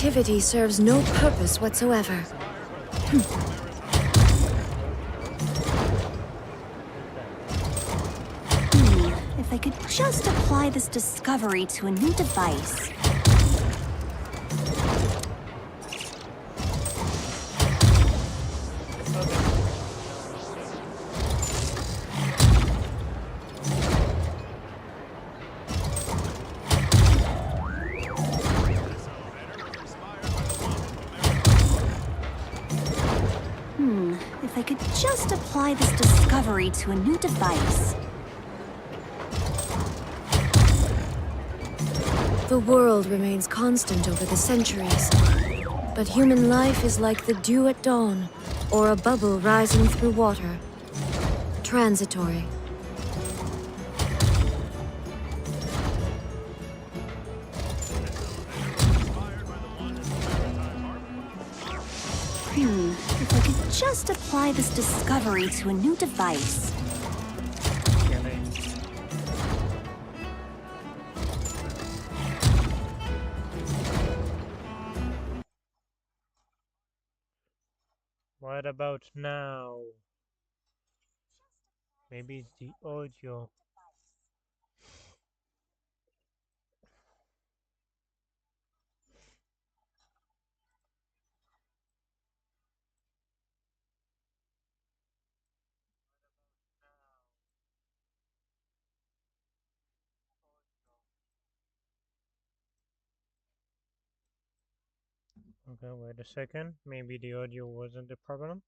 Inactivity serves no purpose whatsoever. If I could just apply this discovery to a new device. If I could just apply this discovery to a new device. The world remains constant over the centuries, but human life is like the dew at dawn, or a bubble rising through water. Transitory. If I could just apply this discovery to a new device. What about now? Maybe it's the audio. Okay, wait a second. Maybe the audio wasn't the problem.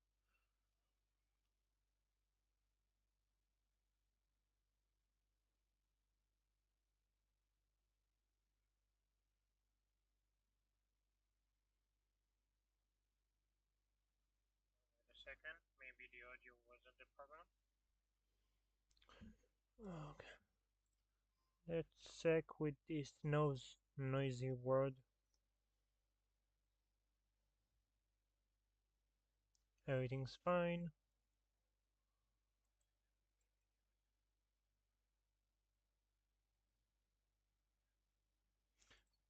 Wait a second. Maybe the audio wasn't the problem. Okay. Let's check with this noisy word. Everything's fine.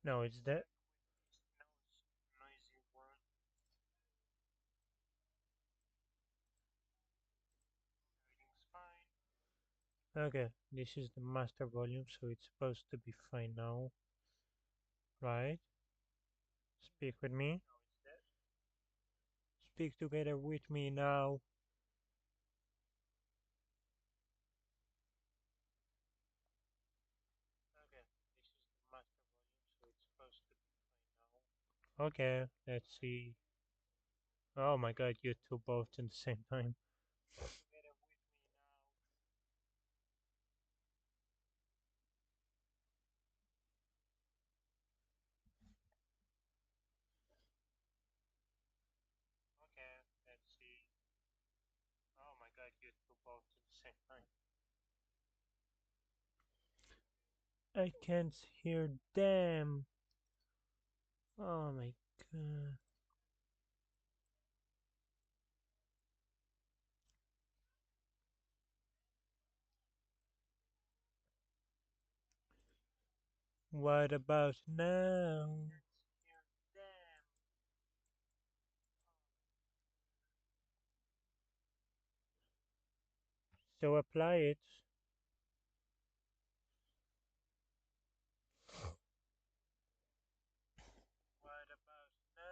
No, it's that noisy word. Everything's fine. Okay, this is the master volume, so it's supposed to be fine now. Right? Speak with me. Speak together with me now. Okay, this is the master volume, so it's supposed to be fine now. Okay, let's see. Oh my god, you two both at the same time. Okay, let's see. Oh my god, you two both at the same time. I can't hear them. Oh my god. What about now? So apply it. What about now?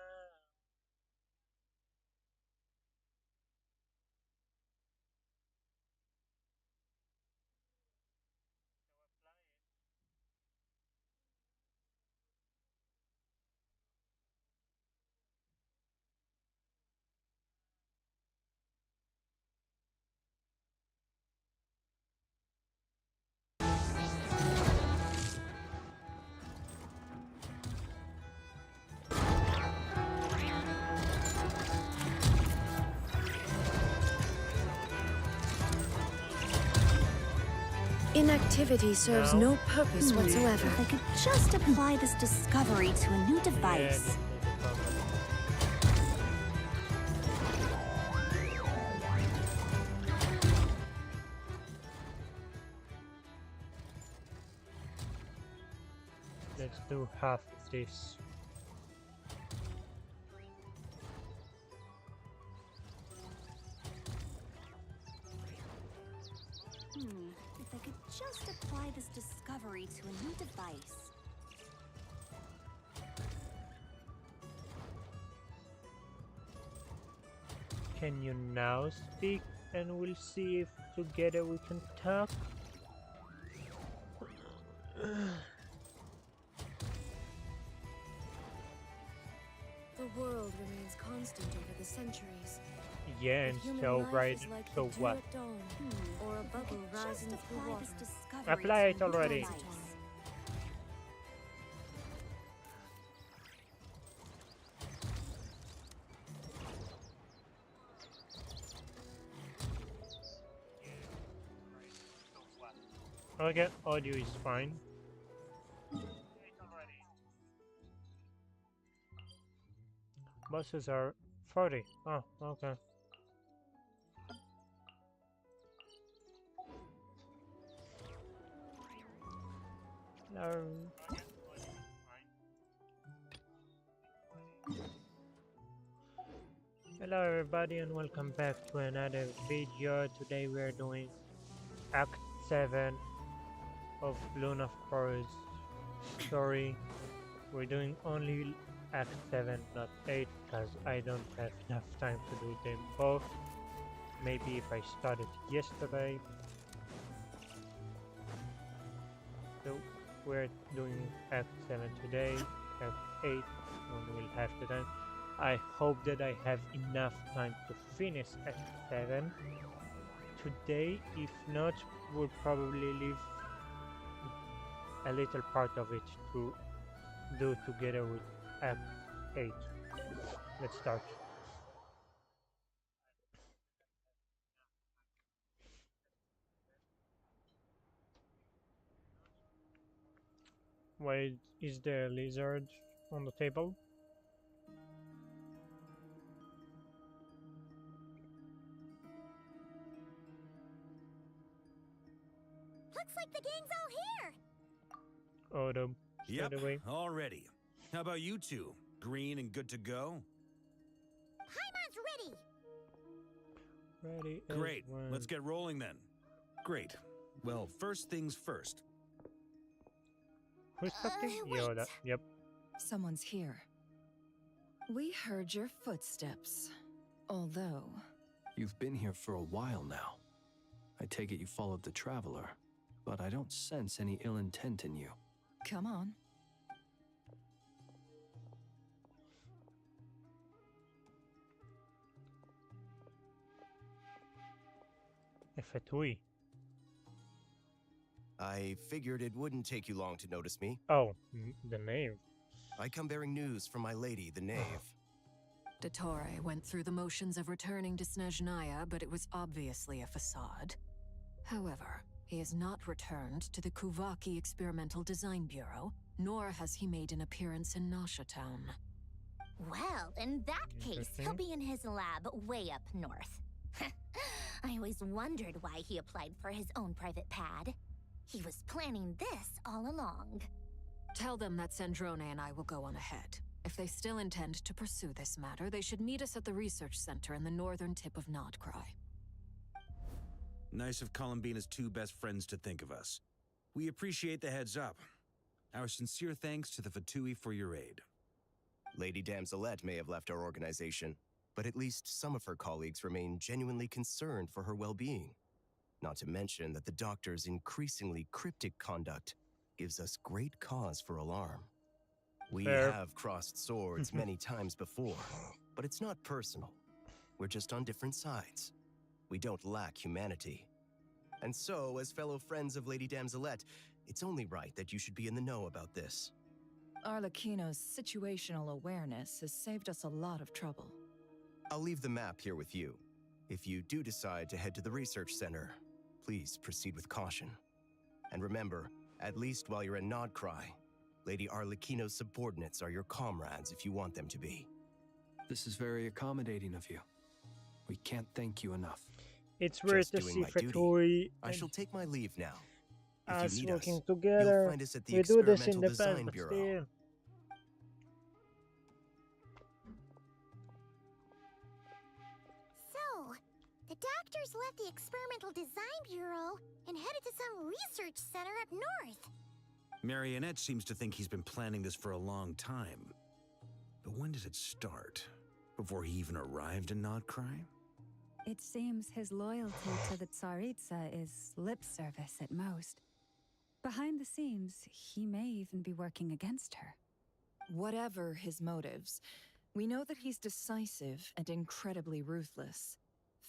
Inactivity serves no purpose whatsoever. If I could just apply this discovery to a new Yeah, device. this is the problem. Let's do half of this. could just apply this discovery to a new device. Can you now speak and we'll see if together we can talk? The world remains constant over the centuries. Yeah, But and human so life right, is like so the dew what? at dawn, or a bubble rising Just through apply water. this discovery Apply to it a new already. device. Okay, audio is fine. Buses are 40. Oh, okay. Um, Hello everybody and welcome back to another video. Today we are doing Act 7 of Luna Forest story. We're doing only Act 7, not 8, because I don't have enough time to do them both. Maybe if I started yesterday. So we're doing Act 7 today, Act 8 when we'll have the time. I hope that I have enough time to finish Act 7 today. If not, we'll probably leave a little part of it to do together with Act 8. Let's start. Why is there a lizard on the table? Looks like the gang's all here. Autumn, straight Yep, away. all ready. How about you two? Green and good to go? Paimon's ready. Ready as Great. one. Let's get rolling then. Great. Well, first things first. Who's talking? wait. Yoda. Yep. Someone's here. We heard your footsteps. Although, You've been here for a while now. I take it you followed the Traveler, but I don't sense any ill intent in you. come on. Fatui. I figured it wouldn't take you long to notice me. Oh, the name. I come bearing news from my lady, the knave. Dottore went through the motions of returning to Snezhnaya, but it was obviously a facade. However, he has not returned to the Kuvaki Experimental Design Bureau, nor has he made an appearance in Nasha Town. Well, in that case, he'll Interesting. be in his lab way up north. I always wondered why he applied for his own private pad. He was planning this all along. Tell them that Sandrone and I will go on ahead. If they still intend to pursue this matter, they should meet us at the research center in the northern tip of Nodcry. Nice of Columbina's two best friends to think of us. We appreciate the heads up. Our sincere thanks to the Fatui for your aid. Lady Damselette may have left our organization, but at least some of her colleagues remain genuinely concerned for her well-being. Not to mention that the doctor's increasingly cryptic conduct gives us great cause for alarm. We Fair. have crossed swords many times before, but it's not personal. We're just on different sides. We don't lack humanity. And so, as fellow friends of Lady Damselette, it's only right that you should be in the know about this. Arlecchino's situational awareness has saved us a lot of trouble. I'll leave the map here with you. If you do decide to head to the research center, please proceed with caution. And remember, at least while you're in Nodcry, Lady Arlecchino's subordinates are your comrades if you want them to be. This is very accommodating of you. We can't thank you enough. It's weird Just to doing see my duty. Fatui I and shall take my leave now. If us you need working us, together. you'll find us at the We do this in Experimental the Design past, but Bureau. still. So, the doctors left the Experimental Design Bureau and headed to some research center up north. Marionette seems to think he's been planning this for a long time. But when did it start? Before he even arrived in Nodcry? It seems his loyalty to the Tsaritsa is lip service at most. Behind the scenes, he may even be working against her. Whatever his motives, we know that he's decisive and incredibly ruthless.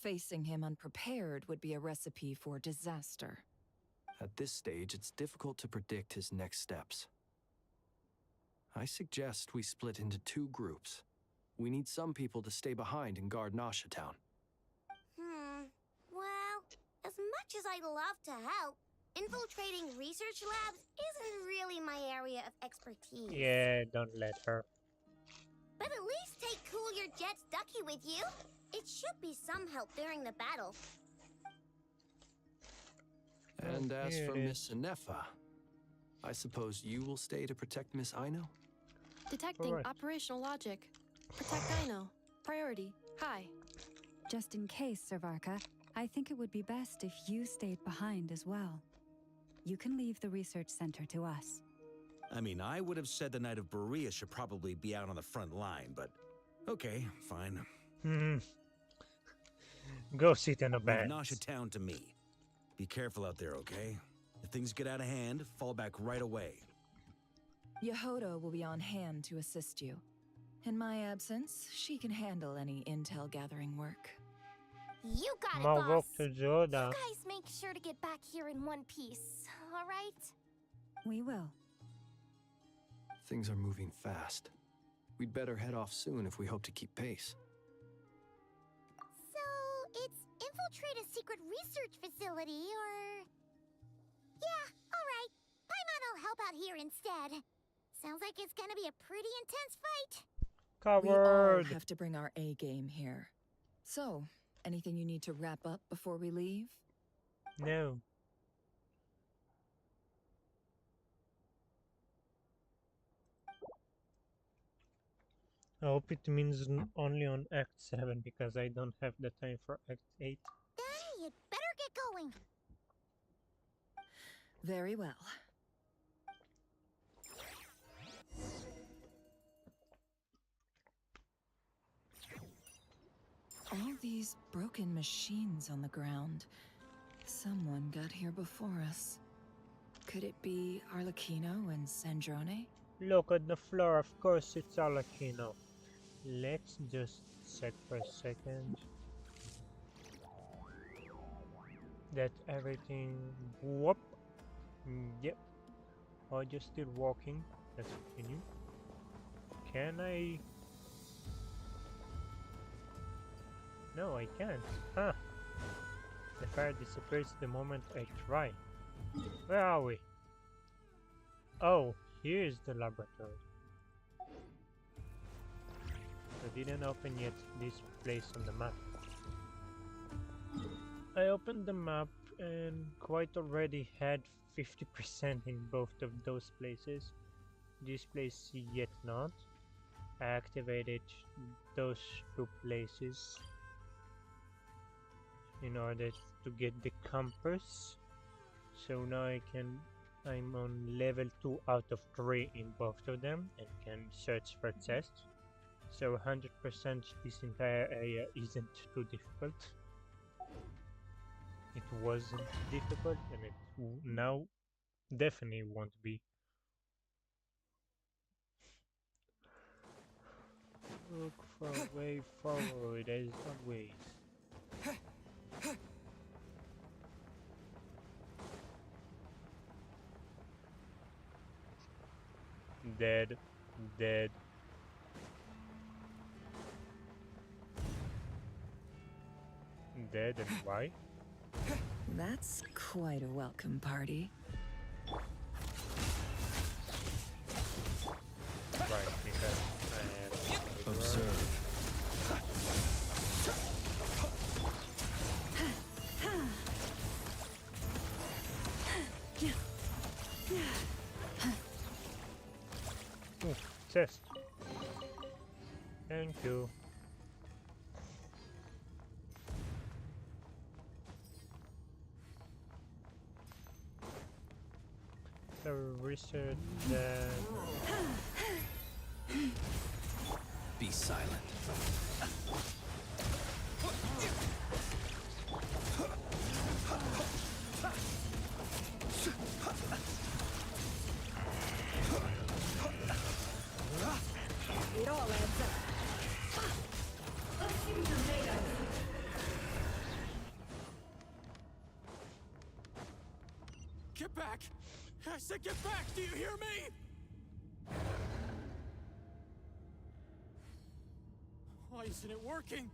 Facing him unprepared would be a recipe for disaster. At this stage, it's difficult to predict his next steps. I suggest we split into 2 groups. We need some people to stay behind and guard Nasha Town. Well, as much as I'd love to help, infiltrating research labs isn't really my area of expertise. Yeah, don't let her. But at least take Cool Your Jet's Ducky with you. It should be some help during the battle. And as here for it Miss Anefa, I suppose you will stay to protect Miss Aino? Detecting Correct. operational logic. Protect Aino. Priority. High. Just in case, Servarka, I think it would be best if you stayed behind as well. You can leave the research center to us. I mean, I would have said the Knight of Berea should probably be out on the front line, but okay, fine. Go sit in a Leave bench. Nasha Town to me. Be careful out there, okay? If things get out of hand, fall back right away. Yehoda will be on hand to assist you. In my absence, she can handle any intel gathering work. You got it, Mavok boss. to You Joda. guys make sure to get back here in one piece, all right? We will. Things are moving fast. We'd better head off soon if we hope to keep pace. So, it's infiltrate a secret research facility, or... Yeah, all right. Paimon will help out here instead. Sounds like it's gonna be a pretty intense fight. We all Covered. have to bring our A game here. So, anything you need to wrap up before we leave? No. I hope it means only on Act 7 because I don't have the time for Act 8. Then you'd better get going. Very well. All these broken machines on the ground. Someone got here before us. Could it be Arlecchino and Sandrone? Look at the floor, of course it's Arlecchino. Let's just check for a second that everything. Whoop. Yep. Are you still walking? Let's continue. Can I? No, I can't. Huh. The fire disappears the moment I try. Where are we? Oh, here's the laboratory. I didn't open yet this place on the map. I opened the map and quite already had 50% in both of those places. This place yet not. I activated those 2 places in order to get the compass. So now I'm on level 2 out of 3 in both of them and can search for chests. So 100% this entire area isn't too difficult. It wasn't difficult and it now definitely won't be. Look for a way forward as always. Dead. Dead. Dead, and why? That's quite a welcome party. Right, because I am Observe. Oh, chest. Thank you. a research that... Be silent. It all adds up. Get back! I said get back! Do you hear me? Why isn't it working?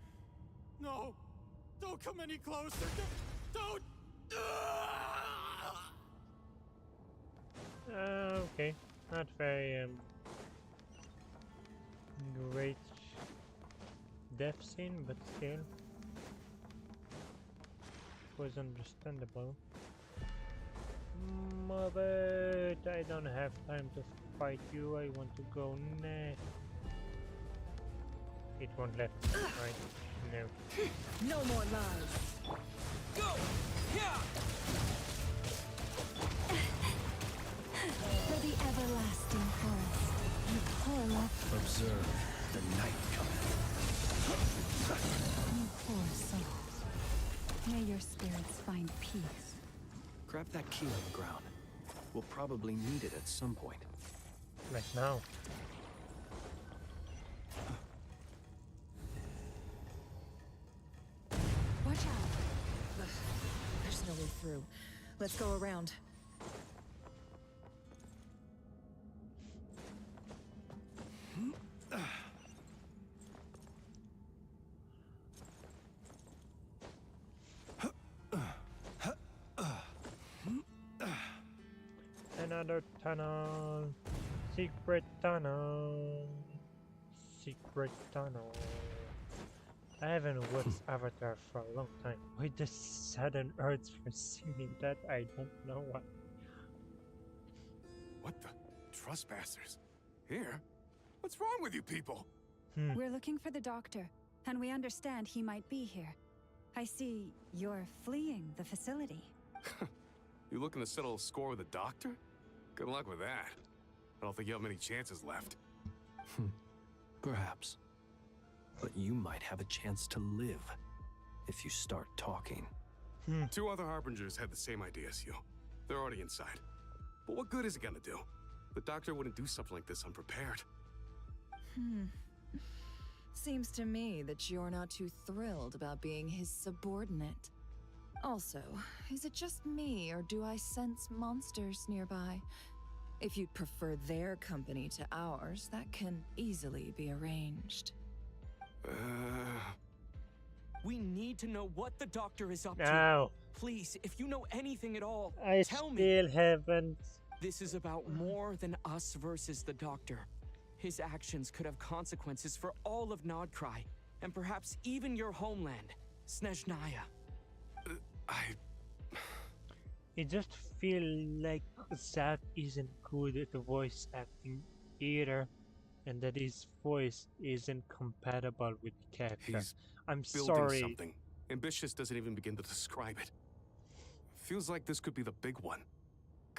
No! Don't come any closer! Don't! Okay, not very great death scene, but still was understandable. But I don't have time to fight you. I want to go next. It won't let me, right? No. No more lies. Go! Yeah! For the everlasting forest, you poor love. Observe the night coming. You poor souls. May your spirits find peace. Grab that key on the ground. We'll probably need it at some point. Right now. Watch out. Ugh, there's no way through. Let's go around. Another tunnel. Secret tunnel. Secret tunnel. I haven't watched Avatar for a long time. Why the sudden urge for singing that? I don't know why. What the? Trespassers? Here? What's wrong with you people? We're looking for the doctor, and we understand he might be here. I see you're fleeing the facility. You looking to settle a score with a doctor? Good luck with that. I don't think you have many chances left. Perhaps. But you might have a chance to live if you start talking. Two other Harbingers had the same idea as you. They're already inside. But what good is it gonna do? The doctor wouldn't do something like this unprepared. Seems to me that you're not too thrilled about being his subordinate. Also, is it just me, or do I sense monsters nearby? If you'd prefer their company to ours, that can easily be arranged. We need to know what the doctor is up No. to. Please, if you know anything at all, I tell still me. haven't. This is about more than us versus the doctor. His actions could have consequences for all of Nodcry, and perhaps even your homeland, Snezhnaya. It just feel like Zack isn't good at the voice acting either, and that his voice isn't compatible with the character. He's I'm building sorry. something. Ambitious doesn't even begin to describe it. Feels like this could be the big one.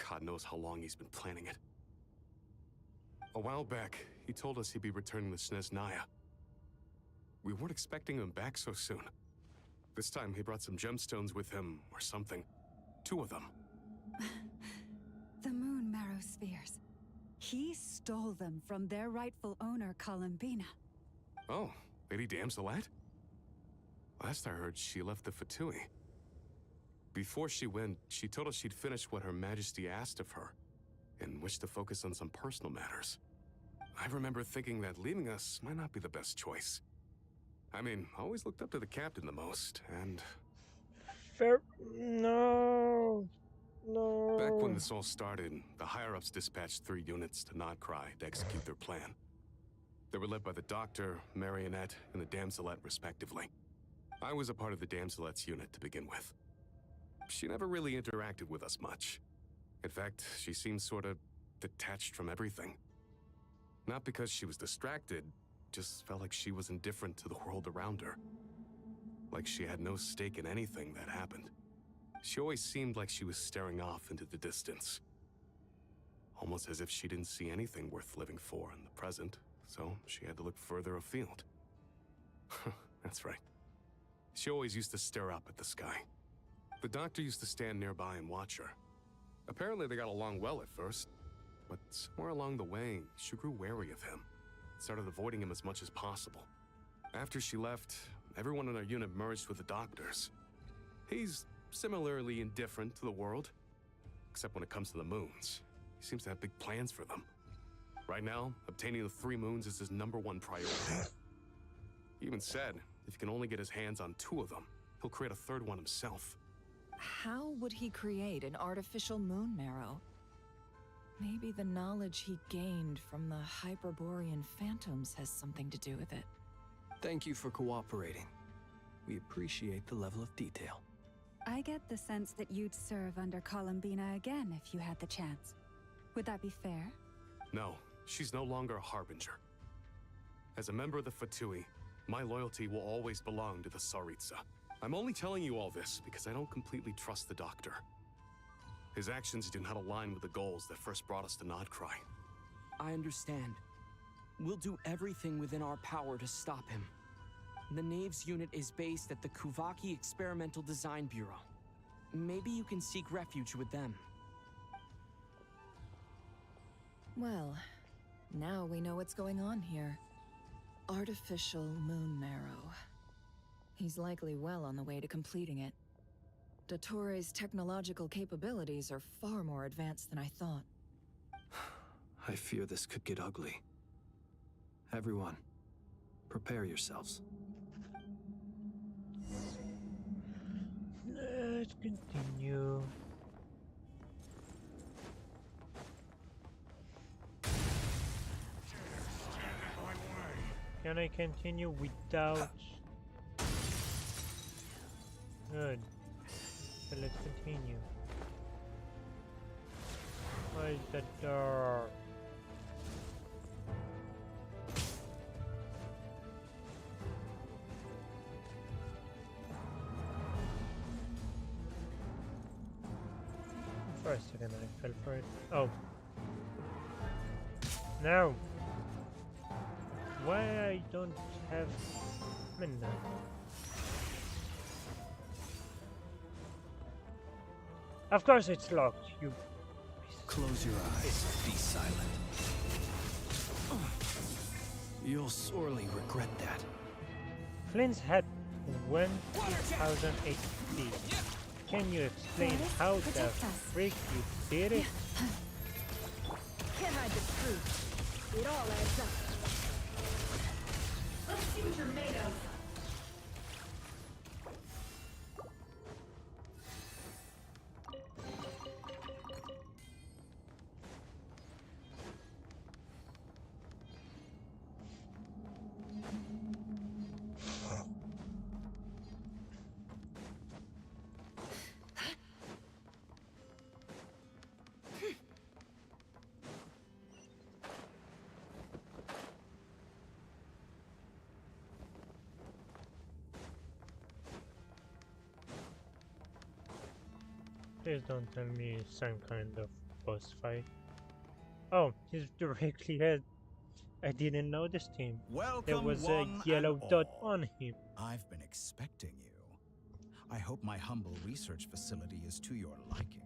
God knows how long he's been planning it. A while back, he told us he'd be returning to Snezhnaya. We weren't expecting him back so soon. This time he brought some gemstones with him, or something. 2 of them. The moon marrow spheres. He stole them from their rightful owner, Columbina. Oh, Lady Damselette? Last I heard, she left the Fatui. Before she went, she told us she'd finished what Her Majesty asked of her, and wished to focus on some personal matters. I remember thinking that leaving us might not be the best choice. I mean, I always looked up to the captain the most, and... No. Back when this all started, the higher-ups dispatched 3 units to Nodcry to execute their plan. They were led by the Doctor, Marionette, and the Damselette, respectively. I was a part of the Damselette's unit to begin with. She never really interacted with us much. In fact, she seemed sort of detached from everything. Not because she was distracted, just felt like she was indifferent to the world around her. Like she had no stake in anything that happened. She always seemed like she was staring off into the distance. almost as if she didn't see anything worth living for in the present, so she had to look further afield. That's right. She always used to stare up at the sky. The doctor used to stand nearby and watch her. Apparently they got along well at first, but somewhere along the way, she grew wary of him, started avoiding him as much as possible. After she left, everyone in our unit merged with the doctors. He's similarly indifferent to the world, except when it comes to the moons. He seems to have big plans for them. Right now, obtaining the 3 moons is his #1 priority. He even said if he can only get his hands on 2 of them, he'll create a 3rd one himself. How would he create an artificial moon marrow? Maybe the knowledge he gained from the Hyperborean phantoms has something to do with it. Thank you for cooperating. We appreciate the level of detail. I get the sense that you'd serve under Columbina again if you had the chance. Would that be fair? No, she's no longer a harbinger. As a member of the Fatui, my loyalty will always belong to the Tsaritsa. I'm only telling you all this because I don't completely trust the doctor. His actions do not align with the goals that first brought us to Nodcry. I understand. We'll do everything within our power to stop him. The Knaves unit is based at the Kuvaki Experimental Design Bureau. Maybe you can seek refuge with them. Well, now we know what's going on here. Artificial moon marrow. He's likely well on the way to completing it. Dottore's technological capabilities are far more advanced than I thought. I fear this could get ugly. Everyone, prepare yourselves. Let's continue. Can I continue without? Good. So let's continue. Why is that door? For a second I fell for it. Oh. No. Why I don't have Minna? Of course it's locked, you... Close your eyes. Be silent. You'll sorely regret that. Flynn's had 1000 HP. Can you explain how the freak you did it? Can't hide the truth. It all adds up. Let's see what you're made of. Please don't tell me it's some kind of boss fight. Oh, he's directly ahead. I didn't notice him. Welcome, there was a yellow dot on him. I've been expecting you. I hope my humble research facility is to your liking.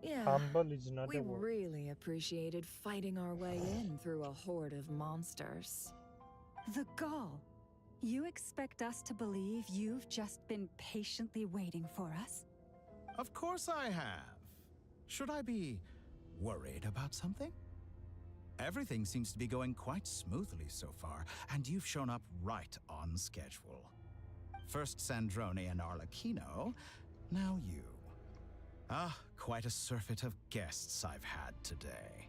Yeah, Humble is not we a word. really appreciated fighting our way in through a horde of monsters. The gall. You expect us to believe you've just been patiently waiting for us? Of course I have. Should I be worried about something? Everything seems to be going quite smoothly so far, and you've shown up right on schedule. First Sandrone and Arlecchino, now you. Ah, quite a surfeit of guests I've had today.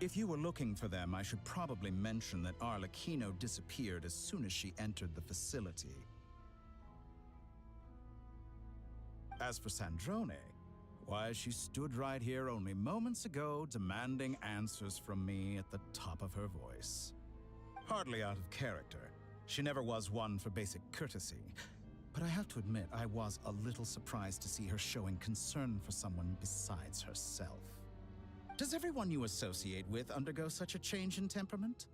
If you were looking for them, I should probably mention that Arlecchino disappeared as soon as she entered the facility. As for Sandrone, why, she stood right here only moments ago demanding answers from me at the top of her voice. Hardly out of character. She never was one for basic courtesy. But I have to admit, I was a little surprised to see her showing concern for someone besides herself. Does everyone you associate with undergo such a change in temperament?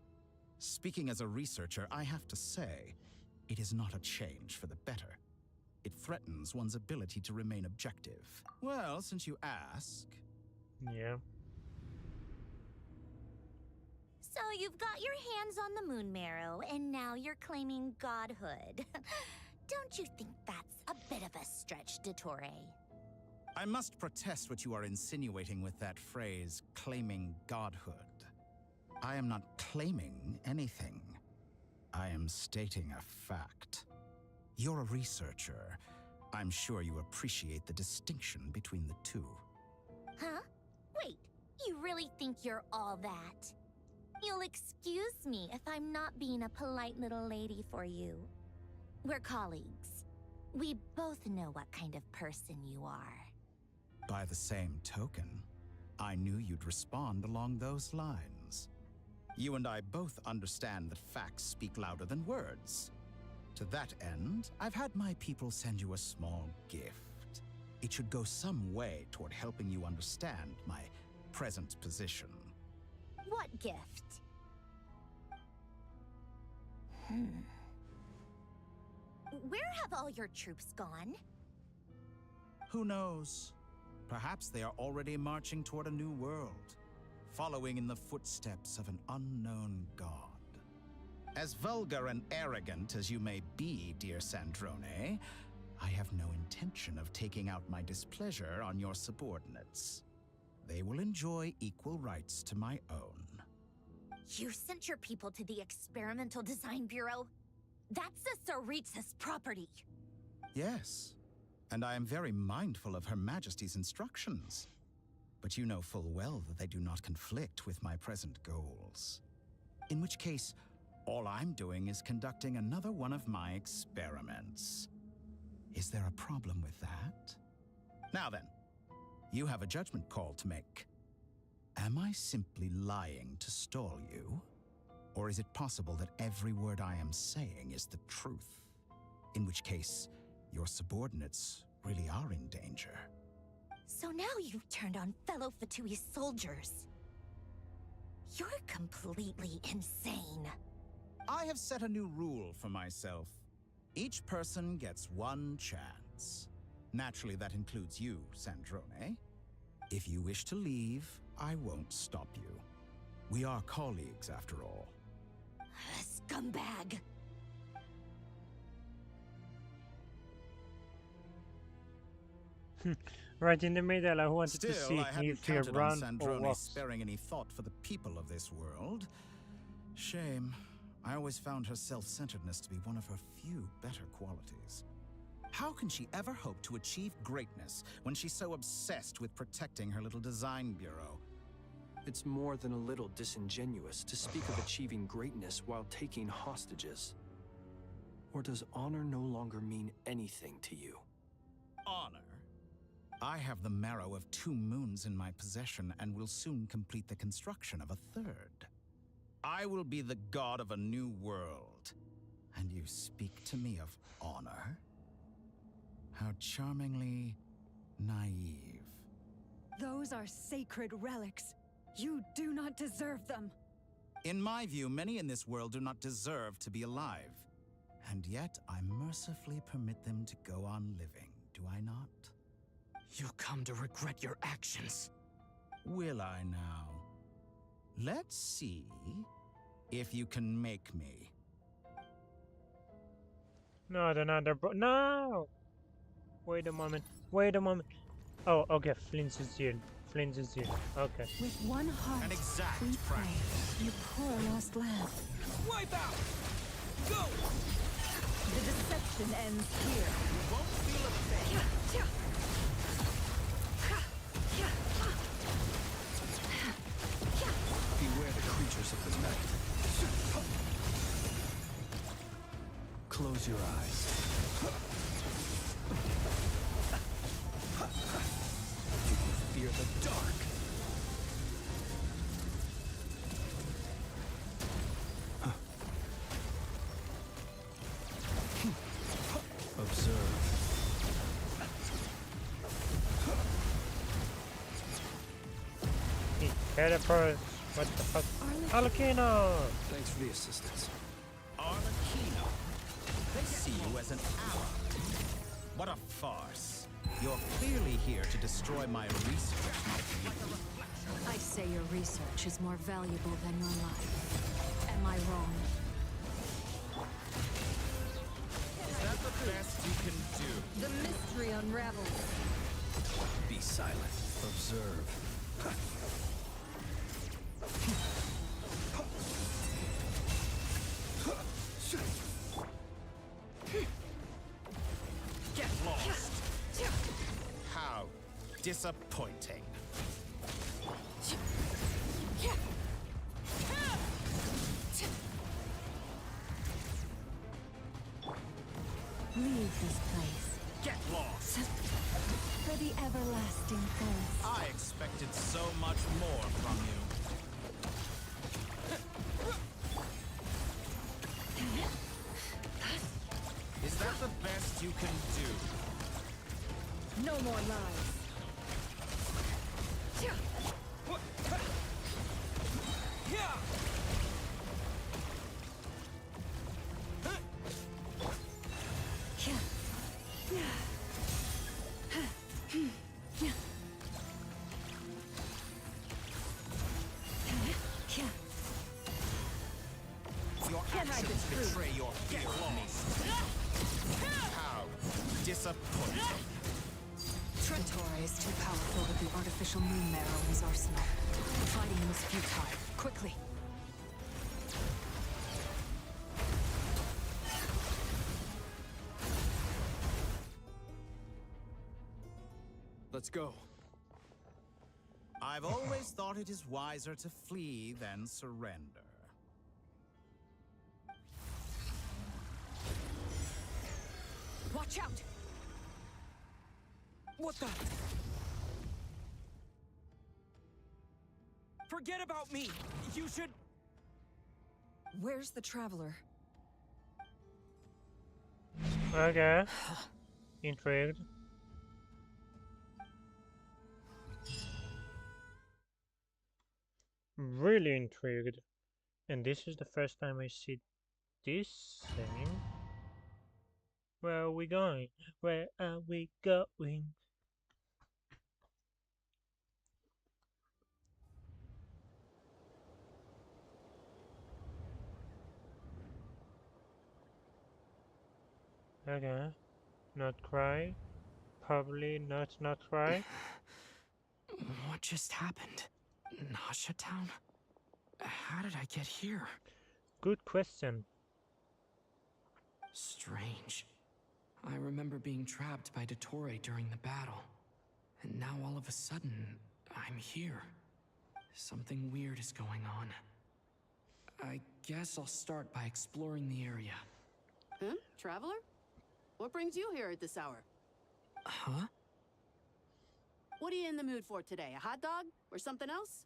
Speaking as a researcher, I have to say, it is not a change for the better. It threatens one's ability to remain objective. Well, since you ask... Yeah. So you've got your hands on the moon marrow, and now you're claiming godhood. Don't you think that's a bit of a stretch, Dottore? I must protest what you are insinuating with that phrase, claiming godhood. I am not claiming anything. I am stating a fact. You're a researcher. I'm sure you appreciate the distinction between the two. Huh? Wait, you really think you're all that? You'll excuse me if I'm not being a polite little lady for you. We're colleagues. We both know what kind of person you are. By the same token, I knew you'd respond along those lines. You and I both understand that facts speak louder than words. To that end, I've had my people send you a small gift. It should go some way toward helping you understand my present position. What gift? Where have all your troops gone? Who knows? Perhaps they are already marching toward a new world, following in the footsteps of an unknown god. As vulgar and arrogant as you may be, dear Sandrone, I have no intention of taking out my displeasure on your subordinates. They will enjoy equal rights to my own. You sent your people to the Experimental Design Bureau? That's the Tsaritsa's property. Yes, and I am very mindful of Her Majesty's instructions. But you know full well that they do not conflict with my present goals. In which case, all I'm doing is conducting another one of my experiments. Is there a problem with that? Now then, you have a judgment call to make. Am I simply lying to stall you? Or is it possible that every word I am saying is the truth? In which case, your subordinates really are in danger. So now you've turned on fellow Fatui soldiers. You're completely insane. I have set a new rule for myself. Each person gets one chance. Naturally, that includes you, Sandrone. If you wish to leave, I won't stop you. We are colleagues, after all. Scumbag! Right in the middle, I wanted to see I hadn't if he counted run on or Sandrone walks. sparing any thought for the people of this world. Shame. I always found her self-centeredness to be one of her few better qualities. How can she ever hope to achieve greatness when she's so obsessed with protecting her little design bureau? It's more than a little disingenuous to speak of achieving greatness while taking hostages. Or does honor no longer mean anything to you? Honor? I have the marrow of 2 moons in my possession and will soon complete the construction of a 3rd. I will be the god of a new world. And you speak to me of honor? How charmingly naive. Those are sacred relics. You do not deserve them. In my view, many in this world do not deserve to be alive. And yet, I mercifully permit them to go on living, do I not? You'll come to regret your actions. Will I now? Let's see if you can make me. Not another no! Wait a moment. Wait a moment. Oh, okay. Flint's is here. Flint's is here. Okay. With one heart, An exact we pray. practice. You poor lost lamb. Wipe out! Go! The deception ends here. You won't feel a thing. Beware the creatures of the night. Close your eyes. Do you fear the dark? Observe Teleport. What the fuck? Arlecchino! Thanks for the assistance. Arlecchino. They see you as an ally. What a farce. You're clearly here to destroy my research, my people. I say your research is more valuable than your life. Am I wrong? Is that the best you can do? The mystery unravels. Be silent. Observe. Get lost. How disappointing. Leave this place. Get lost. For the everlasting thirst. I expected so much more from you. Is that the best you can do? No more lies. Your actions betray your fear of me. How disappointing. Trentore is too powerful with the artificial moon marrow in his arsenal. Fighting him is futile. Quickly! Let's go. I've always thought it is wiser to flee than surrender. Watch out! What the? Forget about me! You should... Where's the traveler? Okay. Intrigued. Really intrigued. And this is the first time I see this thing. Where are we going? Where are we going? Okay. Not cry. Probably not cry. What just happened? Nasha Town? How did I get here? Good question. Strange. I remember being trapped by Dottore during the battle. And now all of a sudden, I'm here. Something weird is going on. I guess I'll start by exploring the area. Traveler? What brings you here at this hour? Huh? What are you in the mood for today? A hot dog? Or something else?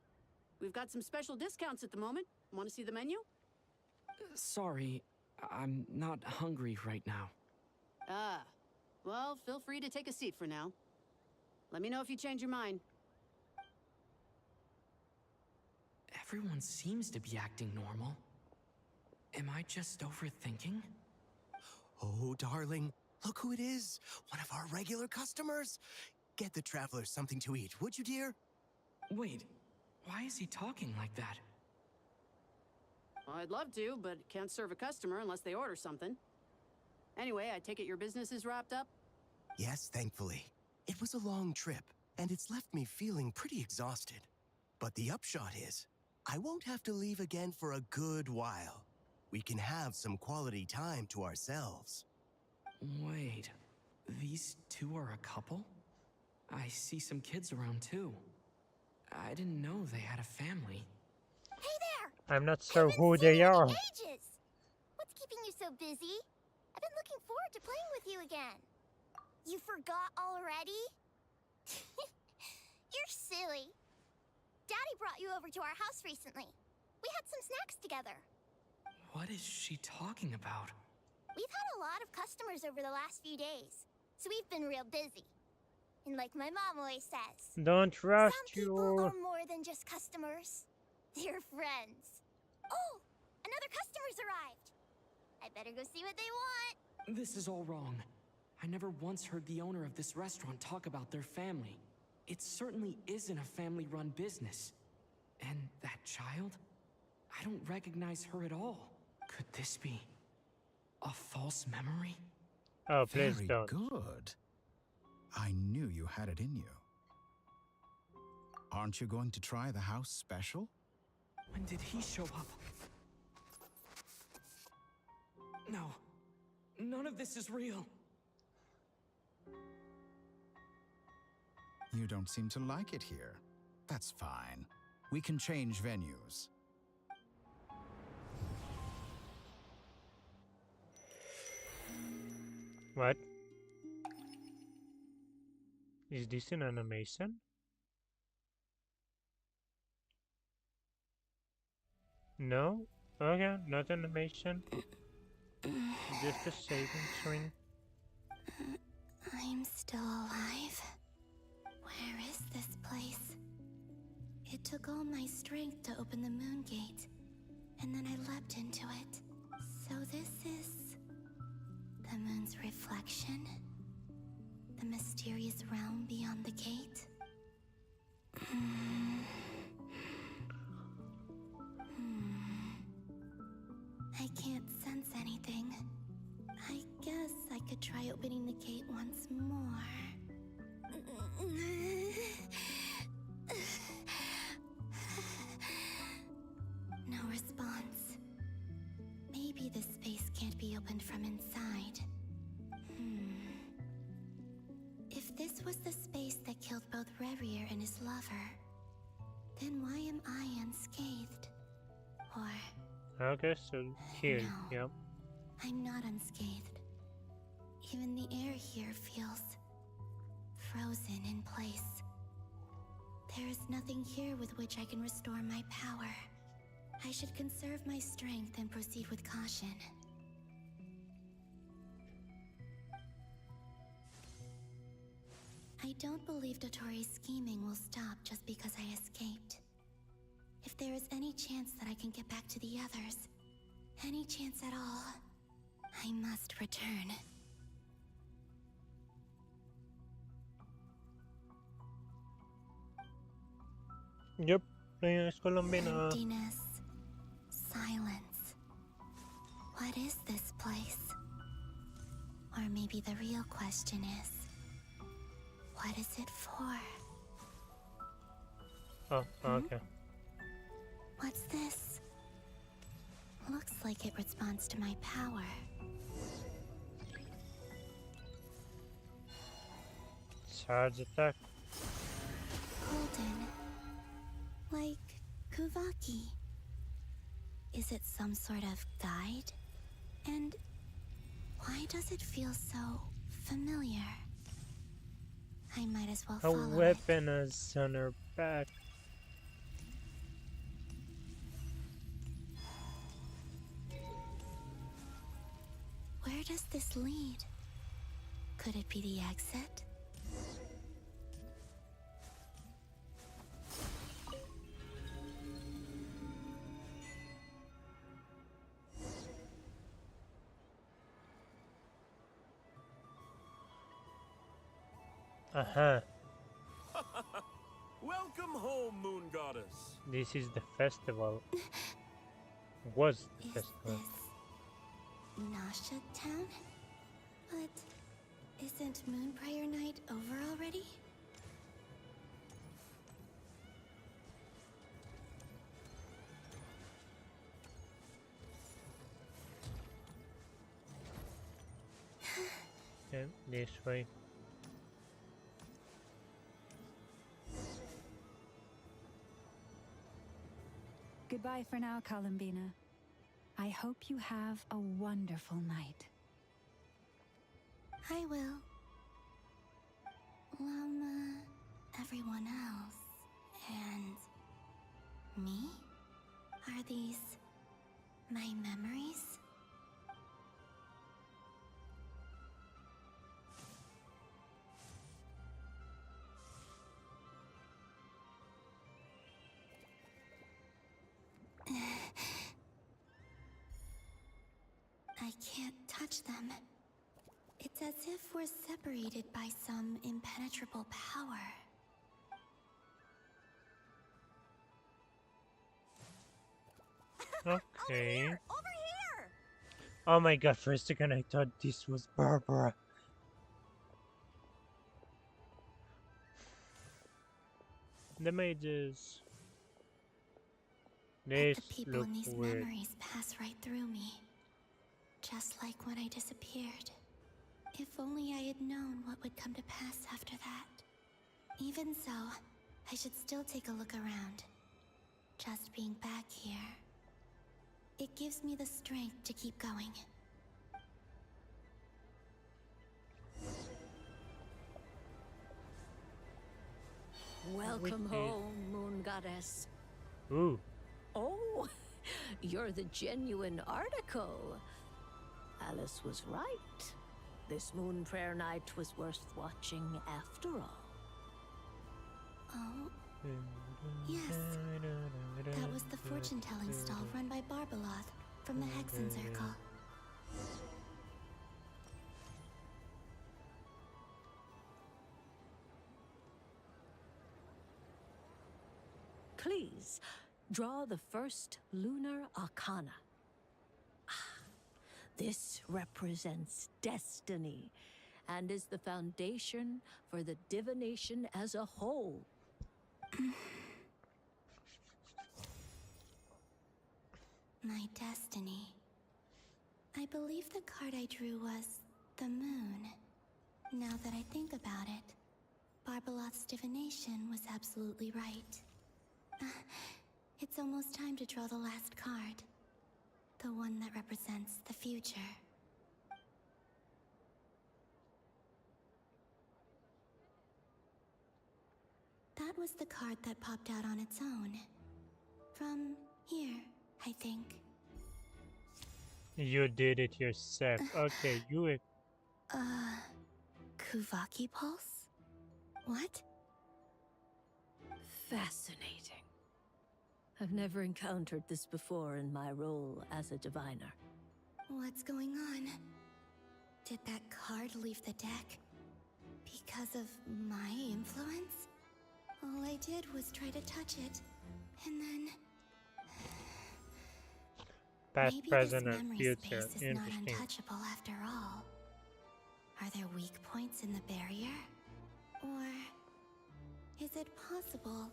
We've got some special discounts at the moment. Want to see the menu? Sorry, I'm not hungry right now. Ah, well, feel free to take a seat for now. Let me know if you change your mind. Everyone seems to be acting normal. Am I just overthinking? Oh, darling, look who it is. One of our regular customers. Get the traveler something to eat, would you, dear? Wait, why is he talking like that? Well, I'd love to, but can't serve a customer unless they order something. Anyway, I take it your business is wrapped up? Yes, thankfully. It was a long trip, and it's left me feeling pretty exhausted. But the upshot is, I won't have to leave again for a good while. We can have some quality time to ourselves. Wait, these two are a couple? I see some kids around too. I didn't know they had a family. Hey there! I'm not sure who they are. Ages. What's keeping you so busy? I've been looking forward to playing with you again. You forgot already? You're silly. Daddy brought you over to our house recently. We had some snacks together. What is she talking about? We've had a lot of customers over the last few days, so we've been real busy. And like my mom always says, Don't trust some people you. are more more than just customers. They're friends. Oh, another customer's arrived. I better go see what they want. This is all wrong. I never once heard the owner of this restaurant talk about their family. It certainly isn't a family-run business. And that child? I don't recognize her at all. Could this be a false memory? Oh, please Very don't. good. I knew you had it in you. Aren't you going to try the house special? When did he show up? No. None of this is real. You don't seem to like it here. That's fine. We can change venues. What? Is this an animation? No? Okay, not animation. Just a saving screen. I'm still alive. Where is this place? It took all my strength to open the moon gate, and then I leapt into it. So this is the moon's reflection? The mysterious realm beyond the gate? I can't sense anything. I guess I could try opening the gate once more. No response. Maybe this space can't be opened from inside. If this was the space that killed both Revier and his lover, then why am I unscathed? Or... Okay, so here, No. yep. I'm not unscathed. Even the air here feels frozen in place. There is nothing here with which I can restore my power. I should conserve my strength and proceed with caution. I don't believe Dotori's scheming will stop just because I escaped. If there is any chance that I can get back to the others, any chance at all, I must return. Yup, es colombiana. Emptiness. Silence. What is this place? Or maybe the real question is, what is it for? Oh, okay. What's this? Looks like it responds to my power. Charge attack. Golden. Like Kuvaki. Is it some sort of guide? And why does it feel so familiar? I might as well A follow weapon is on her back. Where does this lead? Could it be the exit? Aha. Welcome home, Moon Goddess. This is the festival. Was the Is festival. this Nasha Town? But isn't Moonbriar Night over already? Yeah, this way. Goodbye for now, Columbina. I hope you have a wonderful night. I will. Everyone else. And me? Are these my memories? I can't touch them. It's as if we're separated by some impenetrable power. Okay. Over here! Oh my god, for a second I thought this was Barbara. The mages. But This the people look in these weird. memories pass right through me. Just like when I disappeared. If only I had known what would come to pass after that. Even so, I should still take a look around. Just being back here, it gives me the strength to keep going. Welcome home, Moon Goddess. Ooh. Oh, you're the genuine article. Alice was right. This Moon Prayer Night was worth watching after all. Oh, yes. That was the fortune-telling stall run by Barbeloth from the Hexen Circle. Please, draw the first lunar arcana. This represents destiny and is the foundation for the divination as a whole. My destiny. I believe the card I drew was the moon. Now that I think about it, Barbeloth's divination was absolutely right. It's almost time to draw the last card. The one that represents the future. That was the card that popped out on its own. From here, I think. You did it yourself. Okay, you... Kuvaki Pulse? What? Fascinating. I've never encountered this before in my role as a diviner. What's going on? Did that card leave the deck? Because of my influence? All I did was try to touch it, and then... Past, Maybe present, this and memory future. space is not Interesting. untouchable after all. Are there weak points in the barrier? Or is it possible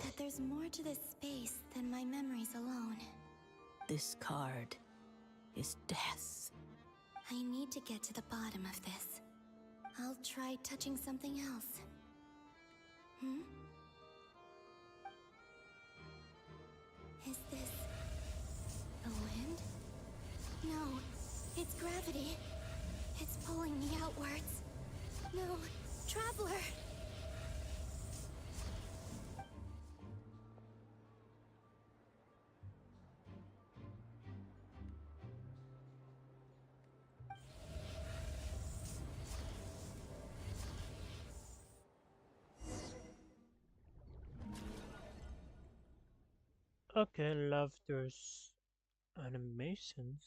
that there's more to this space than my memories alone? This card is death. I need to get to the bottom of this. I'll try touching something else. Is this the wind? No, it's gravity. It's pulling me outwards. No, Traveler! Okay, love there's animations.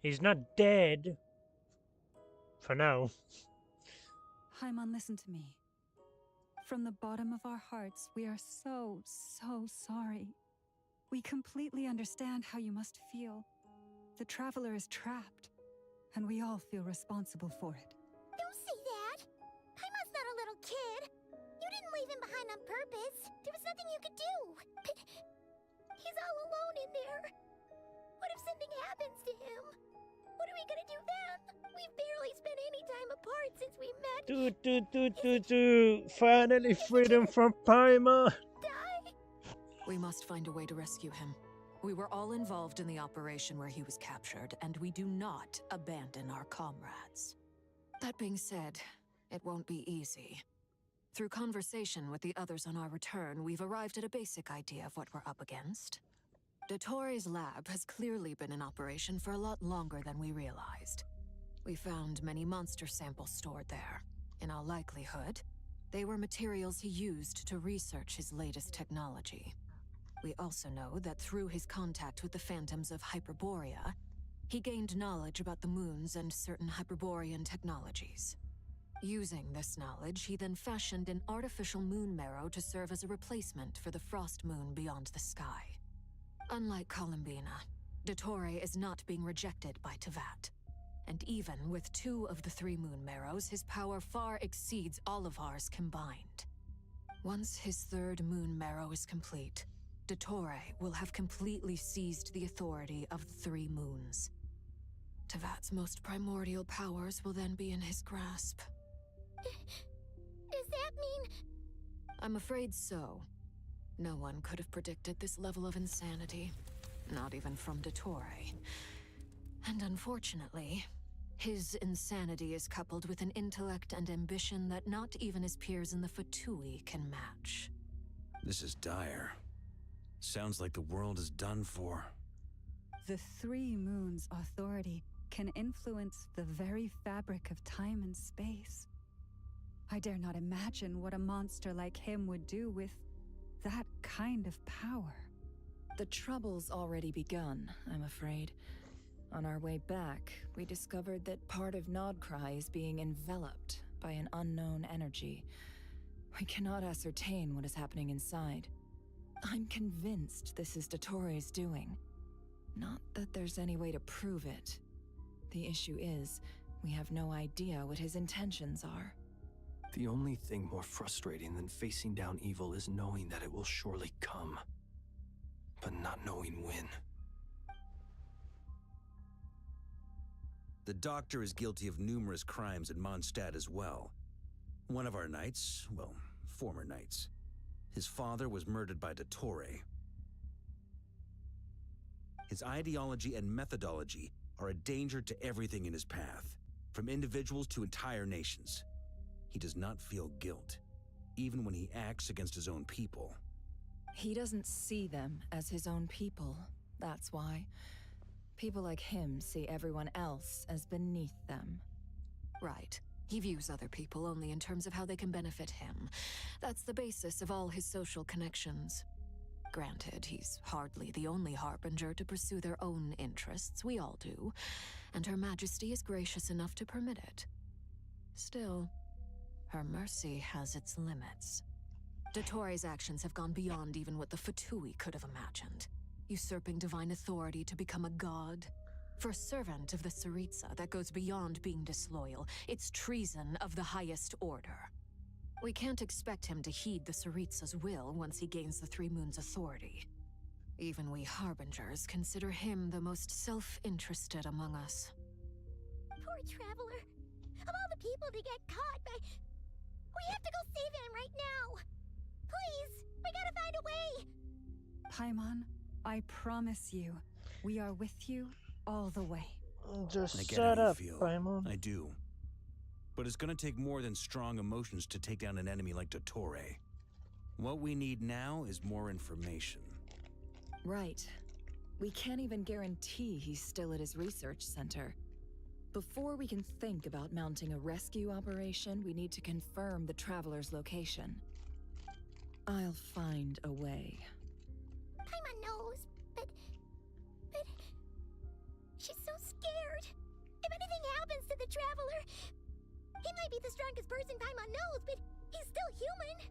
He's not dead. For now. Haimon, listen to me. From the bottom of our hearts, we are so sorry. We completely understand how you must feel. The Traveler is trapped, and we all feel responsible for it. Don't say that! Paimon's not a little kid! You didn't leave him behind on purpose! There was nothing you could do! But he's all alone in there! What if something happens to him? What are we gonna do then? We've barely spent any time apart since we met. Finally freedom from Paimon! We must find a way to rescue him. We were all involved in the operation where he was captured, and we do not abandon our comrades. That being said, it won't be easy. Through conversation with the others on our return, we've arrived at a basic idea of what we're up against. Dottore lab has clearly been in operation for a lot longer than we realized. We found many monster samples stored there. In all likelihood, they were materials he used to research his latest technology. We also know that through his contact with the phantoms of Hyperborea, he gained knowledge about the moons and certain Hyperborean technologies. Using this knowledge, he then fashioned an artificial moon marrow to serve as a replacement for the frost moon beyond the sky. Unlike Columbina, Dottore is not being rejected by Tevat. And even with 2 of the 3 moon marrows, his power far exceeds all of ours combined. Once his 3rd moon marrow is complete, Dottore will have completely seized the authority of the 3 moons. Tevat's most primordial powers will then be in his grasp. Does that mean... I'm afraid so. No one could have predicted this level of insanity. Not even from Dottore. And unfortunately, his insanity is coupled with an intellect and ambition that not even his peers in the Fatui can match. This is dire. Sounds like the world is done for. The 3 moons' authority can influence the very fabric of time and space. I dare not imagine what a monster like him would do with that kind of power. The trouble's already begun, I'm afraid. On our way back, we discovered that part of Nodcry is being enveloped by an unknown energy. We cannot ascertain what is happening inside. I'm convinced this is Dottore's doing. Not that there's any way to prove it. The issue is, we have no idea what his intentions are. The only thing more frustrating than facing down evil is knowing that it will surely come, but not knowing when. The Doctor is guilty of numerous crimes in Mondstadt as well. One of our knights, well, former knights, his father was murdered by Dottore. His ideology and methodology are a danger to everything in his path, from individuals to entire nations. He does not feel guilt, even when he acts against his own people. He doesn't see them as his own people, that's why. People like him see everyone else as beneath them. Right. He views other people only in terms of how they can benefit him. That's the basis of all his social connections. Granted, he's hardly the only harbinger to pursue their own interests. We all do. And Her Majesty is gracious enough to permit it. Still, her mercy has its limits. Dottore's actions have gone beyond even what the Fatui could have imagined. Usurping divine authority to become a god. For a servant of the Tsaritsa, that goes beyond being disloyal. It's treason of the highest order. We can't expect him to heed the Tsaritsa's will once he gains the 3 moons' authority. Even we harbingers consider him the most self-interested among us. Poor Traveler. Of all the people to get caught by... We have to go save him right now! Please! We gotta find a way! Paimon, I promise you, we are with you all the way. Just I get shut how you up, feel. Paimon. I do. But it's gonna take more than strong emotions to take down an enemy like Dottore. What we need now is more information. Right. We can't even guarantee he's still at his research center. Before we can think about mounting a rescue operation, we need to confirm the Traveler's location. I'll find a way. Paimon knows, but... She's so scared. If anything happens to the Traveler... He might be the strongest person Paimon knows, but he's still human.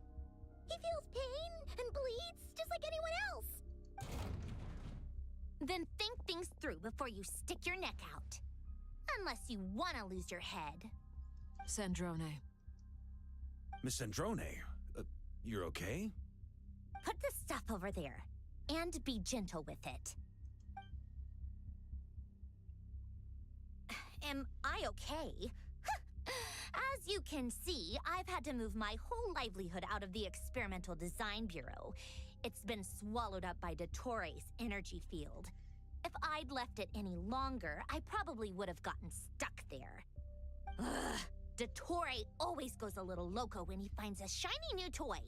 He feels pain and bleeds just like anyone else. Then think things through before you stick your neck out. Unless you want to lose your head. Sandrone. Miss Sandrone, you're okay? Put the stuff over there, and be gentle with it. Am I okay? As you can see, I've had to move my whole livelihood out of the Experimental Design Bureau. It's been swallowed up by Dottore's energy field. If I'd left it any longer, I probably would have gotten stuck there. Ugh, Dottore always goes a little loco when he finds a shiny new toy.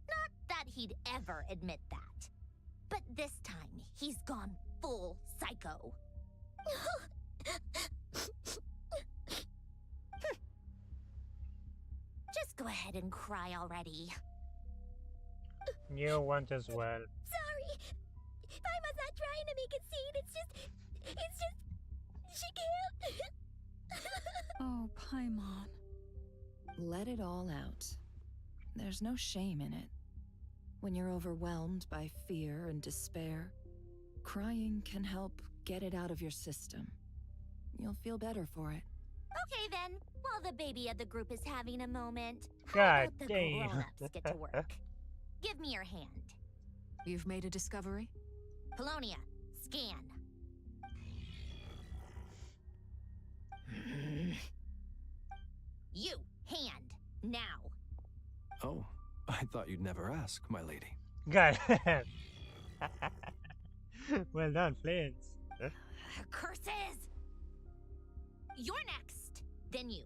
Not that he'd ever admit that. But this time, he's gone full psycho. Just go ahead and cry already. You want as well. Sorry. Paimon's not trying to make a scene. It's just, she can't. Oh, Paimon. Let it all out. There's no shame in it. When you're overwhelmed by fear and despair, crying can help get it out of your system. You'll feel better for it. Okay then, while the baby of the group is having a moment, how God about the damn. grown-ups get to work? Give me your hand. You've made a discovery? Polonia, scan. You, hand, now. Oh, I thought you'd never ask, my lady. God. Well done, Flint. Curses! You're next, then you.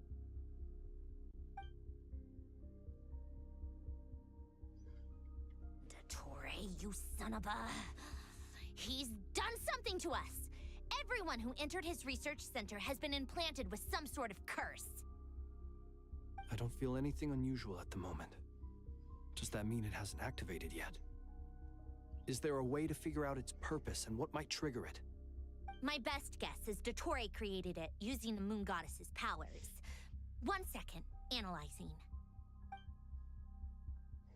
Dottore, you son of a... He's done something to us! Everyone who entered his research center has been implanted with some sort of curse. I don't feel anything unusual at the moment. Does that mean it hasn't activated yet? Is there a way to figure out its purpose and what might trigger it? My best guess is Dottore created it using the Moon Goddess's powers. 1 second, analyzing.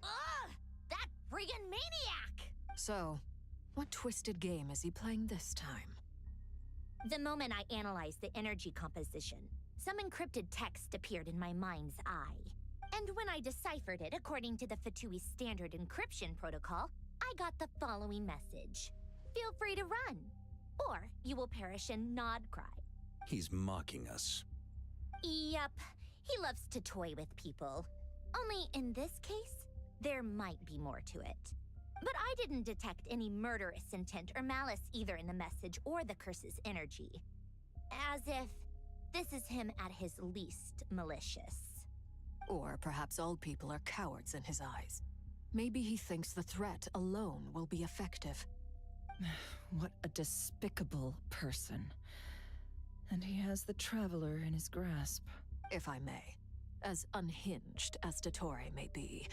Ugh! That friggin' maniac! So, what twisted game is he playing this time? The moment I analyzed the energy composition, some encrypted text appeared in my mind's eye. And when I deciphered it according to the Fatui standard encryption protocol, I got the following message. Feel free to run, or you will perish in nod cry. He's mocking us. Yep, he loves to toy with people. Only in this case, there might be more to it. But I didn't detect any murderous intent or malice either in the message or the curse's energy. As if this is him at his least malicious. Or perhaps all people are cowards in his eyes. Maybe he thinks the threat alone will be effective. What a despicable person. And he has the Traveler in his grasp. If I may. As unhinged as Dottore may be,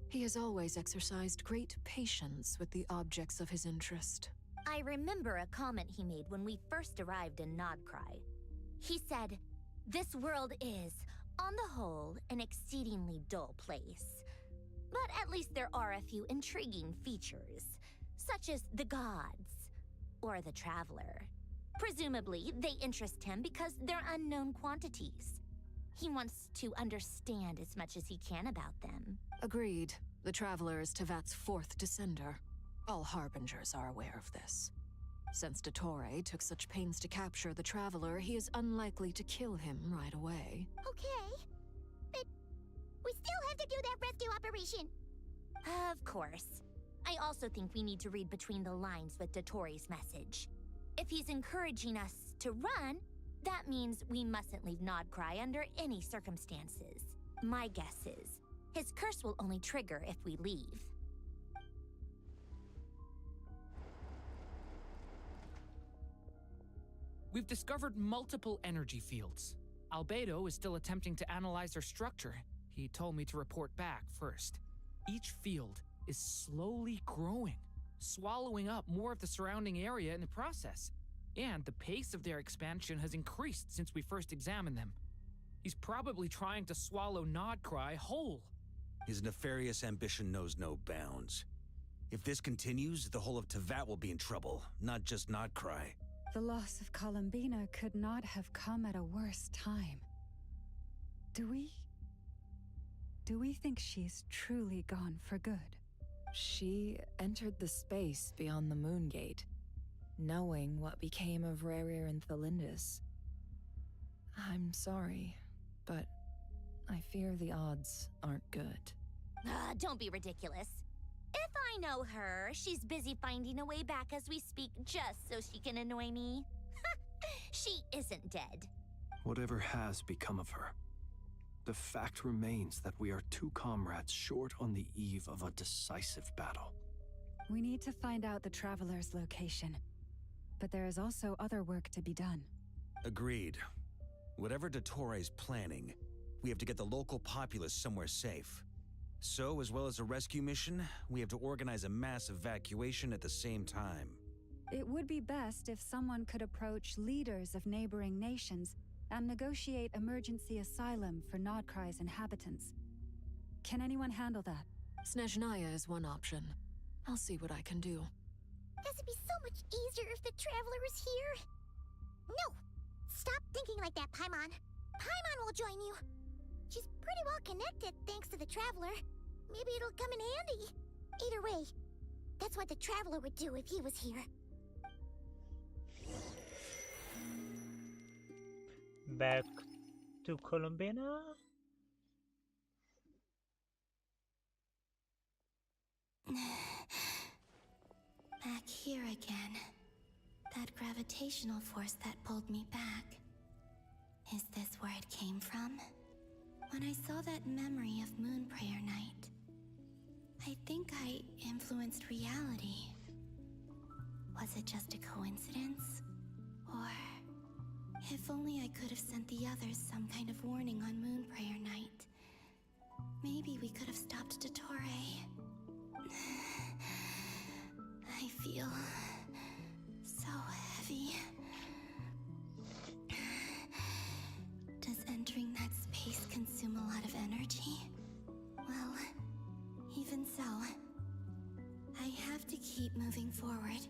he has always exercised great patience with the objects of his interest. I remember a comment he made when we first arrived in Nodcry. He said, "This world is, on the whole, an exceedingly dull place. But at least there are a few intriguing features, such as the gods, or the Traveler. Presumably, they interest him because they're unknown quantities. He wants to understand as much as he can about them." Agreed. The Traveler is Tevat's fourth descender. All Harbingers are aware of this. Since Dottore took such pains to capture the Traveler, he is unlikely to kill him right away. Okay, but we still have to do that rescue operation. Of course. I also think we need to read between the lines with Dottore's message. If he's encouraging us to run, that means we mustn't leave Nodcry under any circumstances. My guess is, his curse will only trigger if we leave. We've discovered multiple energy fields. Albedo is still attempting to analyze their structure. He told me to report back first. Each field is slowly growing, swallowing up more of the surrounding area in the process. And the pace of their expansion has increased since we first examined them. He's probably trying to swallow Nodcry whole. His nefarious ambition knows no bounds. If this continues, the whole of Tevat will be in trouble, not just Nodcry. The loss of Columbina could not have come at a worse time. Do we think she's truly gone for good? She entered the space beyond the Moon Gate, knowing what became of Rerir and Thelindis. I'm sorry, but I fear the odds aren't good. Don't be ridiculous. If I know her, she's busy finding a way back as we speak just so she can annoy me. She isn't dead. Whatever has become of her, the fact remains that we are two comrades short on the eve of a decisive battle. We need to find out the Traveler's location. But there is also other work to be done. Agreed. Whatever Dottore planning, we have to get the local populace somewhere safe. So, as well as a rescue mission, we have to organize a mass evacuation at the same time. It would be best if someone could approach leaders of neighboring nations and negotiate emergency asylum for Nodcry's inhabitants. Can anyone handle that? Snezhnaya is one option. I'll see what I can do. This would be so much easier if the Traveler was here. No! Stop thinking like that, Paimon. Paimon will join you. She's pretty well connected thanks to the Traveler. Maybe it'll come in handy. Either way, that's what the Traveler would do if he was here. Back to Columbina? Back here again. That gravitational force that pulled me back. Is this where it came from? When I saw that memory of Moon Prayer Night, I think I influenced reality. Was it just a coincidence? Or if only I could have sent the others some kind of warning on Moon Prayer Night. Maybe we could have stopped Dottore. I feel so heavy. Does entering that space consume a lot of energy? Well, even so, I have to keep moving forward.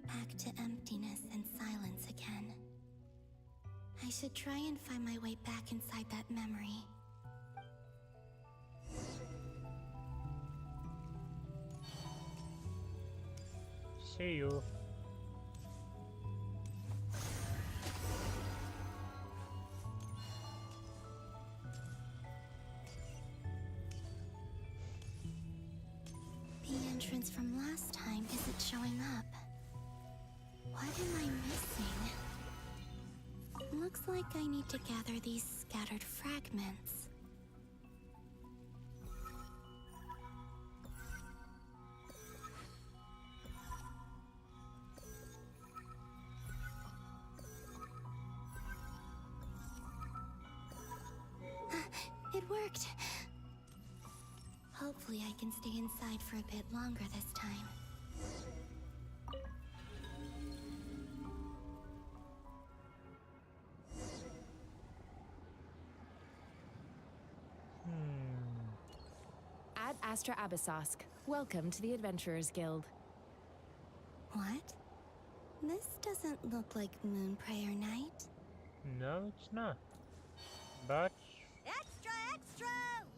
Back to emptiness and silence again. I should try and find my way back inside that memory. See you. The entrance from last time isn't showing up. What am I missing? Looks like I need to gather these scattered fragments. It worked. Hopefully I can stay inside for a bit longer this time. Ad Astra Abyssosk. Welcome to the Adventurers Guild. What? This doesn't look like Moon Prayer Night. No, it's not. But Extra, extra!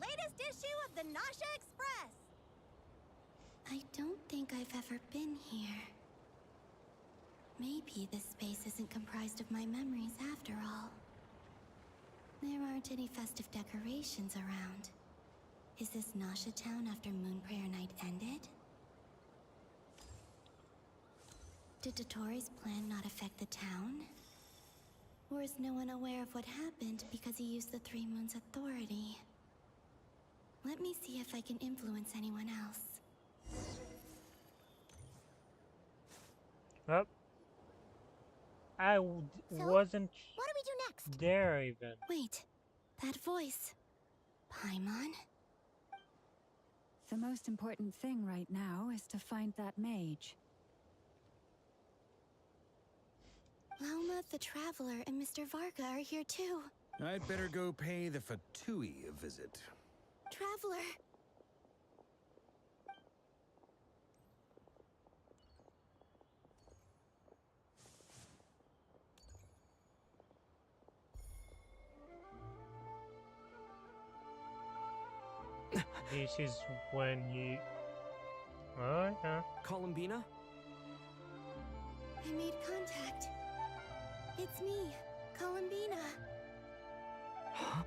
Latest issue of the Nasha Express! I don't think I've ever been here. Maybe this space isn't comprised of my memories after all. There aren't any festive decorations around. Is this Nasha Town after Moon Prayer Night ended? Did Dottore's plan not affect the town? Or is no one aware of what happened because he used the Three Moons' authority? Let me see if I can influence anyone else. well, I wasn't What do we do next? there even. Wait, that voice. Paimon? The most important thing right now is to find that mage. Lauma the Traveler and Mr. Varga are here too. I'd better go pay the Fatui a visit. Traveler! This is when he... Oh, yeah. Columbina? I made contact. It's me, Columbina. Huh?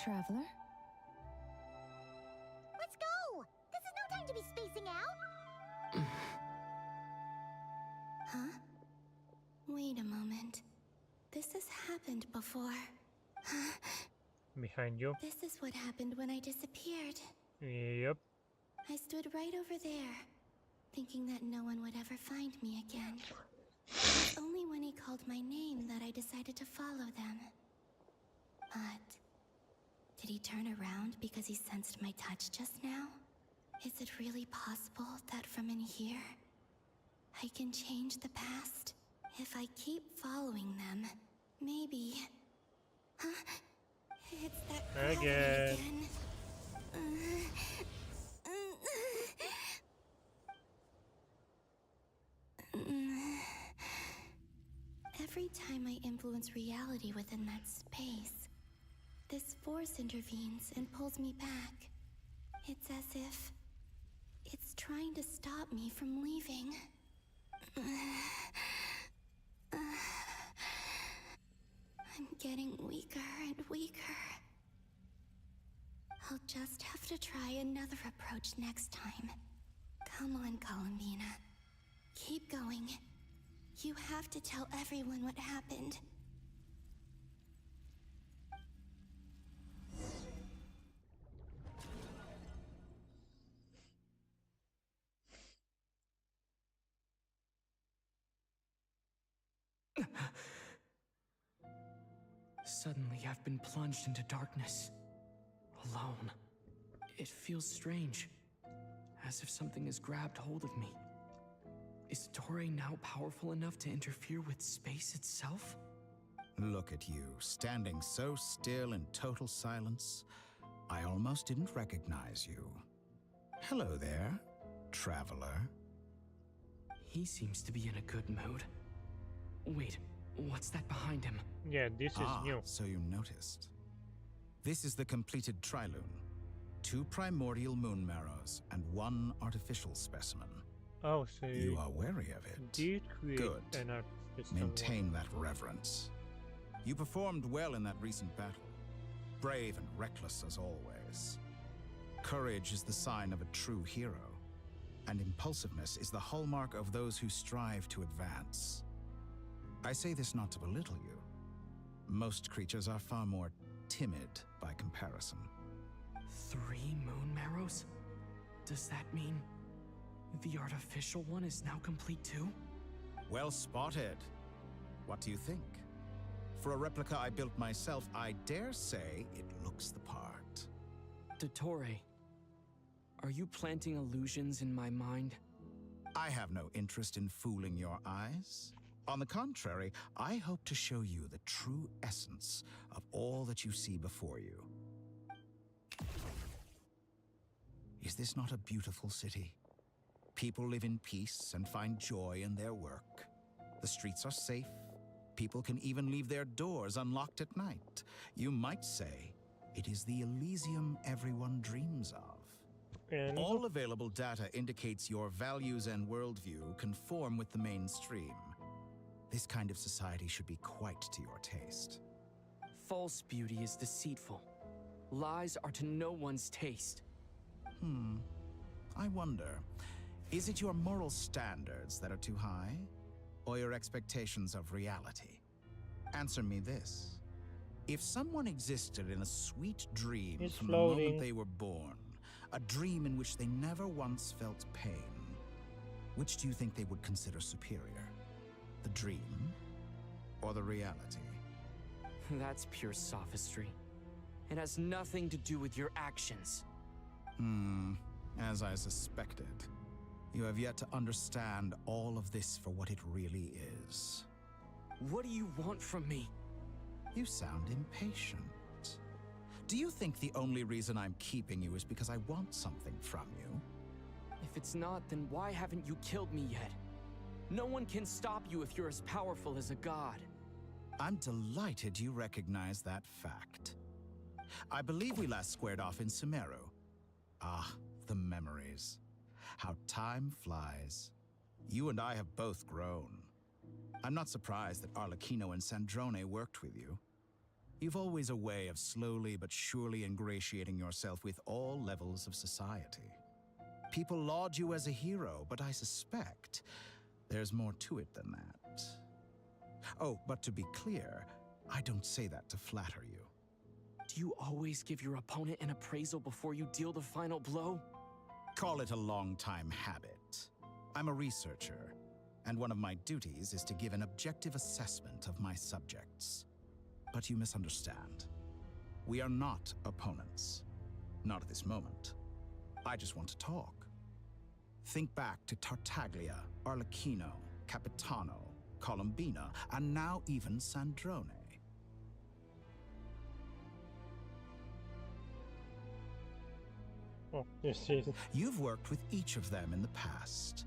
Traveler? Let's go! This is no time to be spacing out! Huh? Wait a moment. This has happened before. Behind you. This is what happened when I disappeared. Yep. I stood right over there, thinking that no one would ever find me again. It was only when he called my name that I decided to follow them. But did he turn around because he sensed my touch just now? Is it really possible that from in here, I can change the past? If I keep following them, maybe... It's that gravity again. Every time I influence reality within that space, this force intervenes and pulls me back. It's as if it's trying to stop me from leaving. I'm getting weaker and weaker. I'll just have to try another approach next time. Come on, Columbina. Keep going. You have to tell everyone what happened. Suddenly, I've been plunged into darkness. Alone. It feels strange. As if something has grabbed hold of me. Is Toray now powerful enough to interfere with space itself? Look at you, standing so still in total silence. I almost didn't recognize you. Hello there, traveler. He seems to be in a good mood. Wait, what's that behind him? Yeah, this is new. So you noticed. This is the completed Trilune. 2 primordial moon marrows and 1 artificial specimen. Oh, so you are wary of it. Did create Good. An artificial Maintain one. that reverence. You performed well in that recent battle. Brave and reckless as always. Courage is the sign of a true hero, and impulsiveness is the hallmark of those who strive to advance. I say this not to belittle you. Most creatures are far more timid by comparison. 3 moon marrows? Does that mean the artificial one is now complete too? Well spotted. What do you think? For a replica I built myself, I dare say it looks the part. Dottore, are you planting illusions in my mind? I have no interest in fooling your eyes. On the contrary, I hope to show you the true essence of all that you see before you. Is this not a beautiful city? People live in peace and find joy in their work. The streets are safe. People can even leave their doors unlocked at night. You might say it is the Elysium everyone dreams of. All available data indicates your values and worldview conform with the mainstream. This kind of society should be quite to your taste. False beauty is deceitful. Lies are to no one's taste. I wonder, is it your moral standards that are too high? Or your expectations of reality? Answer me this. If someone existed in a sweet dream from the moment they were born, a dream in which they never once felt pain, which do you think they would consider superior? The dream or the reality? That's pure sophistry. It has nothing to do with your actions. As I suspected. You have yet to understand all of this for what it really is. What do you want from me? You sound impatient. Do you think the only reason I'm keeping you is because I want something from you? If it's not, then why haven't you killed me yet? No one can stop you if you're as powerful as a god. I'm delighted you recognize that fact. I believe we last squared off in Sumeru. Ah, the memories. How time flies. You and I have both grown. I'm not surprised that Arlecchino and Sandrone worked with you. You've always a way of slowly but surely ingratiating yourself with all levels of society. People laud you as a hero, but I suspect there's more to it than that. Oh, but to be clear, I don't say that to flatter you. Do you always give your opponent an appraisal before you deal the final blow? Call it a long-time habit. I'm a researcher, and one of my duties is to give an objective assessment of my subjects. But you misunderstand. We are not opponents. Not at this moment. I just want to talk. Think back to Tartaglia, Arlecchino, Capitano, Colombina, and now even Sandrone. Oh, you see. You've worked with each of them in the past.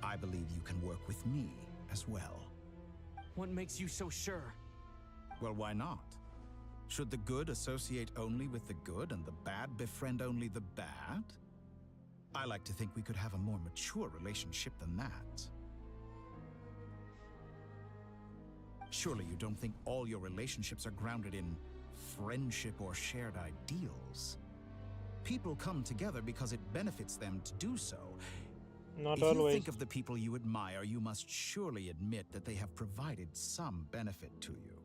I believe you can work with me as well. What makes you so sure? Well, why not? Should the good associate only with the good and the bad befriend only the bad? I like to think we could have a more mature relationship than that. Surely you don't think all your relationships are grounded in friendship or shared ideals? People come together because it benefits them to do so. Not if always. you think of the people you admire, you must surely admit that they have provided some benefit to you.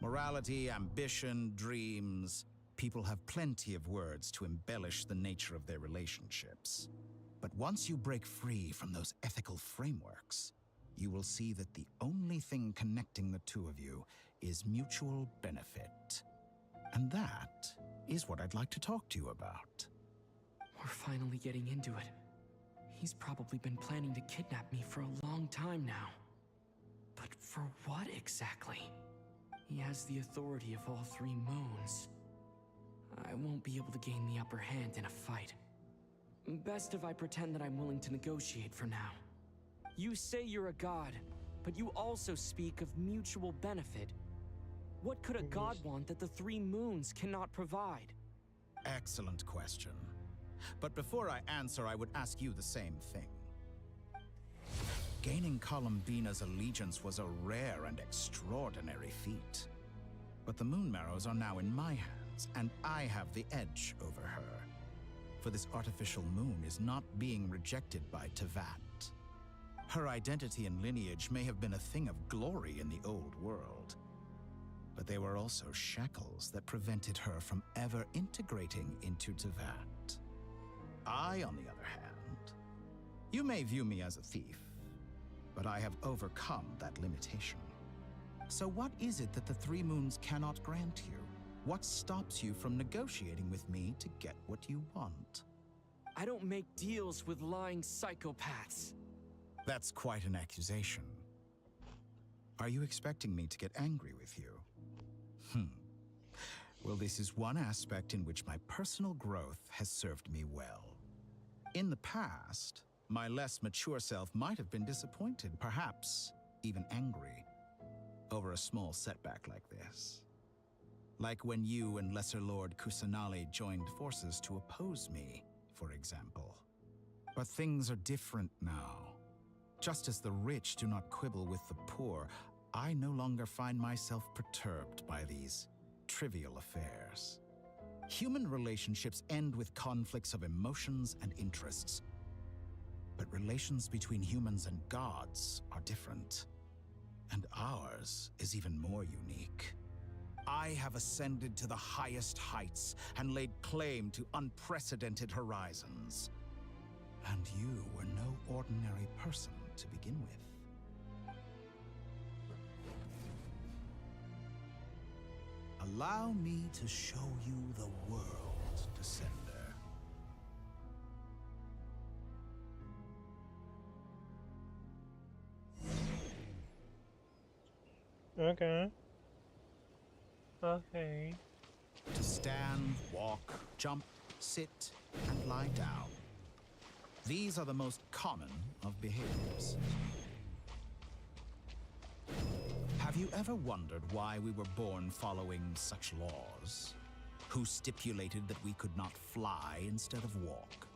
Morality, ambition, dreams. People have plenty of words to embellish the nature of their relationships. But once you break free from those ethical frameworks, you will see that the only thing connecting the two of you is mutual benefit. And that is what I'd like to talk to you about. We're finally getting into it. He's probably been planning to kidnap me for a long time now. But for what exactly? He has the authority of all three moons. I won't be able to gain the upper hand in a fight. Best if I pretend that I'm willing to negotiate for now. You say you're a god, but you also speak of mutual benefit. What could a god want that the three moons cannot provide? Excellent question. But before I answer, I would ask you the same thing. Gaining Colombina's allegiance was a rare and extraordinary feat. But the Moon Marrows are now in my hands, and I have the edge over her. For this artificial moon is not being rejected by Tevat. Her identity and lineage may have been a thing of glory in the old world, but they were also shackles that prevented her from ever integrating into Tevat. I, on the other hand, you may view me as a thief, but I have overcome that limitation. So what is it that the Three Moons cannot grant you? What stops you from negotiating with me to get what you want? I don't make deals with lying psychopaths. That's quite an accusation. Are you expecting me to get angry with you? Well, this is one aspect in which my personal growth has served me well. In the past, my less mature self might have been disappointed, perhaps even angry, over a small setback like this. Like when you and Lesser Lord Kusanali joined forces to oppose me, for example. But things are different now. Just as the rich do not quibble with the poor, I no longer find myself perturbed by these trivial affairs. Human relationships end with conflicts of emotions and interests. But relations between humans and gods are different. And ours is even more unique. I have ascended to the highest heights and laid claim to unprecedented horizons. And you were no ordinary person to begin with. Allow me to show you the world, Descender. Okay. Okay. To stand, walk, jump, sit, and lie down. These are the most common of behaviors. Have you ever wondered why we were born following such laws? Who stipulated that we could not fly instead of walk?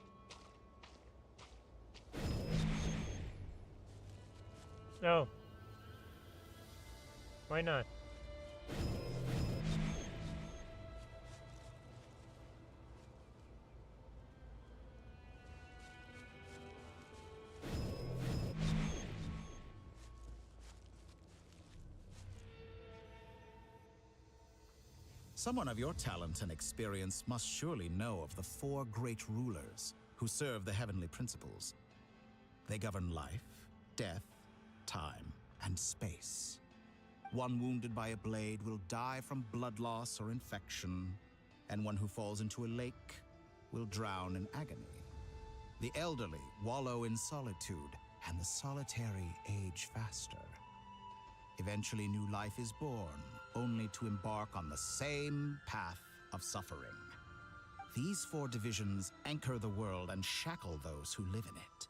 No. Why not? Someone of your talent and experience must surely know of the 4 great rulers who serve the heavenly principles. They govern life, death, time, and space. One wounded by a blade will die from blood loss or infection, and one who falls into a lake will drown in agony. The elderly wallow in solitude, and the solitary age faster. Eventually, new life is born, only to embark on the same path of suffering. These 4 divisions anchor the world and shackle those who live in it.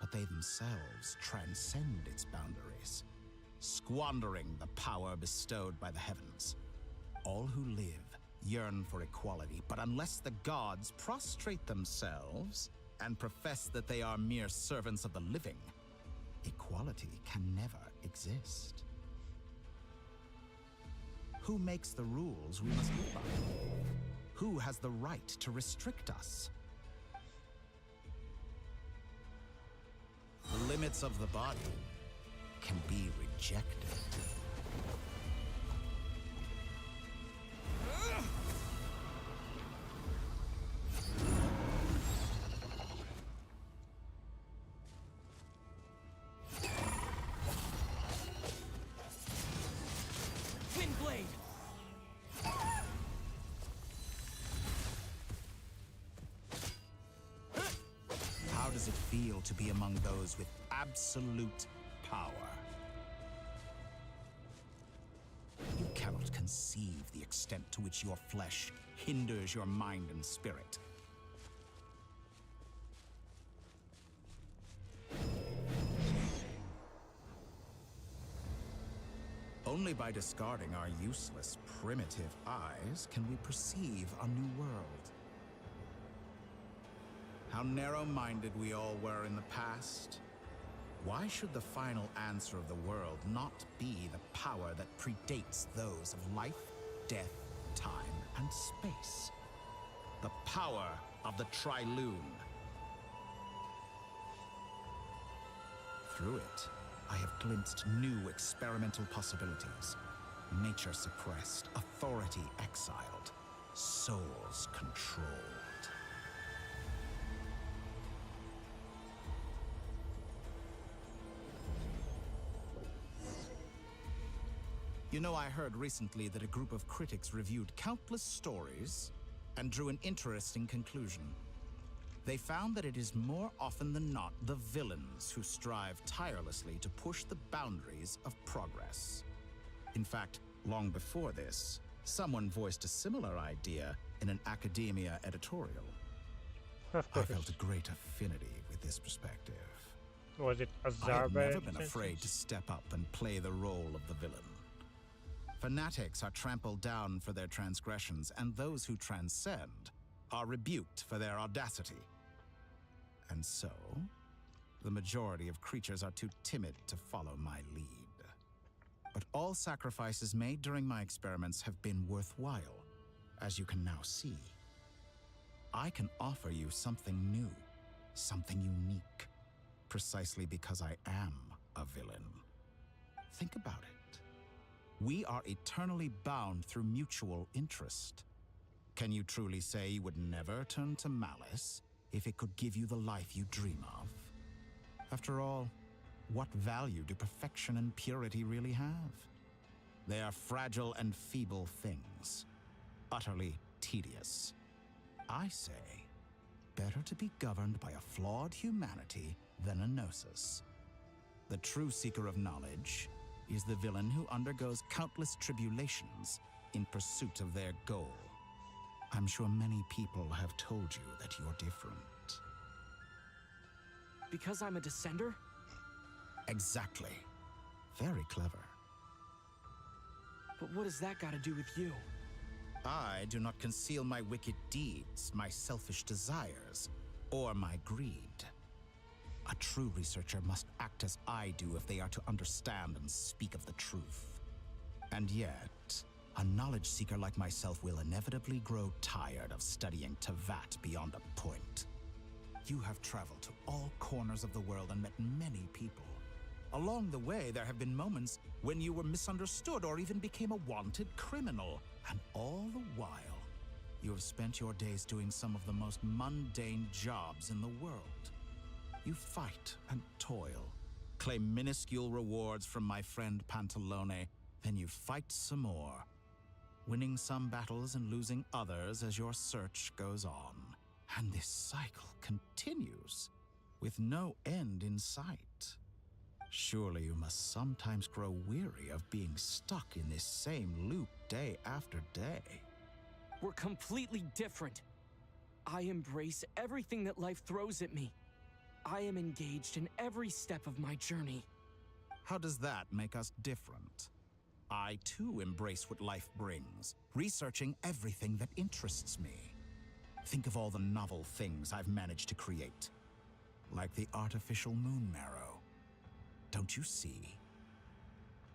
But they themselves transcend its boundaries, squandering the power bestowed by the heavens. All who live yearn for equality, but unless the gods prostrate themselves and profess that they are mere servants of the living, equality can never exist. Who makes the rules we must live by? Who has the right to restrict us? The limits of the body can be rejected. Windblade! How does it feel to be among those with absolute power? You cannot conceive the extent to which your flesh hinders your mind and spirit. Only by discarding our useless, primitive eyes can we perceive a new world. How narrow-minded we all were in the past. Why should the final answer of the world not be the power that predates those of life, death, time, and space? The power of the Triloon. Through it, I have glimpsed new experimental possibilities. Nature suppressed, authority exiled, souls controlled. You know, I heard recently that a group of critics reviewed countless stories and drew an interesting conclusion. They found that it is more often than not the villains who strive tirelessly to push the boundaries of progress. In fact, long before this, someone voiced a similar idea in an academia editorial. I felt a great affinity with this perspective. Was it I have Azarba? never been afraid to step up and play the role of the villain. Fanatics are trampled down for their transgressions, and those who transcend are rebuked for their audacity. And so, the majority of creatures are too timid to follow my lead. But all sacrifices made during my experiments have been worthwhile, as you can now see. I can offer you something new, something unique, precisely because I am a villain. Think about it. We are eternally bound through mutual interest. Can you truly say you would never turn to malice if it could give you the life you dream of? After all, what value do perfection and purity really have? They are fragile and feeble things, utterly tedious. I say, better to be governed by a flawed humanity than a gnosis. The true seeker of knowledge is the villain who undergoes countless tribulations in pursuit of their goal. I'm sure many people have told you that you're different. Because I'm a descender? Exactly. Very clever. But what does that got to do with you? I do not conceal my wicked deeds, my selfish desires, or my greed. A true researcher must act as I do if they are to understand and speak of the truth. And yet, a knowledge seeker like myself will inevitably grow tired of studying Tavat beyond a point. You have traveled to all corners of the world and met many people. Along the way, there have been moments when you were misunderstood or even became a wanted criminal, And all the while, you have spent your days doing some of the most mundane jobs in the world. You fight and toil, claim minuscule rewards from my friend Pantalone, then you fight some more, winning some battles and losing others as your search goes on. And this cycle continues, with no end in sight. Surely you must sometimes grow weary of being stuck in this same loop day after day. We're completely different. I embrace everything that life throws at me. I am engaged in every step of my journey. How does that make us different? I too embrace what life brings, researching everything that interests me. Think of all the novel things I've managed to create, like the artificial moon marrow. Don't you see?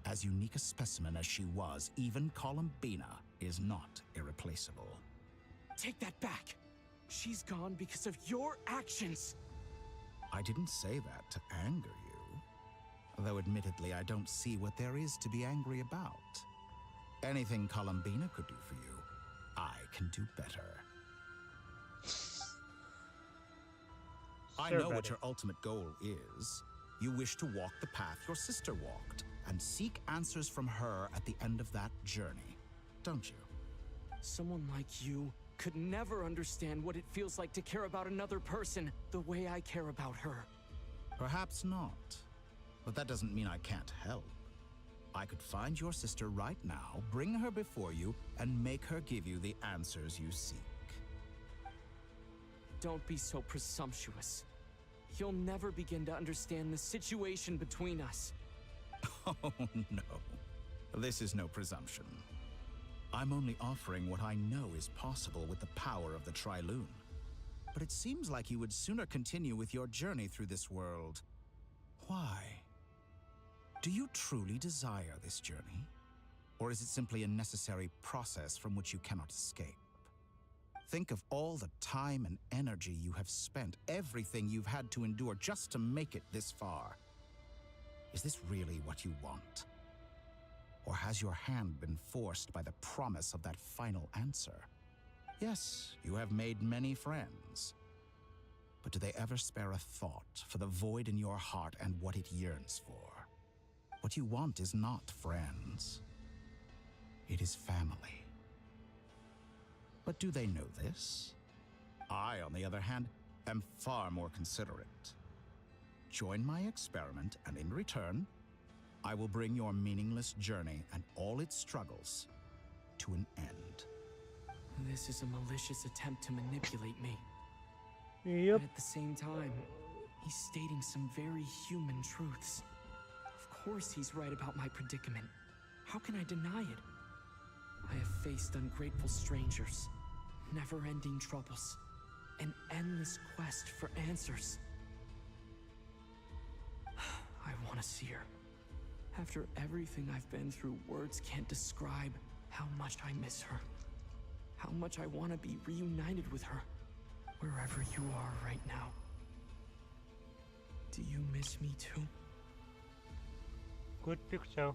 As unique a specimen as she was, even Columbina is not irreplaceable. Take that back! She's gone because of your actions! I didn't say that to anger you. Though admittedly, I don't see what there is to be angry about. Anything Columbina could do for you, I can do better. I know what your ultimate goal is. You wish to walk the path your sister walked, and seek answers from her at the end of that journey, don't you? Someone like you could never understand what it feels like to care about another person the way I care about her. Perhaps not. But that doesn't mean I can't help. I could find your sister right now, bring her before you, and make her give you the answers you seek. Don't be so presumptuous. You'll never begin to understand the situation between us. Oh, no. This is no presumption. I'm only offering what I know is possible with the power of the Trilune. But it seems like you would sooner continue with your journey through this world. Why? Do you truly desire this journey? Or is it simply a necessary process from which you cannot escape? Think of all the time and energy you have spent, everything you've had to endure just to make it this far. Is this really what you want? Or has your hand been forced by the promise of that final answer? Yes, you have made many friends. But do they ever spare a thought for the void in your heart and what it yearns for? What you want is not friends. It is family. But do they know this? I, on the other hand, am far more considerate. Join my experiment, and in return, I will bring your meaningless journey and all its struggles to an end. This is a malicious attempt to manipulate me. Yep. But at the same time, he's stating some very human truths. Of course he's right about my predicament. How can I deny it? I have faced ungrateful strangers, never-ending troubles, an endless quest for answers. I want to see her. After everything I've been through, words can't describe how much I miss her. How much I want to be reunited with her, wherever you are right now. Do you miss me too? Good picture.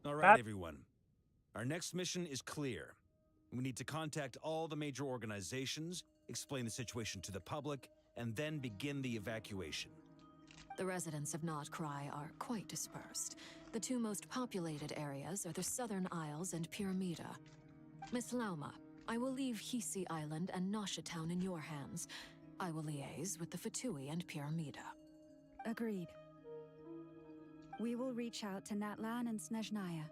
All right, everyone. Our next mission is clear. We need to contact all the major organizations, explain the situation to the public, and then begin the evacuation. The residents of Not Cry are quite dispersed. The two most populated areas are the Southern Isles and Pyramida. Miss Lauma, I will leave Hisi Island and Nasha Town in your hands. I will liaise with the Fatui and Pyramida. Agreed. We will reach out to Natlan and Snezhnaya.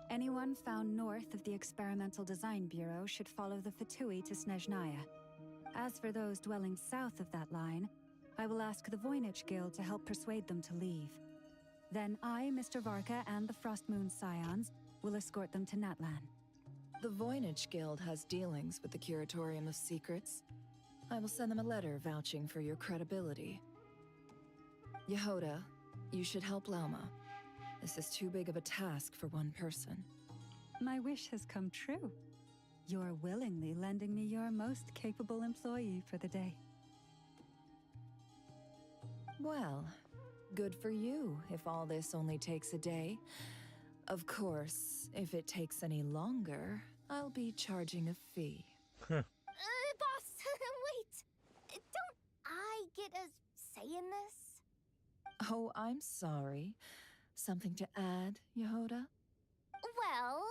Anyone found north of the Experimental Design Bureau should follow the Fatui to Snezhnaya. As for those dwelling south of that line, I will ask the Voynich Guild to help persuade them to leave. Then I, Mr. Varka, and the Frostmoon Scions will escort them to Natlan. The Voynich Guild has dealings with the Curatorium of Secrets. I will send them a letter vouching for your credibility. Yehoda, you should help Lauma. This is too big of a task for one person. My wish has come true. You're willingly lending me your most capable employee for the day. Well, good for you if all this only takes a day. Of course, if it takes any longer, I'll be charging a fee. Boss, wait! Don't I get a say in this? Oh, I'm sorry. Something to add, Yehoda? Well,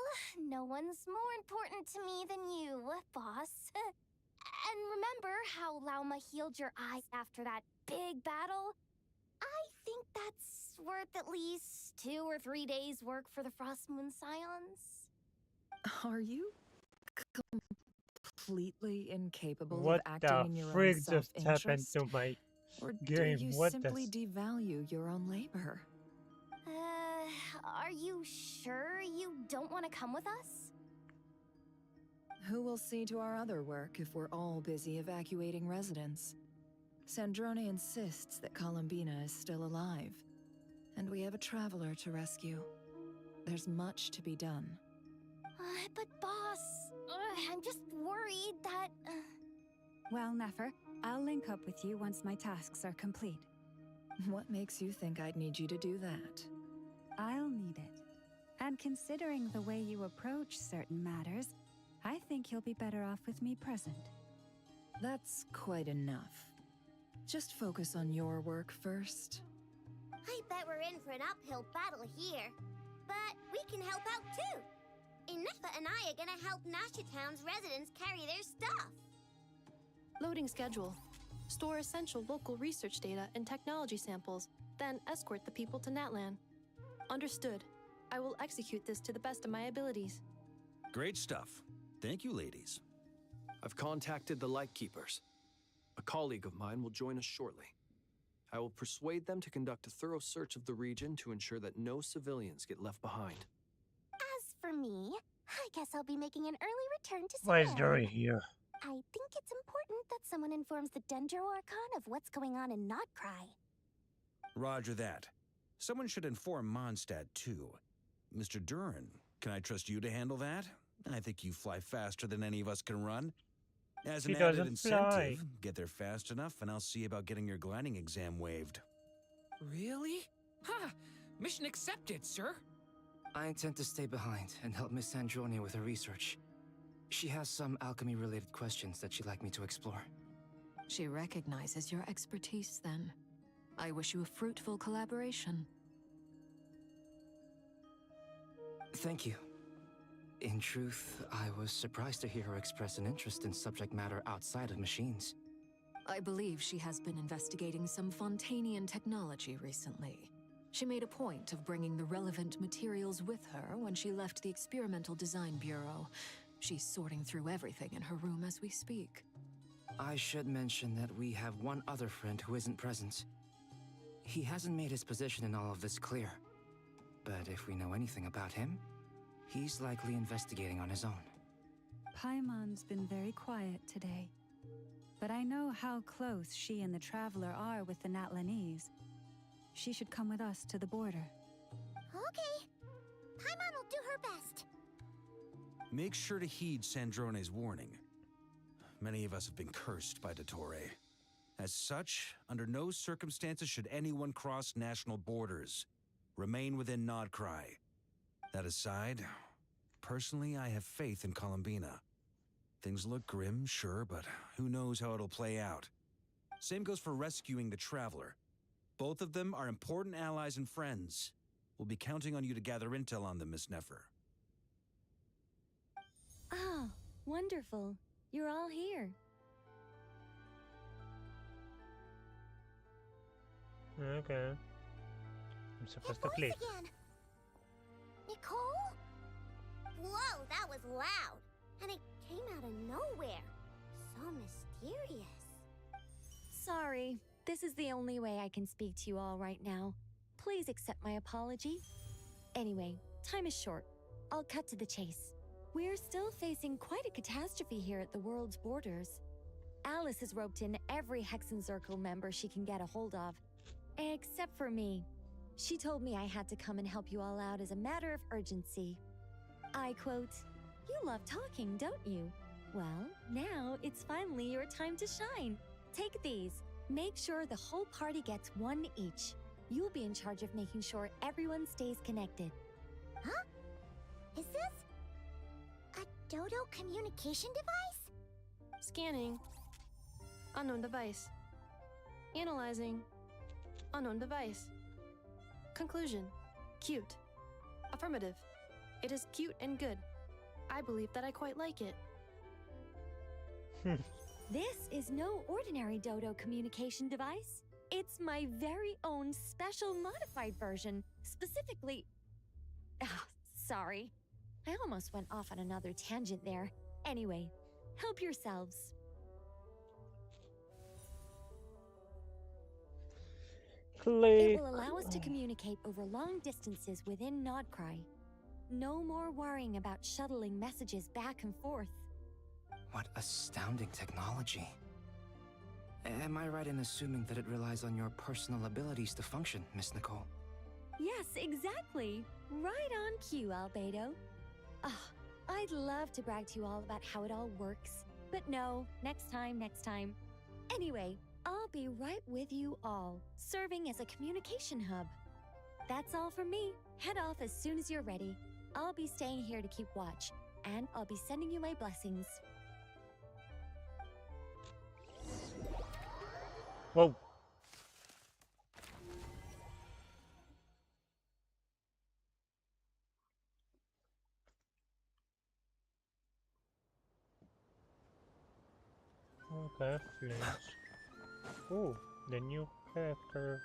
no one's more important to me than you, boss. And remember how Lauma healed your eyes after that big battle? I think that's worth at least 2 or 3 days' work for the Frost Moon Scions. Are you completely incapable What of acting in your the own frick just happened self-interest? to my Or game? do you What simply the... devalue your own labor? Are you sure you don't want to come with us? Who will see to our other work if we're all busy evacuating residents? Sandrone insists that Columbina is still alive, and we have a traveler to rescue. There's much to be done. But boss, I'm just worried that... Well, Nefer, I'll link up with you once my tasks are complete. What makes you think I'd need you to do that? I'll need it. And considering the way you approach certain matters, I think you'll be better off with me present. That's quite enough. Just focus on your work first. I bet we're in for an uphill battle here. But we can help out too. Inefa and I are gonna help Nasha Town's residents carry their stuff. Loading schedule. Store essential local research data and technology samples, then escort the people to Natlan. Understood. I will execute this to the best of my abilities. Great stuff. Thank you, ladies. I've contacted the Lightkeepers. A colleague of mine will join us shortly. I will persuade them to conduct a thorough search of the region to ensure that no civilians get left behind. As for me, I guess I'll be making an early return to Why is Sarah. Dory here? I think it's important that someone informs the Dendro Archon of what's going on in Notcry. Roger that. Someone should inform Mondstadt, too. Mr. Duran, can I trust you to handle that? I think you fly faster than any of us can run. As an She added doesn't incentive, fly. get there fast enough and I'll see about getting your gliding exam waived. Really? Ha! Mission accepted, sir. I intend to stay behind and help Miss Sandrone with her research. She has some alchemy-related questions that she'd like me to explore. She recognizes your expertise, then. I wish you a fruitful collaboration. Thank you. In truth, I was surprised to hear her express an interest in subject matter outside of machines. I believe she has been investigating some Fontanian technology recently. She made a point of bringing the relevant materials with her when she left the Experimental Design Bureau. She's sorting through everything in her room as we speak. I should mention that we have one other friend who isn't present. He hasn't made his position in all of this clear. But if we know anything about him, he's likely investigating on his own. Paimon's been very quiet today. But I know how close she and the Traveler are with the Natlanese. She should come with us to the border. Okay. Paimon will do her best. Make sure to heed Sandrone's warning. Many of us have been cursed by Dottore. As such, under no circumstances should anyone cross national borders. Remain within Nodcry. That aside, personally, I have faith in Columbina. Things look grim, sure, but who knows how it'll play out. Same goes for rescuing the Traveler. Both of them are important allies and friends. We'll be counting on you to gather intel on them, Miss Nefer. Oh, wonderful. You're all here. Okay. I'm supposed to click. Again. Nicole? Whoa, that was loud. And it came out of nowhere. So mysterious. Sorry, this is the only way I can speak to you all right now. Please accept my apology. Anyway, time is short. I'll cut to the chase. We're still facing quite a catastrophe here at the world's borders. Alice has roped in every Hexen Circle member she can get a hold of. Except for me. She told me I had to come and help you all out as a matter of urgency. I quote, "You love talking, don't you? Well, now it's finally your time to shine. Take these. Make sure the whole party gets one each. You'll be in charge of making sure everyone stays connected. Huh? Is this a dodo communication device? Scanning. Unknown device. Analyzing. Unknown device. Conclusion. Cute. Affirmative. It is cute and good. I believe that I quite like it. This is no ordinary dodo communication device. It's my very own special modified version, specifically... Ah, sorry. I almost went off on another tangent there. Anyway, help yourselves. Click. It will allow us to communicate over long distances within Nodcry. No more worrying about shuttling messages back and forth. What astounding technology. Am I right in assuming that it relies on your personal abilities to function, Miss Nicole? Yes, exactly. Right on cue, Albedo. Ah, I'd love to brag to you all about how it all works. But no, next time. Anyway, I'll be right with you all, serving as a communication hub. That's all from me. Head off as soon as you're ready. I'll be staying here to keep watch, and I'll be sending you my blessings. Whoa. Okay, flinch. Oh, the new character.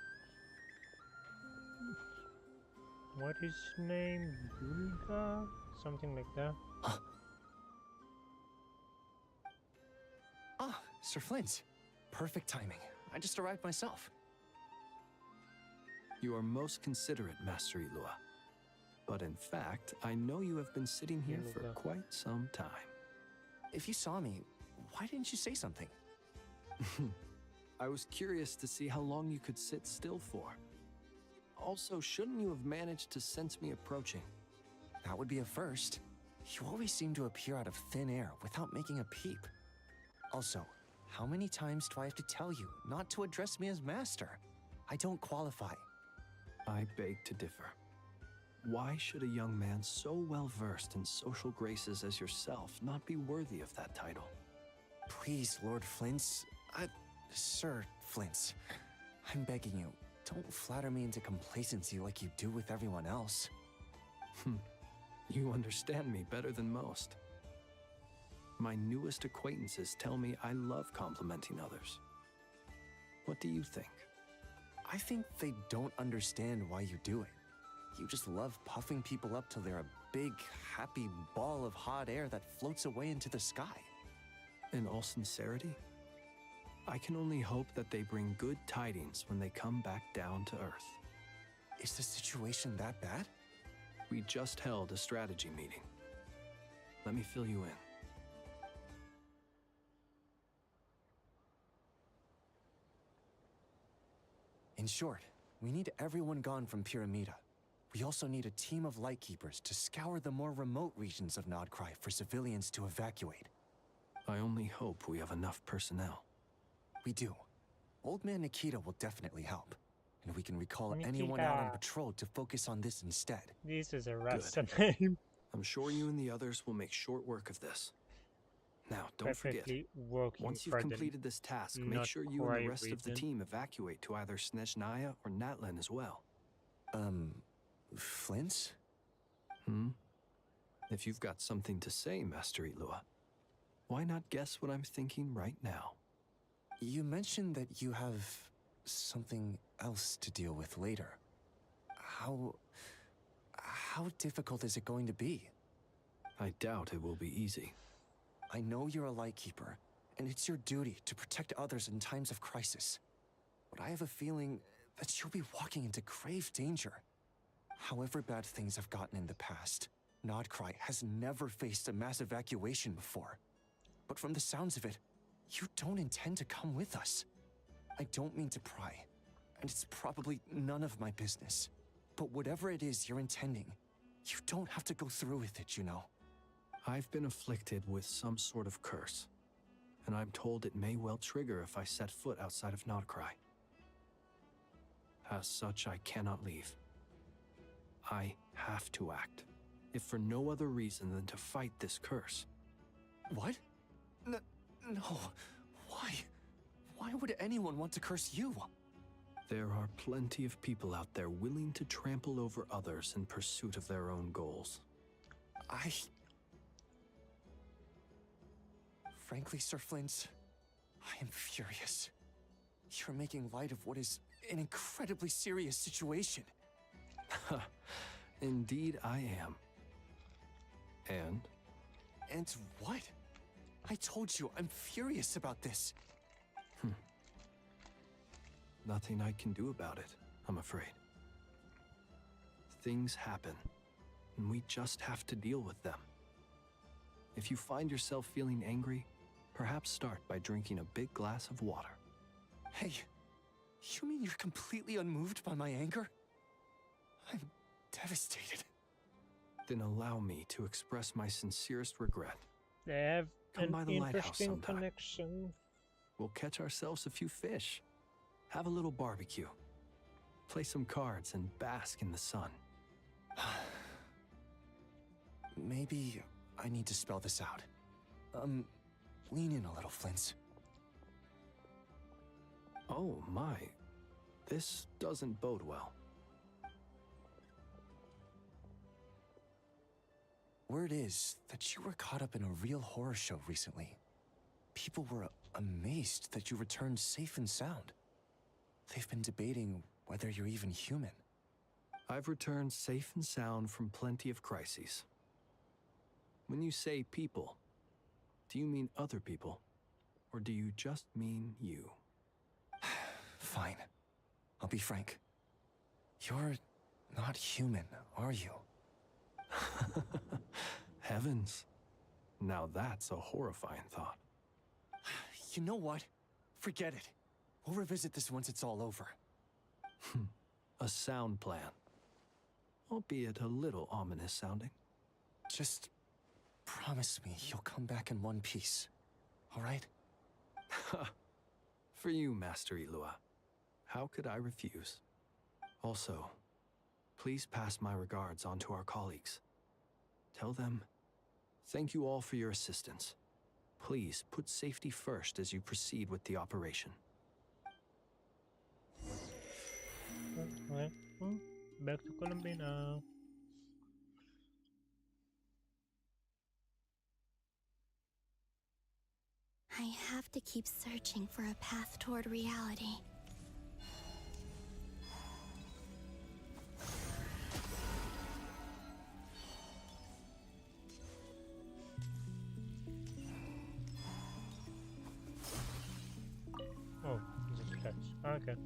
What is his name? Bulga? Something like that. Ah, Sir Flint. Perfect timing. I just arrived myself. You are most considerate, Master Ilua. But in fact, I know you have been sitting here for quite some time. If you saw me, why didn't you say something? I was curious to see how long you could sit still for. Also, shouldn't you have managed to sense me approaching? That would be a first. You always seem to appear out of thin air without making a peep. Also, how many times do I have to tell you not to address me as master? I don't qualify. I beg to differ. Why should a young man so well versed in social graces as yourself not be worthy of that title? Please, Lord Flint's... Sir Flint's. I'm begging you, don't flatter me into complacency like you do with everyone else. You understand me better than most. My newest acquaintances tell me I love complimenting others. What do you think? I think they don't understand why you do it. You just love puffing people up till they're a big, happy ball of hot air that floats away into the sky. In all sincerity, I can only hope that they bring good tidings when they come back down to Earth. Is the situation that bad? We just held a strategy meeting. Let me fill you in. In short, we need everyone gone from Pyramida. We also need a team of Lightkeepers to scour the more remote regions of Nodcry for civilians to evacuate. I only hope we have enough personnel. We do. Old Man Nikita will definitely help. And we can recall anyone out on patrol to focus on this instead. This is a Rasta name. I'm sure you and the others will make short work of this. Now, don't forget, once you've completed this task, make sure you and the rest of the team evacuate to either Snezhnaya or Natlan as well. Flint's? If you've got something to say, Master Ilua, why not guess what I'm thinking right now? You mentioned that you have something else to deal with later. How difficult is it going to be? I doubt it will be easy. I know you're a Lightkeeper, and it's your duty to protect others in times of crisis. But I have a feeling that you'll be walking into grave danger. However bad things have gotten in the past, Nodcry has never faced a mass evacuation before. But from the sounds of it, you don't intend to come with us. I don't mean to pry, and it's probably none of my business. But whatever it is you're intending, you don't have to go through with it, you know. I've been afflicted with some sort of curse, and I'm told it may well trigger if I set foot outside of Notcry. As such, I cannot leave. I have to act, if for no other reason than to fight this curse. What? No. Why? Why would anyone want to curse you? There are plenty of people out there willing to trample over others in pursuit of their own goals. Frankly, Sir Flint, I am furious. You're making light of what is an incredibly serious situation. Indeed I am. And? And what? I told you, I'm furious about this. Nothing I can do about it, I'm afraid. Things happen, and we just have to deal with them. If you find yourself feeling angry, perhaps start by drinking a big glass of water. Hey, you mean you're completely unmoved by my anger? I'm devastated. Then allow me to express my sincerest regret. They have Come by an the lighthouse interesting sometime. connection. We'll catch ourselves a few fish, have a little barbecue, play some cards, and bask in the sun. Maybe I need to spell this out. Lean in a little, Flint. Oh my, this doesn't bode well. Word is that you were caught up in a real horror show recently. People were amazed that you returned safe and sound. They've been debating whether you're even human. I've returned safe and sound from plenty of crises. When you say people, do you mean other people? Or do you just mean you? Fine. I'll be frank. You're not human, are you? Heavens. Now that's a horrifying thought. You know what? Forget it. We'll revisit this once it's all over. A sound plan. Albeit a little ominous sounding. Just promise me you'll come back in one piece, all right? For you, Master Ilua. How could I refuse? Also, please pass my regards on to our colleagues. Tell them, thank you all for your assistance. Please put safety first as you proceed with the operation. Back to Colombia now. I have to keep searching for a path toward reality. Oh, just catch. Okay.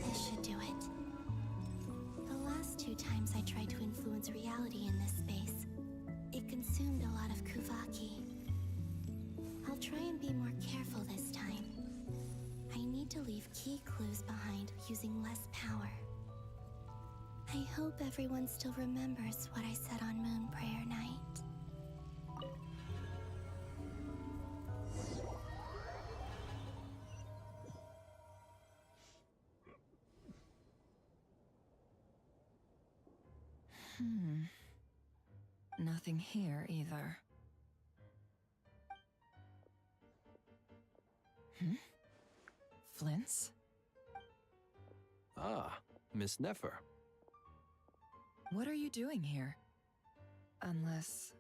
This should do it. The last 2 times I tried to influence reality in this space, it consumed a lot of Kuvaki. I'll try and be more careful this time. I need to leave key clues behind using less power. I hope everyone still remembers what I said on Moon Prayer Night. Nothing here either. Flint's? Ah, Miss Nefer. What are you doing here? Unless...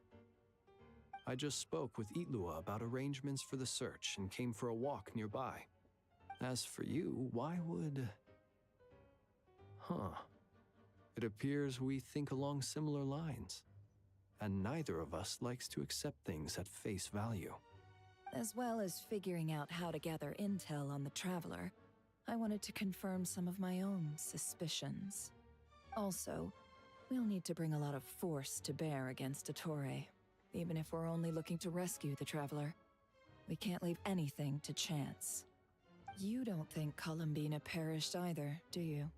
I just spoke with Itlua about arrangements for the search and came for a walk nearby. As for you, why would... It appears we think along similar lines. And neither of us likes to accept things at face value. As well as figuring out how to gather intel on the Traveler, I wanted to confirm some of my own suspicions. Also, we'll need to bring a lot of force to bear against Ettore, even if we're only looking to rescue the Traveler. We can't leave anything to chance. You don't think Columbina perished either, do you?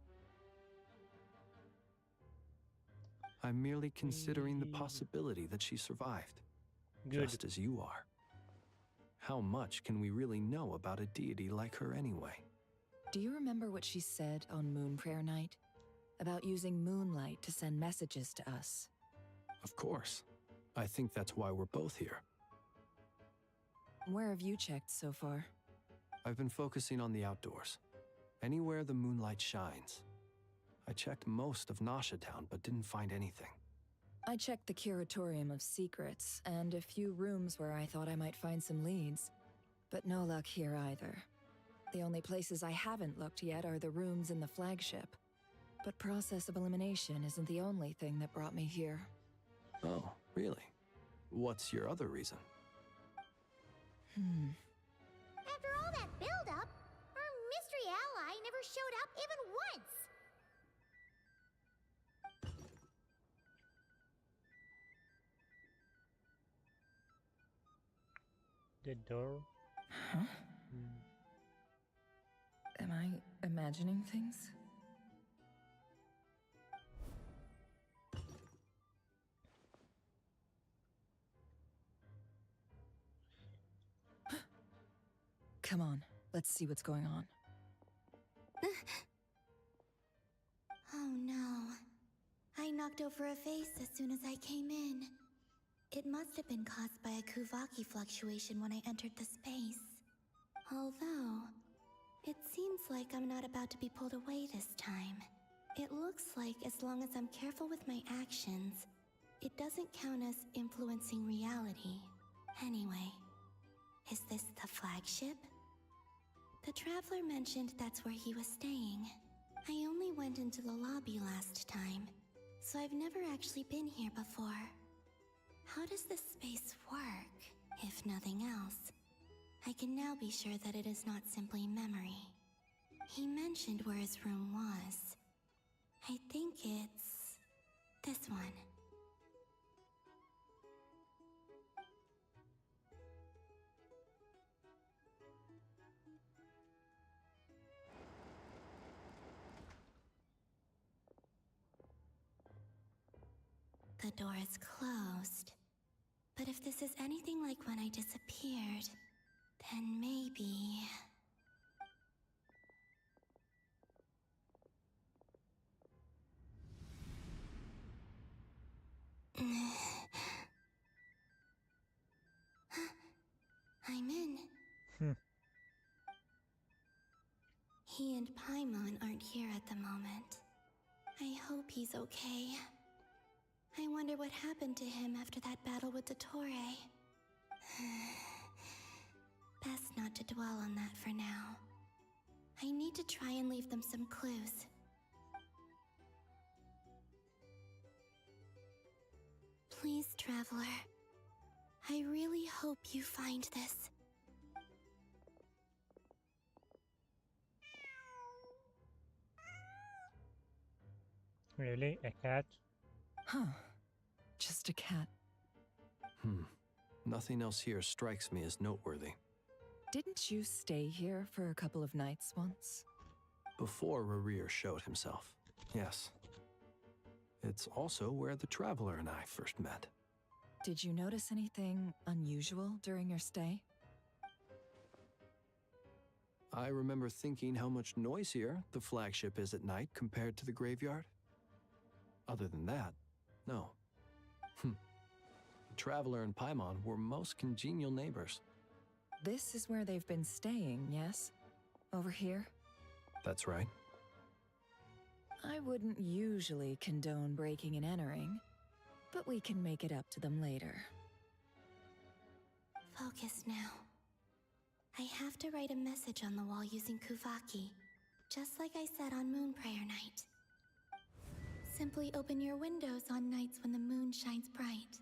I'm merely considering the possibility that she survived. Good. Just as you are. How much can we really know about a deity like her anyway? Do you remember what she said on Moon Prayer Night? About using moonlight to send messages to us? Of course. I think that's why we're both here. Where have you checked so far? I've been focusing on the outdoors. Anywhere the moonlight shines. I checked most of Nasha Town, but didn't find anything. I checked the Curatorium of Secrets, and a few rooms where I thought I might find some leads. But no luck here either. The only places I haven't looked yet are the rooms in the flagship. But process of elimination isn't the only thing that brought me here. Oh, really? What's your other reason? After all that build-up, our mystery ally never showed up even once! The door? Huh? Am I imagining things? Come on, let's see what's going on. Oh no. I knocked over a vase as soon as I came in. It must have been caused by a Kuvaki fluctuation when I entered the space. Although, it seems like I'm not about to be pulled away this time. It looks like as long as I'm careful with my actions, it doesn't count as influencing reality. Anyway, is this the flagship? The Traveler mentioned that's where he was staying. I only went into the lobby last time, so I've never actually been here before. How does this space work, if nothing else? I can now be sure that it is not simply memory. He mentioned where his room was. I think it's this one. The door is closed. But if this is anything like when I disappeared, then maybe... I'm in. He and Paimon aren't here at the moment. I hope he's okay. I wonder what happened to him after that battle with Ettore. Best not to dwell on that for now. I need to try and leave them some clues. Please, Traveler. I really hope you find this. Really? A cat? Huh. Just a cat. Nothing else here strikes me as noteworthy. Didn't you stay here for a couple of nights once? Before Rerir showed himself, yes. It's also where the Traveler and I first met. Did you notice anything unusual during your stay? I remember thinking how much noisier the flagship is at night compared to the graveyard. Other than that, no. The Traveler and Paimon were most congenial neighbors. This is where they've been staying, yes? Over here? That's right. I wouldn't usually condone breaking and entering, but we can make it up to them later. Focus now. I have to write a message on the wall using Kuvaki, just like I said on Moon Prayer Night. Simply open your windows on nights when the moon shines bright,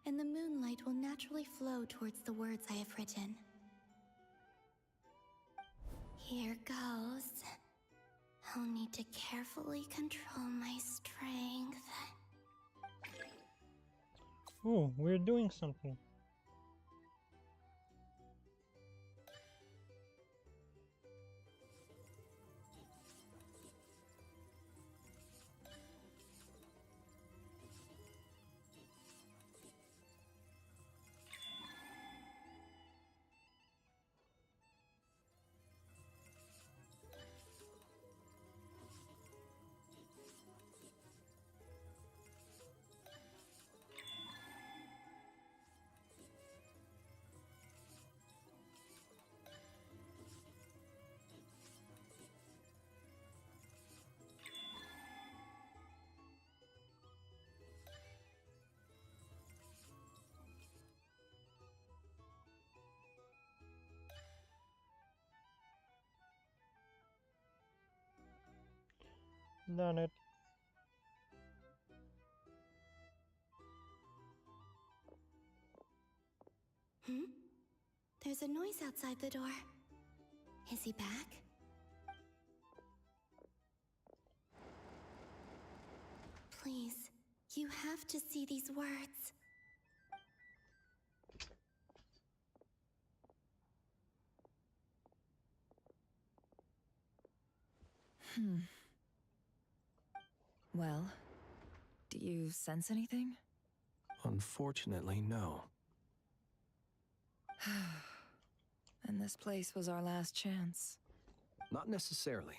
and the moonlight will naturally flow towards the words I have written. Here goes. I'll need to carefully control my strength. Oh, we're doing something. Done it. There's a noise outside the door. Is he back? Please, you have to see these words. Well, do you sense anything? Unfortunately, no. And this place was our last chance. Not necessarily.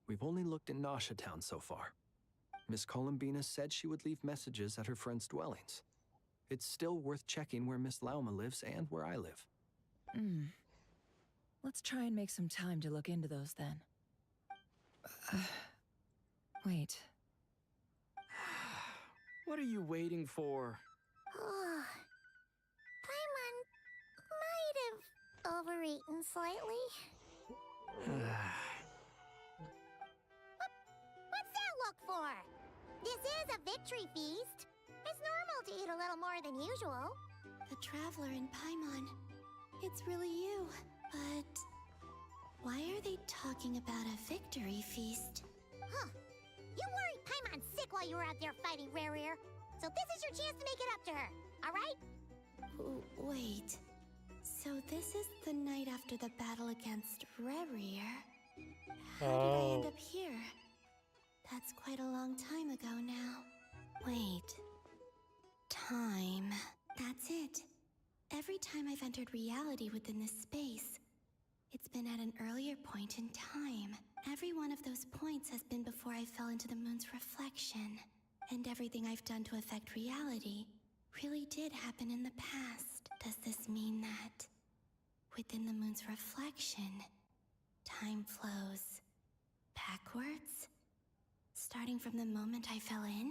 We've only looked in Nasha Town so far. Miss Columbina said she would leave messages at her friends' dwellings. It's still worth checking where Miss Lauma lives and where I live. Let's try and make some time to look into those then. Wait. What are you waiting for? Paimon might have overeaten slightly. What's that look for? This is a victory feast. It's normal to eat a little more than usual. The Traveler in Paimon. It's really you. But why are they talking about a victory feast? Huh. You worried Paimon sick while you were out there fighting Rerir. So this is your chance to make it up to her, alright? Wait. So this is the night after the battle against Rerir. How did I end up here? That's quite a long time ago now. Wait. Time. That's it. Every time I've entered reality within this space, it's been at an earlier point in time. Every one of those points has been before I fell into the moon's reflection. And everything I've done to affect reality really did happen in the past. Does this mean that within the moon's reflection, time flows backwards? Starting from the moment I fell in?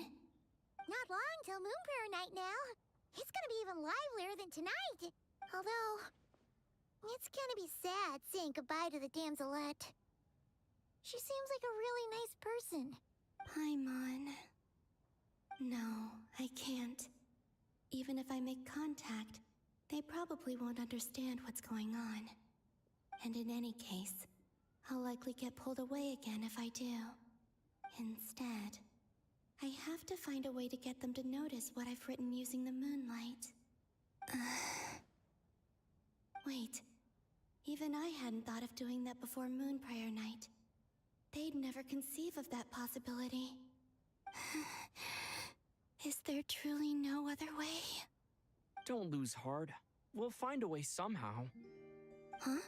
Not long till Moon Prayer Night now. It's gonna be even livelier than tonight. Although, it's gonna be sad saying goodbye to the damselette. She seems like a really nice person. Paimon. No, I can't. Even if I make contact, they probably won't understand what's going on. And in any case, I'll likely get pulled away again if I do. Instead, I have to find a way to get them to notice what I've written using the moonlight. Wait, even I hadn't thought of doing that before Moon Prayer Night. They'd never conceive of that possibility. Is there truly no other way? Don't lose heart. We'll find a way somehow. Huh?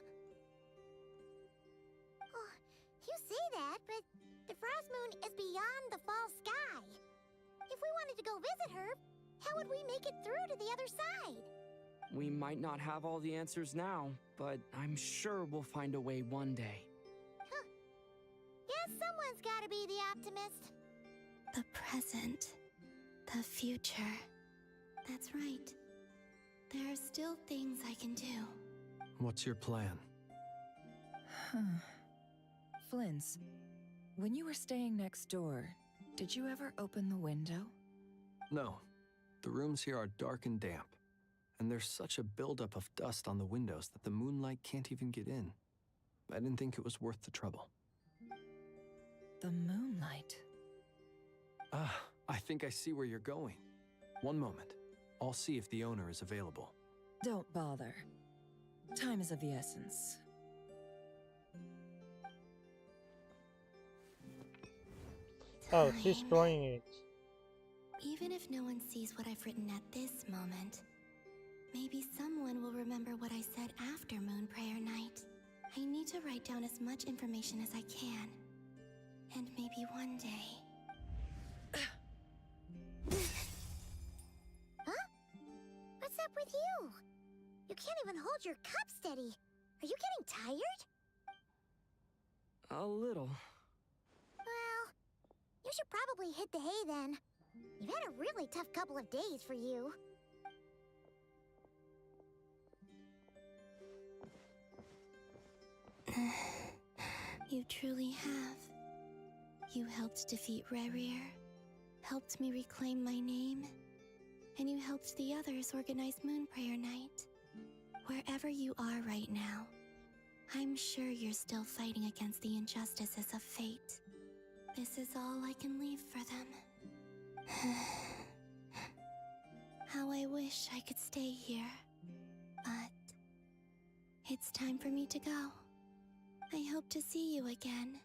Oh, you say that, but the Frost Moon is beyond the fall sky. If we wanted to go visit her, how would we make it through to the other side? We might not have all the answers now, but I'm sure we'll find a way one day. Huh. Guess someone's gotta be the optimist. The present. The future. That's right. There are still things I can do. What's your plan? Flint's, when you were staying next door, did you ever open the window? No. The rooms here are dark and damp. And there's such a buildup of dust on the windows that the moonlight can't even get in. I didn't think it was worth the trouble. The moonlight. Ah, I think I see where you're going. One moment. I'll see if the owner is available. Don't bother. Time is of the essence. Oh, she's drawing it. Even if no one sees what I've written at this moment, maybe someone will remember what I said after Moon Prayer Night. I need to write down as much information as I can. And maybe one day... Huh? What's up with you? You can't even hold your cup steady. Are you getting tired? A little. Well, you should probably hit the hay then. You've had a really tough couple of days for you. You truly have. You helped defeat Rerir, helped me reclaim my name, and you helped the others organize Moon Prayer Night. Wherever you are right now, I'm sure you're still fighting against the injustices of fate. This is all I can leave for them. How I wish I could stay here, but it's time for me to go. I hope to see you again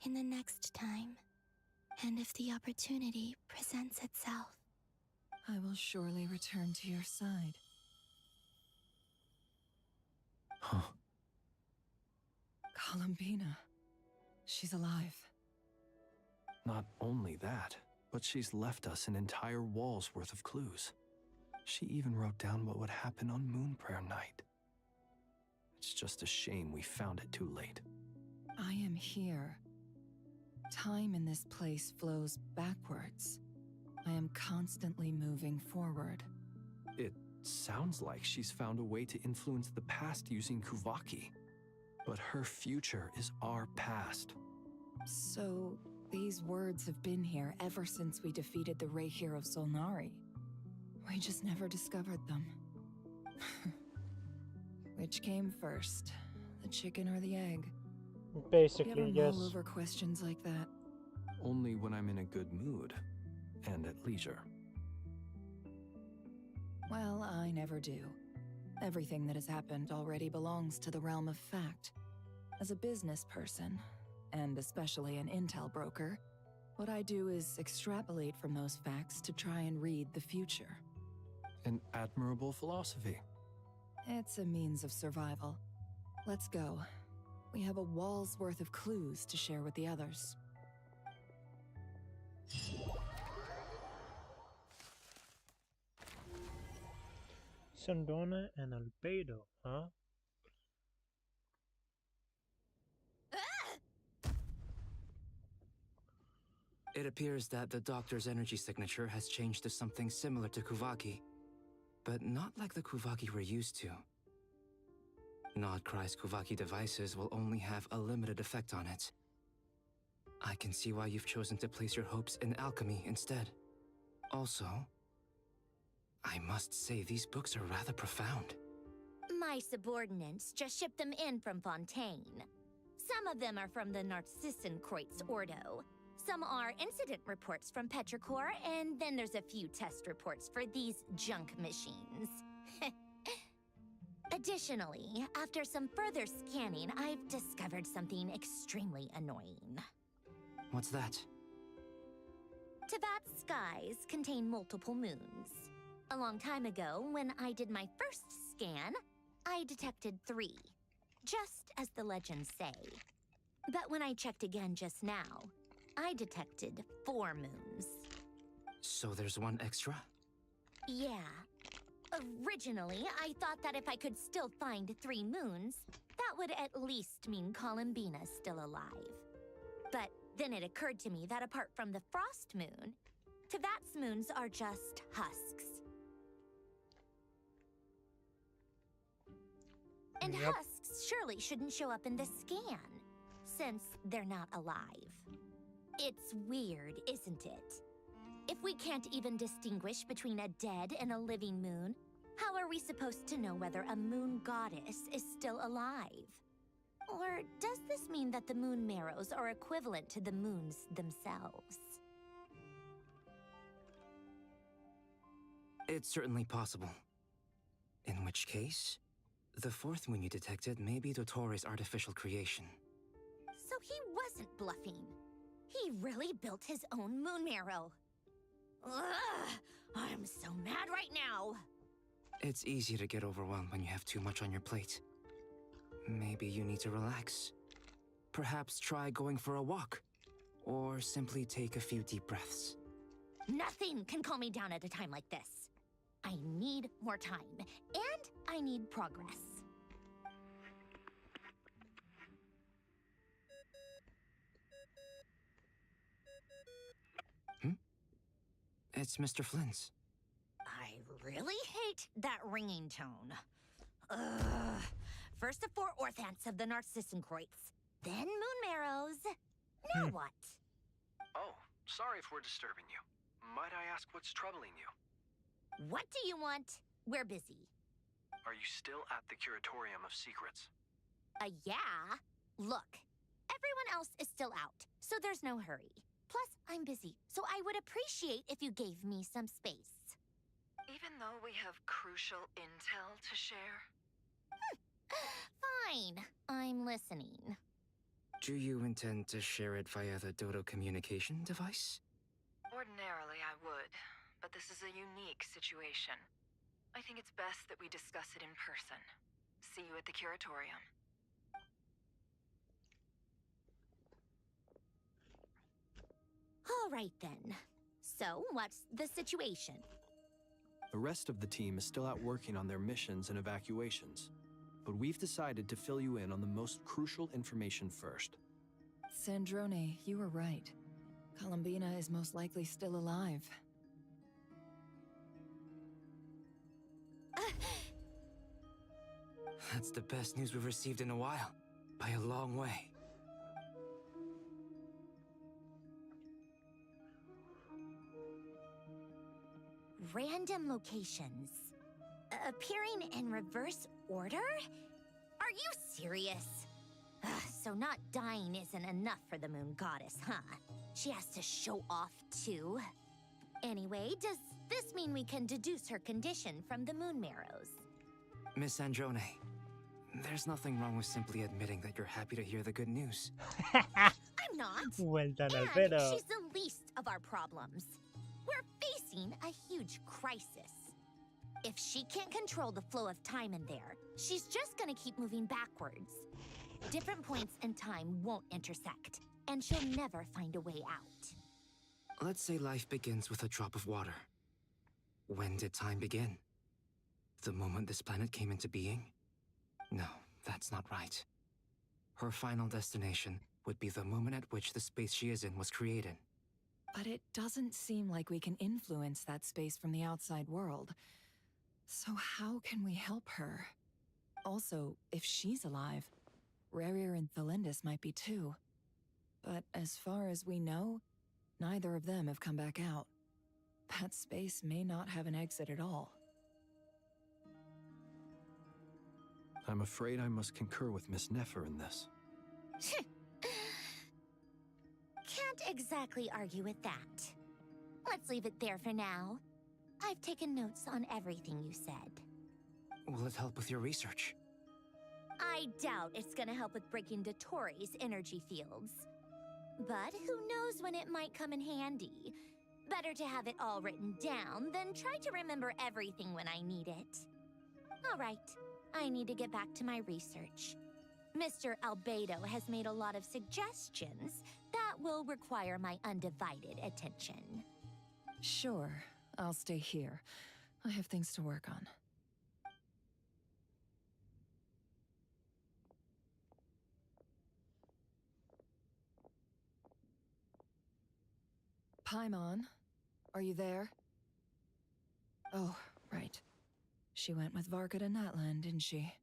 in the next time, and if the opportunity presents itself. I will surely return to your side. Huh. Columbina. She's alive. Not only that, but she's left us an entire wall's worth of clues. She even wrote down what would happen on Moon Prayer Night. It's just a shame we found it too late. I am here. Time in this place flows backwards. I am constantly moving forward. It sounds like she's found a way to influence the past using Kuvaki. But her future is our past. So, these words have been here ever since we defeated the Reihir of Solnari. We just never discovered them. Which came first, the chicken or the egg? Basically, you yes. ever mull over questions like that? Only when I'm in a good mood and at leisure. Well, I never do. Everything that has happened already belongs to the realm of fact. As a business person, and especially an intel broker, what I do is extrapolate from those facts to try and read the future. An admirable philosophy. It's a means of survival. Let's go. We have a wall's worth of clues to share with the others. Sandona and Albedo, huh? It appears that the doctor's energy signature has changed to something similar to Kuvaki, but not like the Kuvaki we're used to. Nodcry's Kuvaki devices will only have a limited effect on it. I can see why you've chosen to place your hopes in alchemy instead. Also, I must say these books are rather profound. My subordinates just shipped them in from Fontaine. Some of them are from the Narcissenkreuz Ordo. Some are incident reports from Petrichor, and then there's a few test reports for these junk machines. Additionally, after some further scanning, I've discovered something extremely annoying. What's that? Teyvat's skies contain multiple moons. A long time ago, when I did my first scan, I detected 3, just as the legends say. But when I checked again just now, I detected 4 moons. So there's one extra? Yeah. Originally, I thought that if I could still find 3 moons, that would at least mean Columbina's still alive. But then it occurred to me that apart from the Frost Moon, Teyvat's moons are just husks. And husks surely shouldn't show up in the scan, since they're not alive. It's weird, isn't it? If we can't even distinguish between a dead and a living moon, how are we supposed to know whether a moon goddess is still alive? Or does this mean that the moon marrows are equivalent to the moons themselves? It's certainly possible. In which case, the fourth moon you detected may be Dottores' artificial creation. So he wasn't bluffing. He really built his own moon marrow. Ugh! I'm so mad right now! It's easy to get overwhelmed when you have too much on your plate. Maybe you need to relax. Perhaps try going for a walk. Or simply take a few deep breaths. Nothing can calm me down at a time like this. I need more time, and I need progress. It's Mr. Flynn's. I really hate that ringing tone. Ugh. First the 4 orthants of the Narcissenkreuz, then moon marrows. Now what? Oh, sorry if we're disturbing you. Might I ask what's troubling you? What do you want? We're busy. Are you still at the Curatorium of Secrets? Yeah. Look, everyone else is still out, so there's no hurry. Plus, I'm busy, so I would appreciate if you gave me some space. Even though we have crucial intel to share? Fine, I'm listening. Do you intend to share it via the Dodo communication device? Ordinarily, I would, but this is a unique situation. I think it's best that we discuss it in person. See you at the Curatorium. All right then. So, what's the situation? The rest of the team is still out working on their missions and evacuations, but we've decided to fill you in on the most crucial information first. Sandrone, you were right. Columbina is most likely still alive. That's the best news we've received in a while. By a long way. Random locations. Appearing in reverse order? Are you serious? So not dying isn't enough for the moon goddess, huh? She has to show off too. Anyway, does this mean we can deduce her condition from the moon marrows? Miss Androne, there's nothing wrong with simply admitting that you're happy to hear the good news. I'm not. Well done, And Albedo. she's the least of our problems. We're facing a huge crisis. If she can't control the flow of time in there, she's just gonna keep moving backwards. Different points in time won't intersect, and she'll never find a way out. Let's say life begins with a drop of water. When did time begin? The moment this planet came into being? No, that's not right. Her final destination would be the moment at which the space she is in was created. But it doesn't seem like we can influence that space from the outside world. So how can we help her? Also, if she's alive, Rerir and Thelindis might be too. But as far as we know, neither of them have come back out. That space may not have an exit at all. I'm afraid I must concur with Miss Nefer in this. Can't exactly argue with that. Let's leave it there for now. I've taken notes on everything you said. Will it help with your research? I doubt it's gonna help with breaking Dottores' energy fields. But who knows when it might come in handy. Better to have it all written down than try to remember everything when I need it. All right, I need to get back to my research. Mr. Albedo has made a lot of suggestions that will require my undivided attention. Sure, I'll stay here. I have things to work on. Paimon, are you there? Oh, right. She went with Varka to Natlan, didn't she?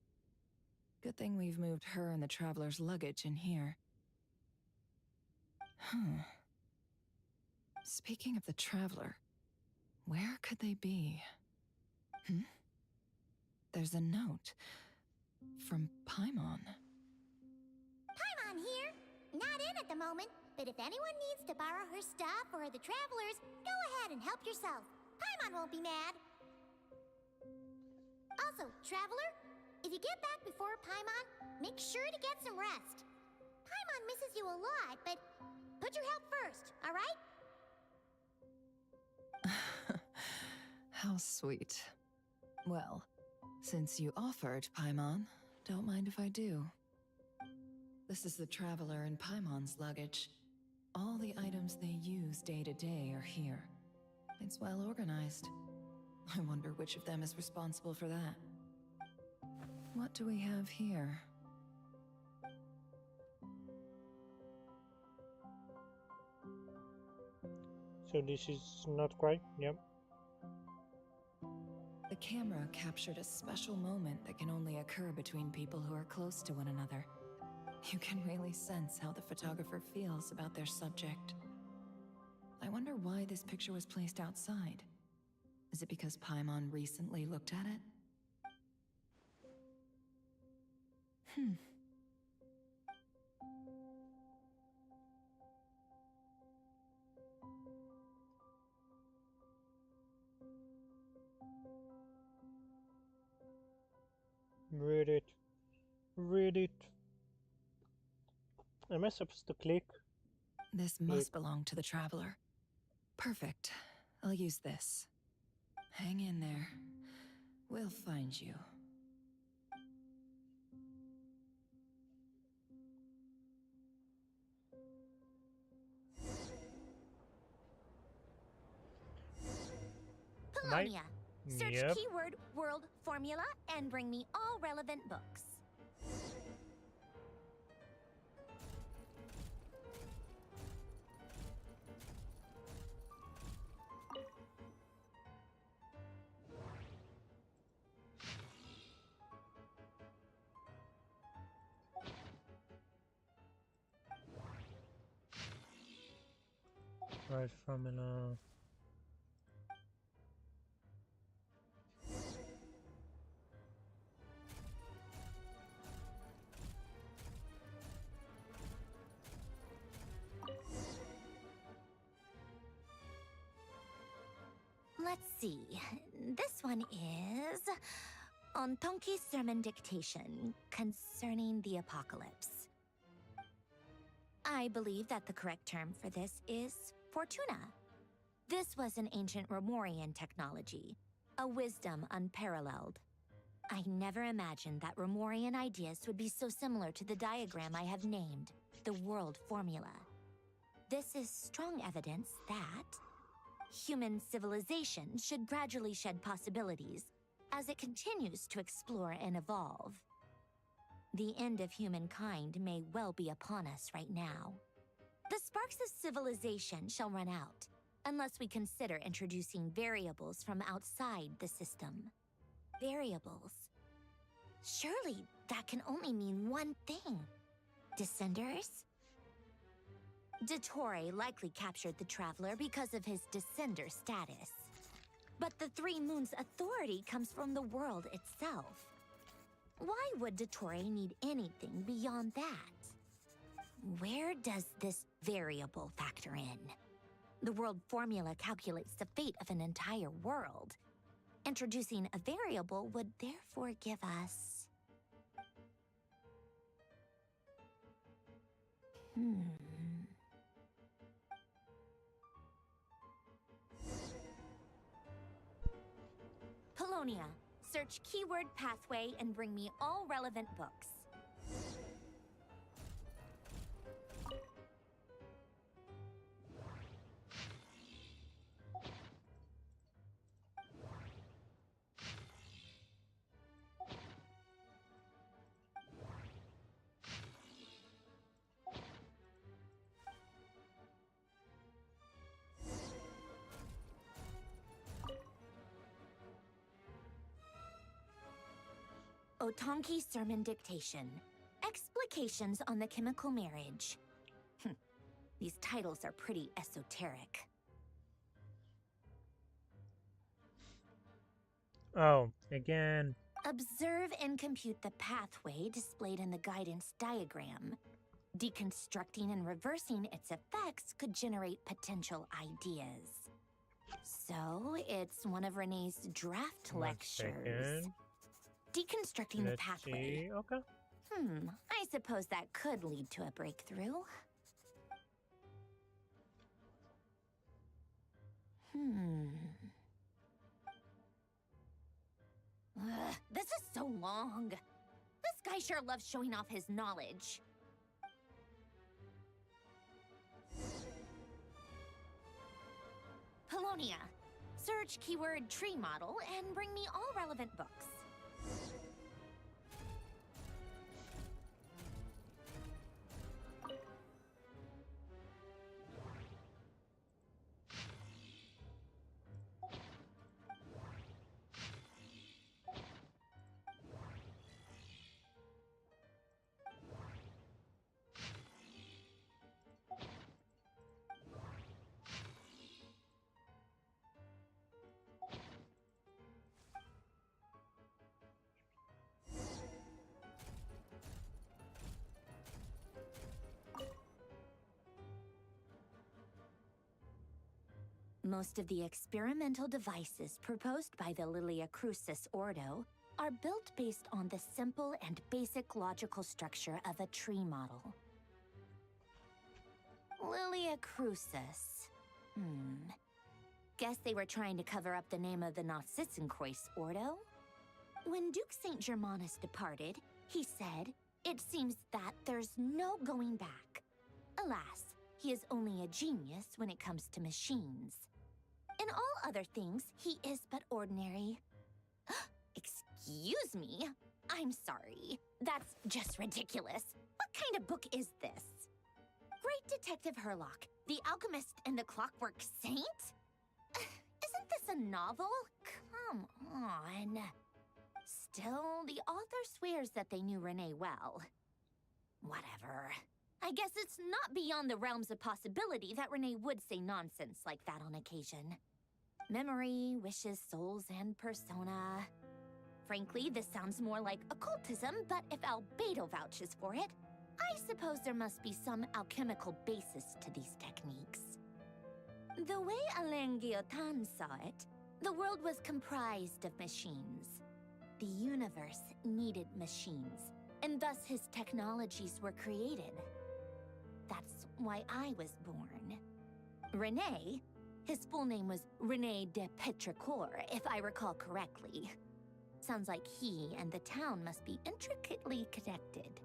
Good thing we've moved her and the Traveler's luggage in here. Speaking of the Traveler, where could they be? There's a note from Paimon. at the moment, but if anyone needs to borrow her stuff or the travelers, go ahead and help yourself. Paimon won't be mad. Also, traveler, if you get back before Paimon, make sure to get some rest. Paimon misses you a lot, but put your health first, all right? How sweet. Well, since you offered, Paimon, don't mind if I do. This is the Traveler and Paimon's luggage. All the items they use day to day are here. It's well organized. I wonder which of them is responsible for that. What do we have here? So this is not quite, yep. The camera captured a special moment that can only occur between people who are close to one another. You can really sense how the photographer feels about their subject. I wonder why this picture was placed outside. Is it because Paimon recently looked at it? Read it. Read it. Am I supposed to click? This must belong to the Traveler. Perfect. I'll use this. Hang in there. We'll find you. Polonia. Search keyword world formula and bring me all relevant books. Right formula. Let's see. This one is Ontonki Sermon Dictation concerning the apocalypse. I believe that the correct term for this is Fortuna. This was an ancient Romorian technology, a wisdom unparalleled. I never imagined that Romorian ideas would be so similar to the diagram I have named, the world formula. This is strong evidence that human civilization should gradually shed possibilities as it continues to explore and evolve. The end of humankind may well be upon us right now. The sparks of civilization shall run out, unless we consider introducing variables from outside the system. Variables? Surely that can only mean one thing. Descenders? Dottore likely captured the Traveler because of his descender status. But the Three Moons' authority comes from the world itself. Why would Dottore need anything beyond that? Where does this variable factor in? The world formula calculates the fate of an entire world. Introducing a variable would therefore give us... Polonia. Search keyword pathway and bring me all relevant books. Otonki Sermon Dictation. Explications on the Chemical Marriage. These titles are pretty esoteric. Oh, again. Observe and compute the pathway displayed in the guidance diagram. Deconstructing and reversing its effects could generate potential ideas. So, it's one of Renee's draft lectures. Deconstructing the pathway. Okay. I suppose that could lead to a breakthrough. This is so long. This guy sure loves showing off his knowledge. Polonia. Search keyword tree model and bring me all relevant books. Most of the experimental devices proposed by the Lilia Crucis Ordo are built based on the simple and basic logical structure of a tree model. Lilia Crucis. Guess they were trying to cover up the name of the Nausitzenkreuz Ordo? When Duke St. Germanus departed, he said, "It seems that there's no going back." Alas, he is only a genius when it comes to machines. In all other things, he is but ordinary. Excuse me? I'm sorry. That's just ridiculous. What kind of book is this? Great Detective Herlock, The Alchemist and the Clockwork Saint? Isn't this a novel? Come on. Still, the author swears that they knew Renee well. Whatever. I guess it's not beyond the realms of possibility that Renee would say nonsense like that on occasion. Memory, wishes, souls, and persona. Frankly, this sounds more like occultism, but if Albedo vouches for it, I suppose there must be some alchemical basis to these techniques. The way Alain Guillotin saw it, the world was comprised of machines. The universe needed machines, and thus his technologies were created. That's why I was born. Renee, his full name was René de Petrichor, if I recall correctly. Sounds like he and the town must be intricately connected.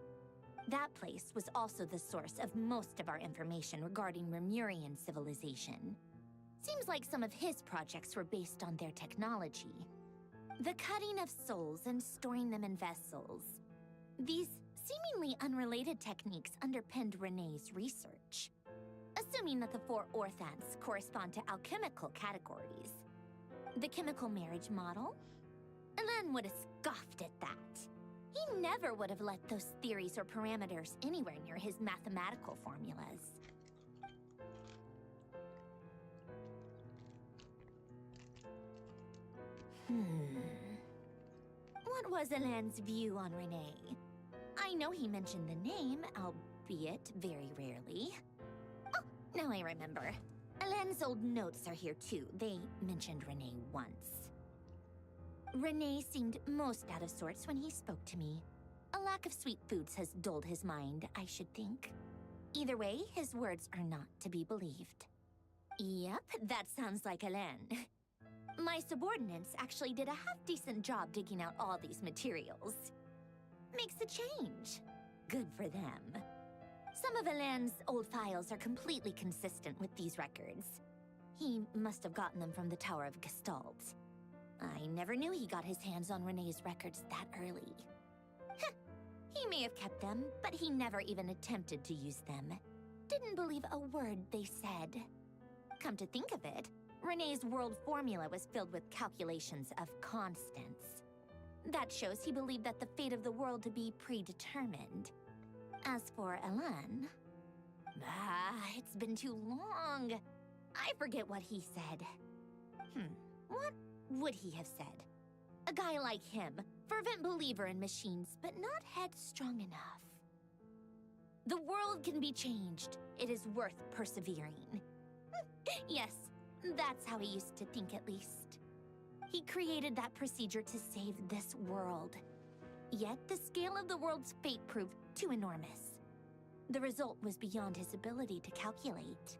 That place was also the source of most of our information regarding Remurian civilization. Seems like some of his projects were based on their technology. The cutting of souls and storing them in vessels. These seemingly unrelated techniques underpinned Renee's research. Assuming that the 4 orthants correspond to alchemical categories. The chemical marriage model? Alain would have scoffed at that. He never would have let those theories or parameters anywhere near his mathematical formulas. What was Alain's view on Renee? I know he mentioned the name, albeit very rarely. Oh, now I remember. Alain's old notes are here too. They mentioned Renee once. Renee seemed most out of sorts when he spoke to me. A lack of sweet foods has dulled his mind, I should think. Either way, his words are not to be believed. Yep, that sounds like Alain. My subordinates actually did a half-decent job digging out all these materials. Makes a change. Good for them. Some of Alain's old files are completely consistent with these records. He must have gotten them from the Tower of Gestalt. I never knew he got his hands on Renee's records that early. Heh, he may have kept them, but he never even attempted to use them. Didn't believe a word they said. Come to think of it, Renee's world formula was filled with calculations of constants. That shows he believed that the fate of the world to be predetermined. As for Alain... it's been too long. I forget what he said. What would he have said? A guy like him, fervent believer in machines, but not headstrong enough. The world can be changed. It is worth persevering. Yes, that's how he used to think at least. He created that procedure to save this world. Yet the scale of the world's fate proved too enormous. The result was beyond his ability to calculate.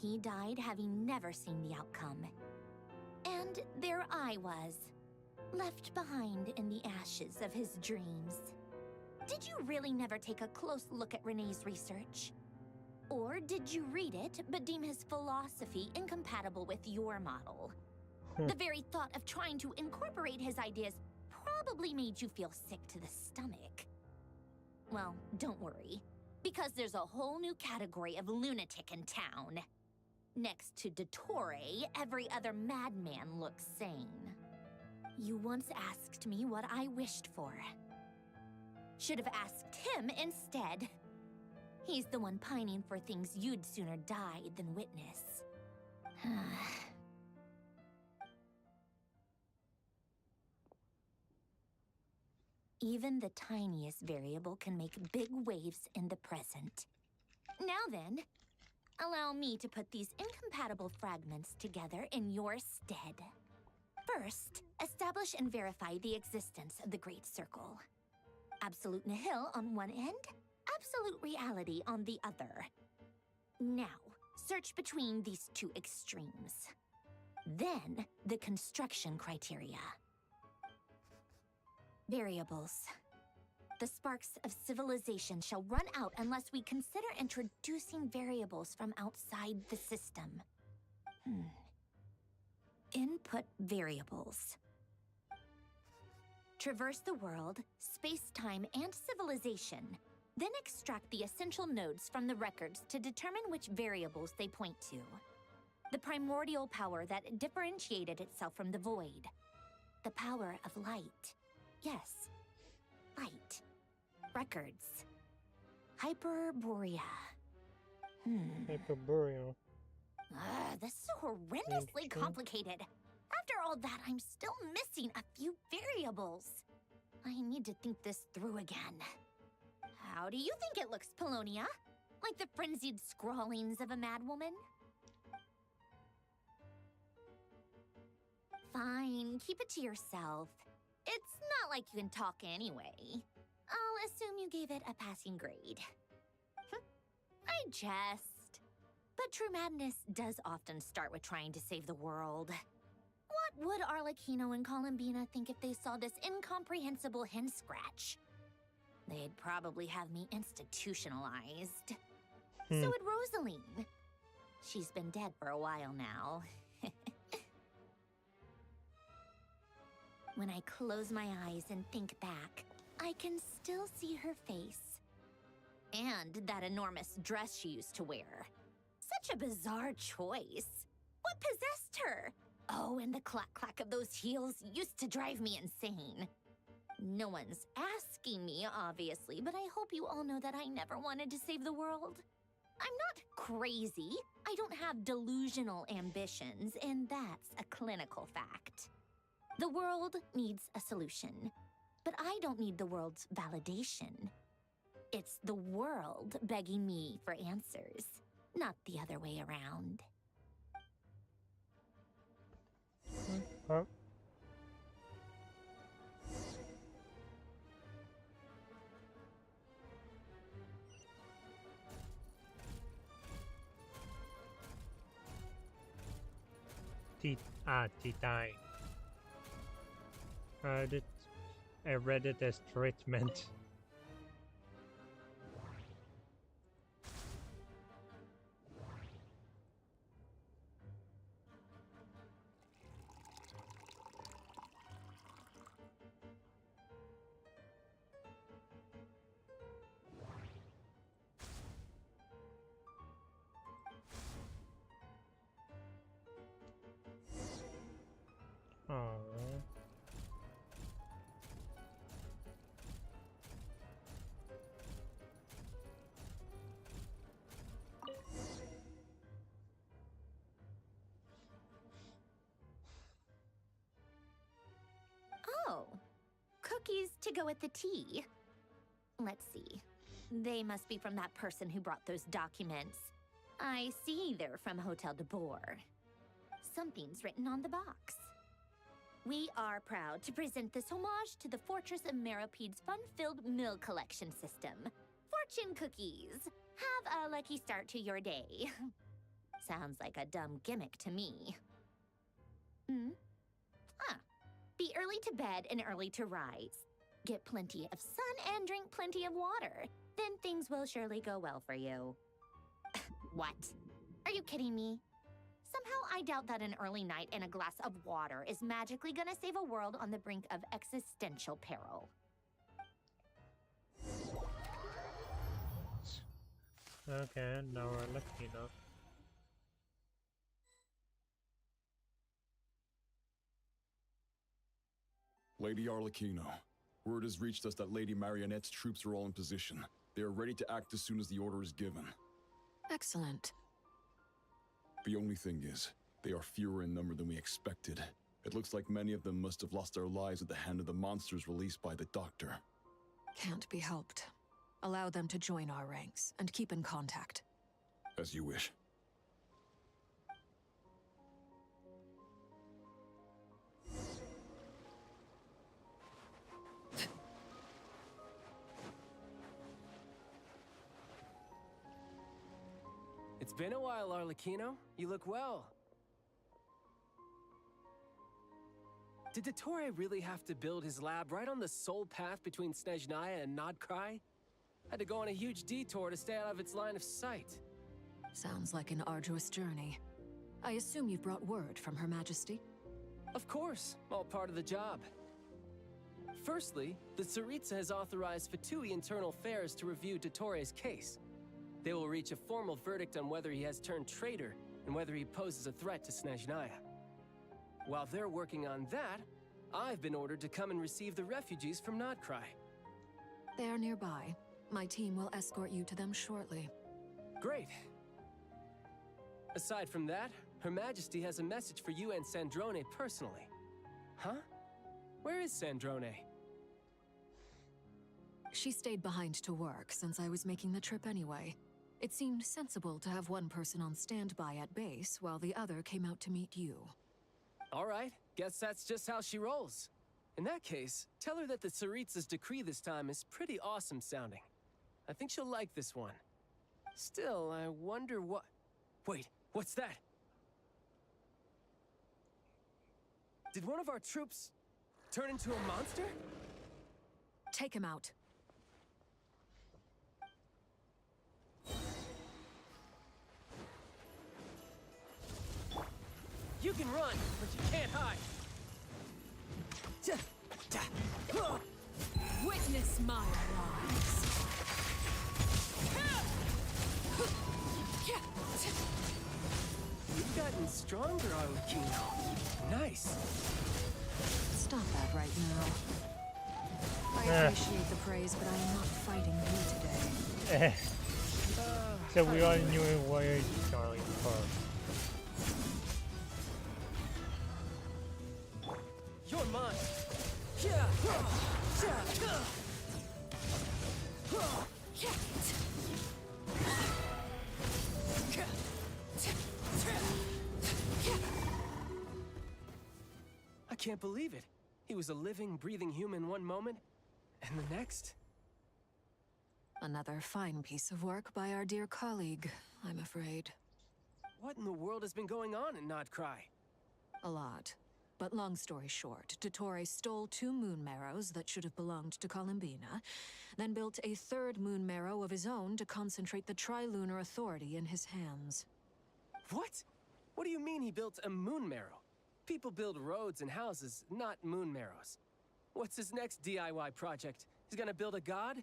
He died having never seen the outcome. And there I was, left behind in the ashes of his dreams. Did you really never take a close look at Renee's research? Or did you read it but deem his philosophy incompatible with your model? The very thought of trying to incorporate his ideas probably made you feel sick to the stomach. Well, don't worry, because there's a whole new category of lunatic in town. Next to Dottore, every other madman looks sane. You once asked me what I wished for. Should have asked him instead. He's the one pining for things you'd sooner die than witness. Even the tiniest variable can make big waves in the present. Now then, allow me to put these incompatible fragments together in your stead. First, establish and verify the existence of the Great Circle. Absolute nihil on one end, absolute reality on the other. Now, search between these two extremes. Then, the construction criteria. Variables. The sparks of civilization shall run out unless we consider introducing variables from outside the system. Input variables. Traverse the world, space-time, and civilization. Then extract the essential nodes from the records to determine which variables they point to. The primordial power that differentiated itself from the void. The power of light. Yes, light. Records. Hyperborea. Hyperborea. This is horrendously complicated. After all that, I'm still missing a few variables. I need to think this through again. How do you think it looks, Polonia? Like the frenzied scrawlings of a madwoman? Fine, keep it to yourself. It's not like you can talk anyway. I'll assume you gave it a passing grade. I jest. But true madness does often start with trying to save the world. What would Arlecchino and Columbina think if they saw this incomprehensible hen scratch? They'd probably have me institutionalized. So would Rosaline. She's been dead for a while now. When I close my eyes and think back, I can still see her face. And that enormous dress she used to wear. Such a bizarre choice. What possessed her? Oh, and the clack-clack of those heels used to drive me insane. No one's asking me, obviously, but I hope you all know that I never wanted to save the world. I'm not crazy. I don't have delusional ambitions, and that's a clinical fact. The world needs a solution, but I don't need the world's validation. It's the world begging me for answers, not the other way around. Huh? Titai. I read it as treatment. Oh, cookies to go with the tea. Let's see. They must be from that person who brought those documents. I see they're from Hotel de Boer. Something's written on the box. We are proud to present this homage to the Fortress of Meropede's fun-filled mill collection system. Fortune cookies. Have a lucky start to your day. Sounds like a dumb gimmick to me. Be early to bed and early to rise. Get plenty of sun and drink plenty of water. Then things will surely go well for you. What? Are you kidding me? Somehow I doubt that an early night and a glass of water is magically gonna save a world on the brink of existential peril. Okay, now we're lucky enough. Lady Arlecchino, word has reached us that Lady Marionette's troops are all in position. They are ready to act as soon as the order is given. Excellent. The only thing is, they are fewer in number than we expected. It looks like many of them must have lost their lives at the hand of the monsters released by the Doctor. Can't be helped. Allow them to join our ranks, and keep in contact. As you wish. It's been a while, Arlecchino. You look well. Did Dottore really have to build his lab right on the sole path between Snezhnaya and Nodkrai? Had to go on a huge detour to stay out of its line of sight. Sounds like an arduous journey. I assume you've brought word from Her Majesty? Of course, all part of the job. Firstly, the Tsaritsa has authorized Fatui Internal Affairs to review Dottore's case. They will reach a formal verdict on whether he has turned traitor and whether he poses a threat to Snezhnaya. While they're working on that, I've been ordered to come and receive the refugees from Nodkrai. They are nearby. My team will escort you to them shortly. Great. Aside from that, Her Majesty has a message for you and Sandrone personally. Huh? Where is Sandrone? She stayed behind to work since I was making the trip anyway. It seemed sensible to have one person on standby at base while the other came out to meet you. All right, guess that's just how she rolls. In that case, tell her that the Tsaritsa's decree this time is pretty awesome sounding. I think she'll like this one. Still, I wonder what... Wait, what's that? Did one of our troops turn into a monster? Take him out. You can run, but you can't hide. Witness my rise. You've gotten stronger, Arlecchino. Nice. Stop that right now. I appreciate the praise, but I am not fighting you today. So we all knew where you're going for. You're mine. I can't believe it. He was a living, breathing human one moment, and the next? Another fine piece of work by our dear colleague, I'm afraid. What in the world has been going on in Nodkrai? A lot. But long story short, Dottore stole 2 moon marrows that should have belonged to Columbina, then built a 3rd moon marrow of his own to concentrate the Tri-Lunar Authority in his hands. What? What do you mean he built a moon marrow? People build roads and houses, not moon marrows. What's his next DIY project? He's gonna build a god?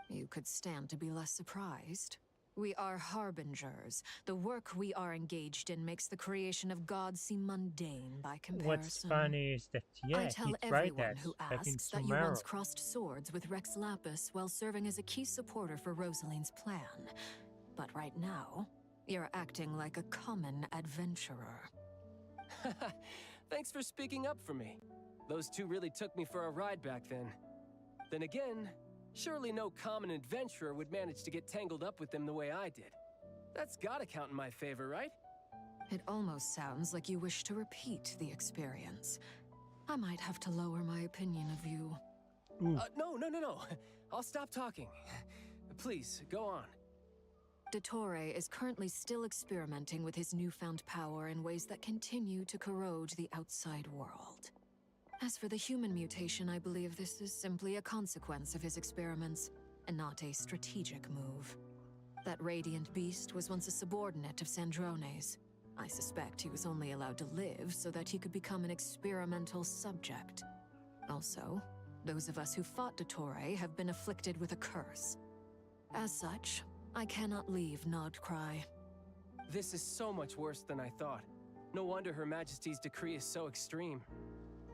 You could stand to be less surprised. We are harbingers. The work we are engaged in makes the creation of gods seem mundane by comparison. What's funny is that, yeah, I tell he tried everyone that, who having asks that you once crossed swords with Rex Lapis while serving as a key supporter for Rosaline's plan. But right now, you're acting like a common adventurer. Thanks for speaking up for me. Those 2 really took me for a ride back then. Then again, Surely no common adventurer would manage to get tangled up with them the way I did. That's gotta count in my favor, right? It almost sounds like you wish to repeat the experience. I might have to lower my opinion of you. No. I'll stop talking. Please, go on. Dottore is currently still experimenting with his newfound power in ways that continue to corrode the outside world. As for the human mutation, I believe this is simply a consequence of his experiments, and not a strategic move. That radiant beast was once a subordinate of Sandrone's. I suspect he was only allowed to live so that he could become an experimental subject. Also, those of us who fought Dottore have been afflicted with a curse. As such, I cannot leave Nodcry. This is so much worse than I thought. No wonder Her Majesty's decree is so extreme.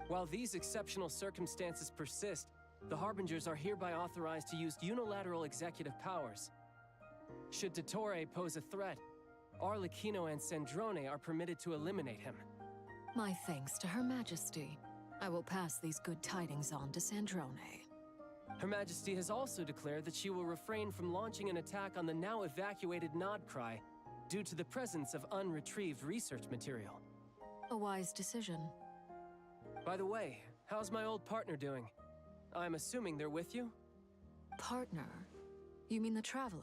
While these exceptional circumstances persist, the Harbingers are hereby authorized to use unilateral executive powers. Should Dottore pose a threat, Arlecchino and Sandrone are permitted to eliminate him. My thanks to Her Majesty. I will pass these good tidings on to Sandrone. Her Majesty has also declared that she will refrain from launching an attack on the now evacuated Nodcry due to the presence of unretrieved research material. A wise decision. By the way, how's my old partner doing? I'm assuming they're with you? Partner? You mean the Traveler?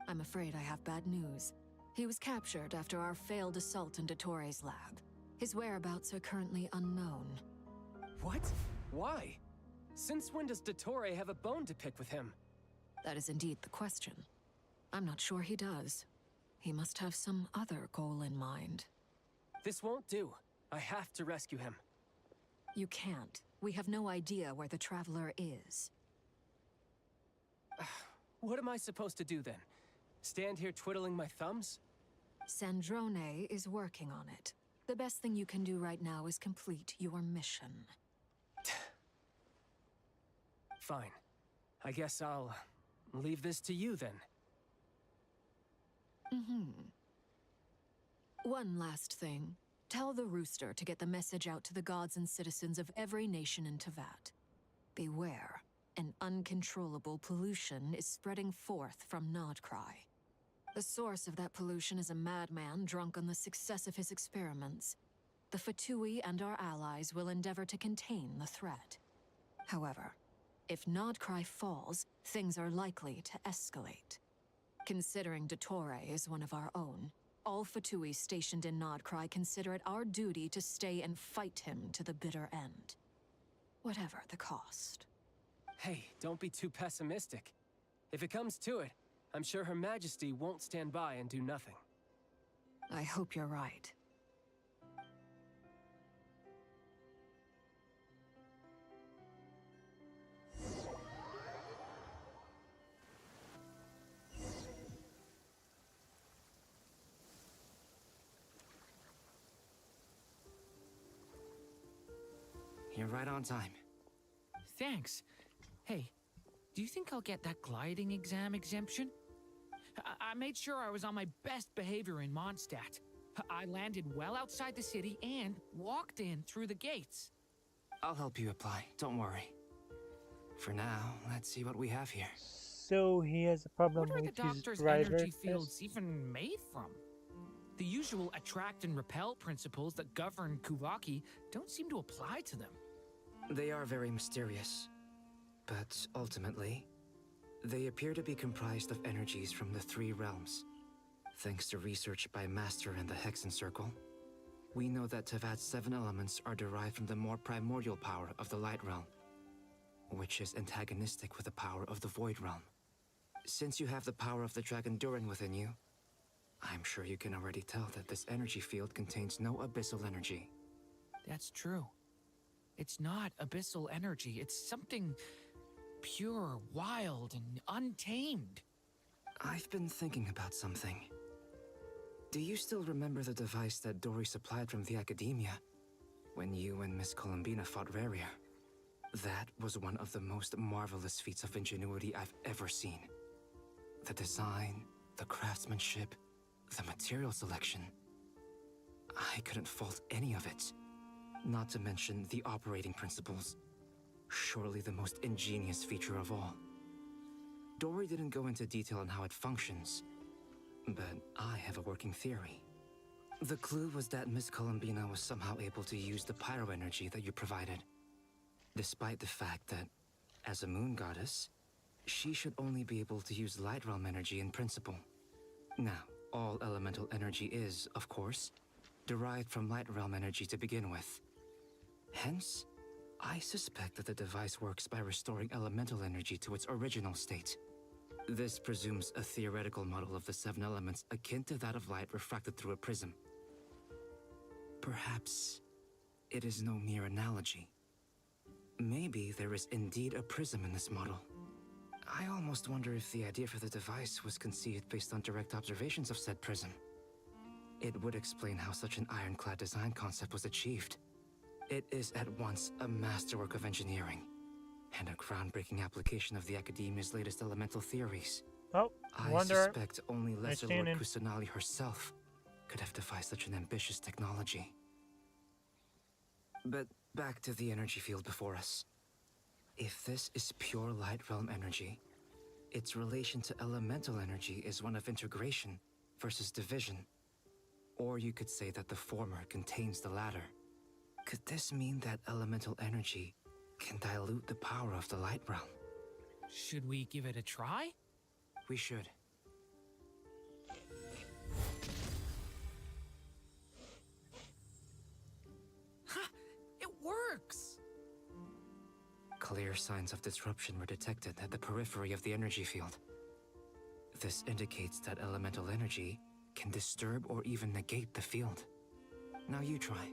I'm afraid I have bad news. He was captured after our failed assault in Dottore's lab. His whereabouts are currently unknown. What? Why? Since when does Dottore have a bone to pick with him? That is indeed the question. I'm not sure he does. He must have some other goal in mind. This won't do. I have to rescue him. You can't. We have no idea where the Traveler is. What am I supposed to do then? Stand here twiddling my thumbs? Sandrone is working on it. The best thing you can do right now is complete your mission. Fine. I guess I'll leave this to you then. One last thing. Tell the Rooster to get the message out to the gods and citizens of every nation in Teyvat. Beware. An uncontrollable pollution is spreading forth from Nodcry. The source of that pollution is a madman drunk on the success of his experiments. The Fatui and our allies will endeavor to contain the threat. However, if Nodcry falls, things are likely to escalate. Considering Dottore is one of our own, all Fatui stationed in Nodcry consider it our duty to stay and fight him to the bitter end. Whatever the cost. Hey, don't be too pessimistic. If it comes to it, I'm sure Her Majesty won't stand by and do nothing. I hope you're right. You're right on time. Thanks. Hey, do you think I'll get that gliding exam exemption? I made sure I was on my best behavior in Mondstadt. I landed well outside the city and walked in through the gates. I'll help you apply, don't worry. For now, let's see what we have here. So he has a problem What are with the his doctor's driver energy test? fields even made from? The usual attract and repel principles that govern Kuvaki don't seem to apply to them. They are very mysterious, but ultimately, they appear to be comprised of energies from the three realms. Thanks to research by Master in the Hexen Circle, we know that Teyvat's 7 elements are derived from the more primordial power of the Light Realm, which is antagonistic with the power of the Void Realm. Since you have the power of the Dragon Durin within you, I'm sure you can already tell that this energy field contains no abyssal energy. That's true. It's not abyssal energy. It's something pure, wild, and untamed. I've been thinking about something. Do you still remember the device that Dory supplied from the Academia when you and Miss Columbina fought Raria? That was one of the most marvelous feats of ingenuity I've ever seen. The design, the craftsmanship, the material selection. I couldn't fault any of it. Not to mention the operating principles. Surely the most ingenious feature of all. Dory didn't go into detail on how it functions, but I have a working theory. The clue was that Miss Columbina was somehow able to use the pyro energy that you provided, despite the fact that, as a moon goddess, she should only be able to use light realm energy in principle. Now, all elemental energy is, of course, derived from light realm energy to begin with. Hence, I suspect that the device works by restoring elemental energy to its original state. This presumes a theoretical model of the 7 elements akin to that of light refracted through a prism. Perhaps it is no mere analogy. Maybe there is indeed a prism in this model. I almost wonder if the idea for the device was conceived based on direct observations of said prism. It would explain how such an ironclad design concept was achieved. It is at once a masterwork of engineering and a groundbreaking application of the Academia's latest elemental theories. Oh, I suspect only Lesser Lord Kusanali herself could have devised such an ambitious technology. But back to the energy field before us. If this is pure light realm energy, its relation to elemental energy is one of integration versus division. Or you could say that the former contains the latter. Could this mean that elemental energy can dilute the power of the light realm? Should we give it a try? We should. Ha! It works! Clear signs of disruption were detected at the periphery of the energy field. This indicates that elemental energy can disturb or even negate the field. Now you try.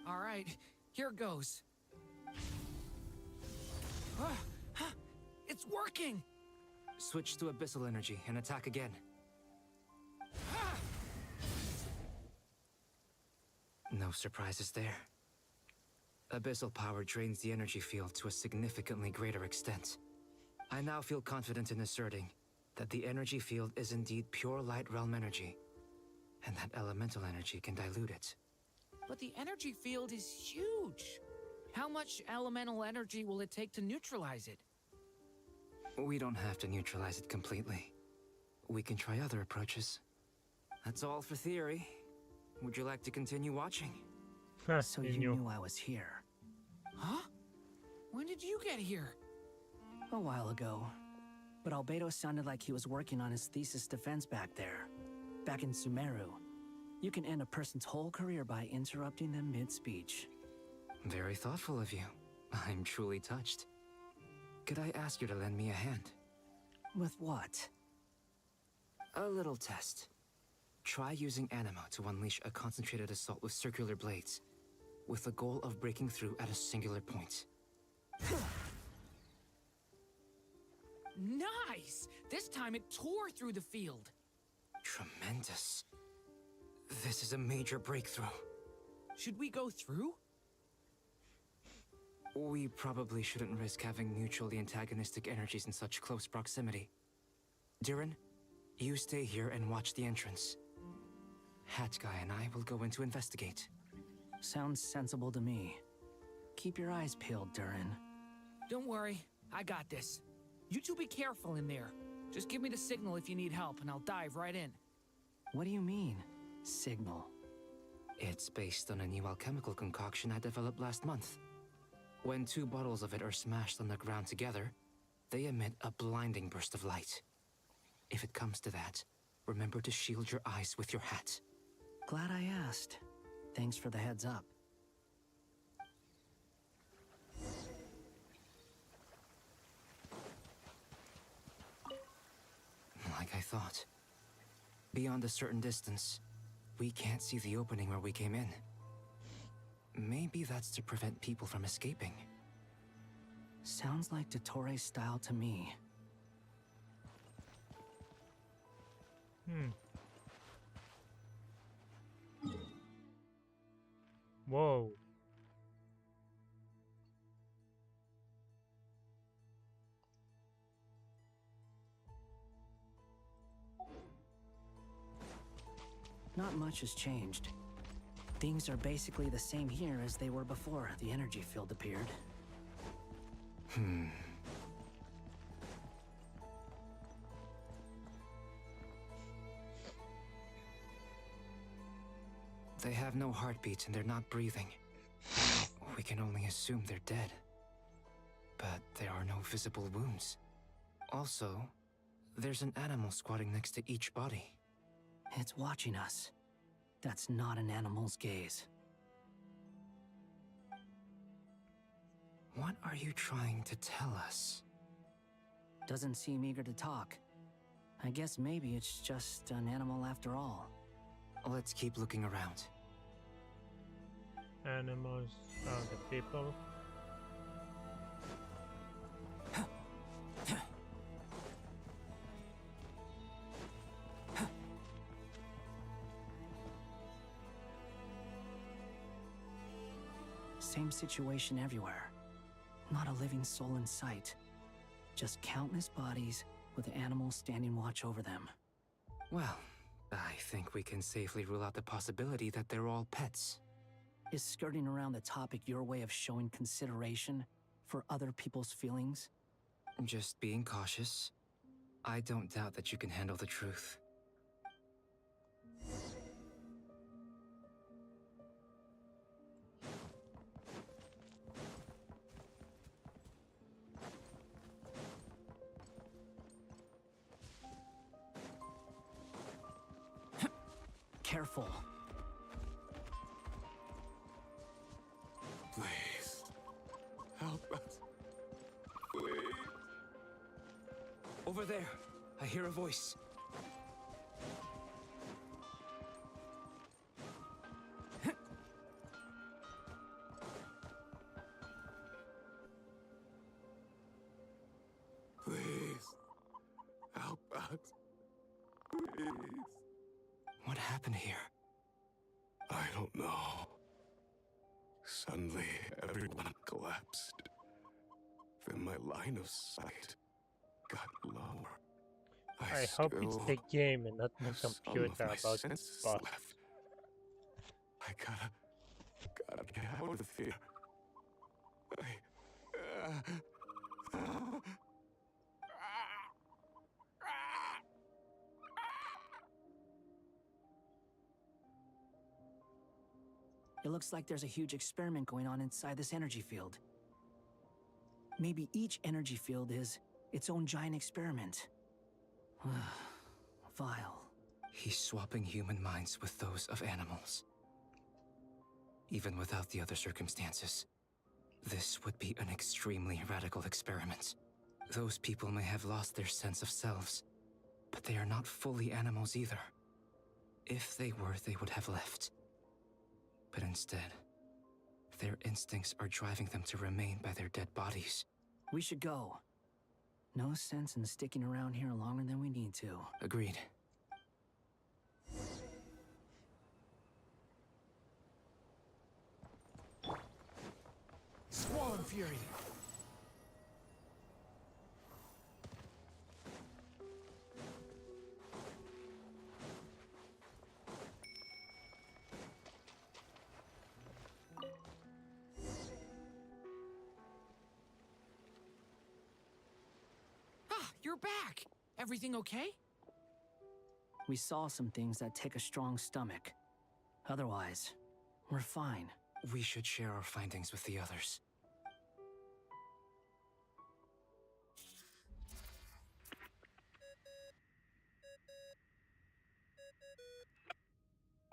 All right, here goes. It's working! Switch to abyssal energy and attack again. No surprises there. Abyssal power drains the energy field to a significantly greater extent. I now feel confident in asserting that the energy field is indeed pure light realm energy, and that elemental energy can dilute it. But the energy field is huge. How much elemental energy will it take to neutralize it? We don't have to neutralize it completely. We can try other approaches. That's all for theory. Would you like to continue watching? So you knew I was here. Huh? When did you get here? A while ago. But Albedo sounded like he was working on his thesis defense back there. Back in Sumeru. You can end a person's whole career by interrupting them mid-speech. Very thoughtful of you. I'm truly touched. Could I ask you to lend me a hand? With what? A little test. Try using Animo to unleash a concentrated assault with circular blades, with the goal of breaking through at a singular point. Nice! This time it tore through the field. Tremendous. This is a major breakthrough. Should we go through? We probably shouldn't risk having mutually antagonistic energies in such close proximity. Durin, you stay here and watch the entrance. Hat Guy and I will go in to investigate. Sounds sensible to me. Keep your eyes peeled, Durin. Don't worry, I got this. You two be careful in there. Just give me the signal if you need help and I'll dive right in. What do you mean, signal? It's based on a new alchemical concoction I developed last month. When 2 bottles of it are smashed on the ground together, they emit a blinding burst of light. If it comes to that, remember to shield your eyes with your hat. Glad I asked. Thanks for the heads up. Like I thought. Beyond a certain distance, we can't see the opening where we came in. Maybe that's to prevent people from escaping. Sounds like Dottore style to me. Whoa. Not much has changed. Things are basically the same here as they were before the energy field appeared. They have no heartbeats and they're not breathing. We can only assume they're dead. But there are no visible wounds. Also, there's an animal squatting next to each body. It's watching us. That's not an animal's gaze. What are you trying to tell us? Doesn't seem eager to talk. I guess maybe it's just an animal after all. Let's keep looking around. Animals are the people. Same situation everywhere. Not a living soul in sight. Just countless bodies with animals standing watch over them. Well, I think we can safely rule out the possibility that they're all pets. Is skirting around the topic your way of showing consideration for other people's feelings? Just being cautious. I don't doubt that you can handle the truth. Careful. Please. Help us. Please. Over there. I hear a voice. Please. Help us. Please. What happened here? I don't know. Suddenly, everyone collapsed. Then my line of sight got lower. I hope it's the game and not the computer about senses bugs. left. I gotta get out of here. It looks like there's a huge experiment going on inside this energy field. Maybe each energy field is its own giant experiment. Vile. He's swapping human minds with those of animals. Even without the other circumstances, this would be an extremely radical experiment. Those people may have lost their sense of selves, but they are not fully animals either. If they were, they would have left. But instead, their instincts are driving them to remain by their dead bodies. We should go. No sense in sticking around here longer than we need to. Agreed. Squall and Fury! You're back! Everything okay? We saw some things that take a strong stomach. Otherwise, we're fine. We should share our findings with the others.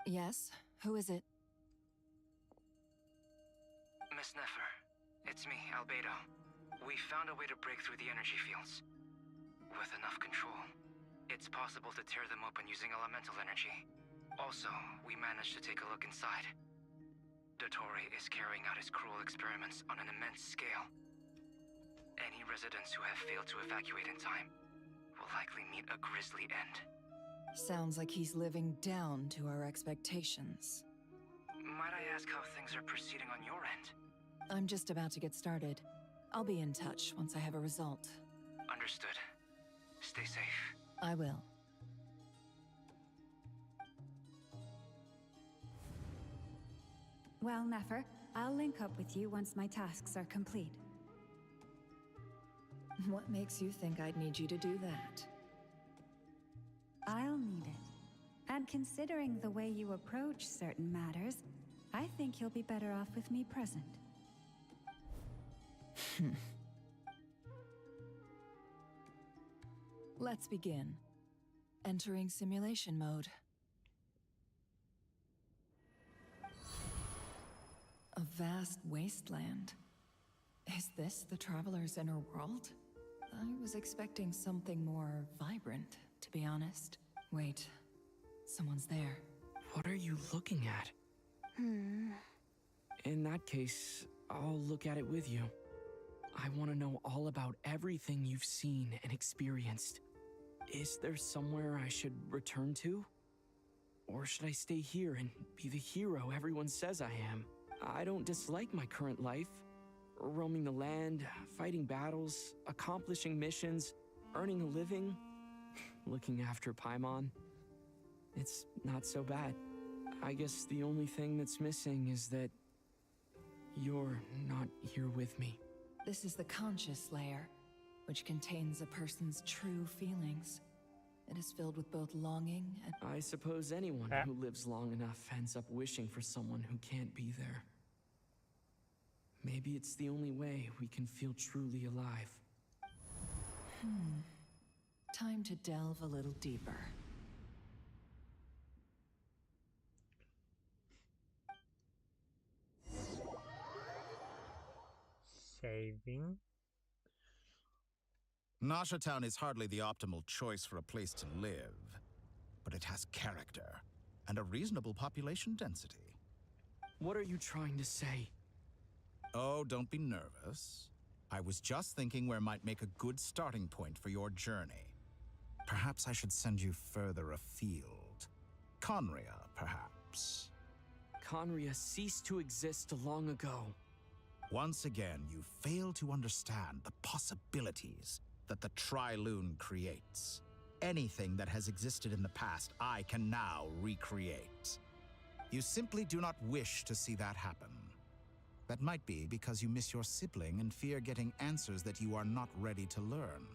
Yes? Who is it? Miss Nefer, it's me, Albedo. We found a way to break through the energy fields. With enough control, it's possible to tear them open using elemental energy. Also, we managed to take a look inside. Dottore is carrying out his cruel experiments on an immense scale. Any residents who have failed to evacuate in time will likely meet a grisly end. Sounds like he's living down to our expectations. Might I ask how things are proceeding on your end? I'm just about to get started. I'll be in touch once I have a result. Understood. Stay safe. I will. Well, Nefer, I'll link up with you once my tasks are complete. What makes you think I'd need you to do that? I'll need it. And considering the way you approach certain matters, I think you'll be better off with me present. Let's begin. Entering simulation mode. A vast wasteland. Is this the Traveler's inner world? I was expecting something more vibrant, to be honest. Wait, someone's there. What are you looking at? In that case, I'll look at it with you. I want to know all about everything you've seen and experienced. Is there somewhere I should return to? Or should I stay here and be the hero everyone says I am? I don't dislike my current life. Roaming the land, fighting battles, accomplishing missions, earning a living, looking after Paimon. It's not so bad. I guess the only thing that's missing is that you're not here with me. This is the conscious layer, which contains a person's true feelings. It is filled with both longing and... I suppose anyone who lives long enough ends up wishing for someone who can't be there. Maybe it's the only way we can feel truly alive. Time to delve a little deeper. Saving. Nasha Town is hardly the optimal choice for a place to live, but it has character and a reasonable population density. What are you trying to say? Oh, don't be nervous. I was just thinking where might make a good starting point for your journey. Perhaps I should send you further afield. Conria, perhaps. Conria ceased to exist long ago. Once again, you fail to understand the possibilities that the Tri-Lune creates. Anything that has existed in the past, I can now recreate. You simply do not wish to see that happen. That might be because you miss your sibling and fear getting answers that you are not ready to learn.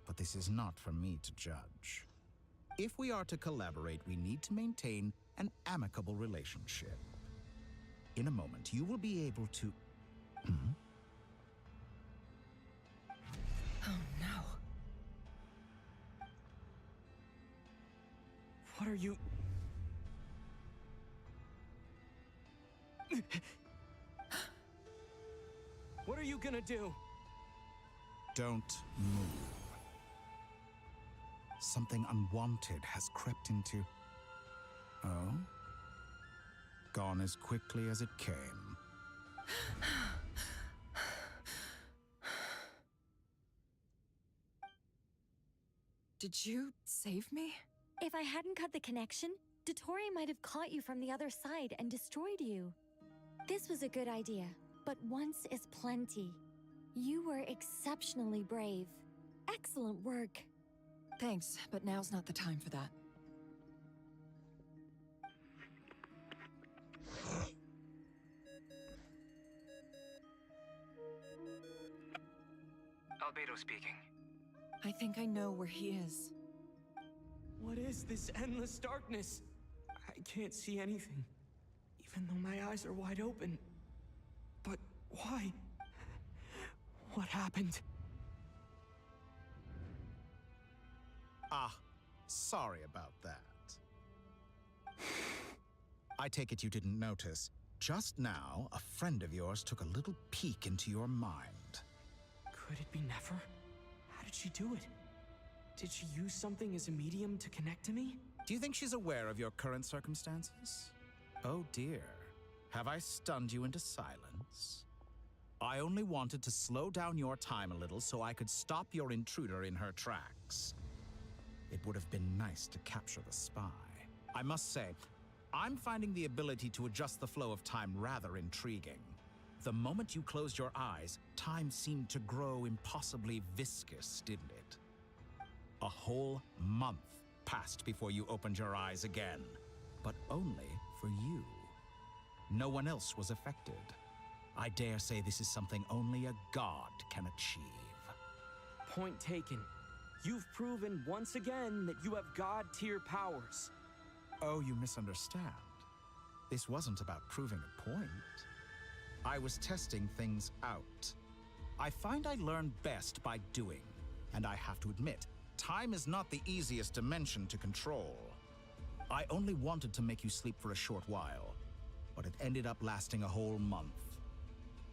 But this is not for me to judge. If we are to collaborate, we need to maintain an amicable relationship. In a moment, you will be able to... Oh no. What are you... What are you gonna do? Don't move. Something unwanted has crept into... Oh? Gone as quickly as it came. Did you save me? If I hadn't cut the connection, Dottore might have caught you from the other side and destroyed you. This was a good idea, but once is plenty. You were exceptionally brave. Excellent work. Thanks, but now's not the time for that. Albedo speaking. I think I know where he is. What is this endless darkness? I can't see anything, even though my eyes are wide open. But why? What happened? Ah, sorry about that. I take it you didn't notice. Just now, a friend of yours took a little peek into your mind. Could it be Nefer? How did she do it? Did she use something as a medium to connect to me? Do you think she's aware of your current circumstances? Oh dear. Have I stunned you into silence? I only wanted to slow down your time a little so I could stop your intruder in her tracks. It would have been nice to capture the spy. I must say, I'm finding the ability to adjust the flow of time rather intriguing. The moment you closed your eyes, time seemed to grow impossibly viscous, didn't it? A whole month passed before you opened your eyes again, but only for you. No one else was affected. I dare say this is something only a god can achieve. Point taken. You've proven once again that you have God-tier powers. Oh, you misunderstand. This wasn't about proving a point. I was testing things out. I find I learn best by doing, and I have to admit, time is not the easiest dimension to control. I only wanted to make you sleep for a short while, but it ended up lasting a whole month.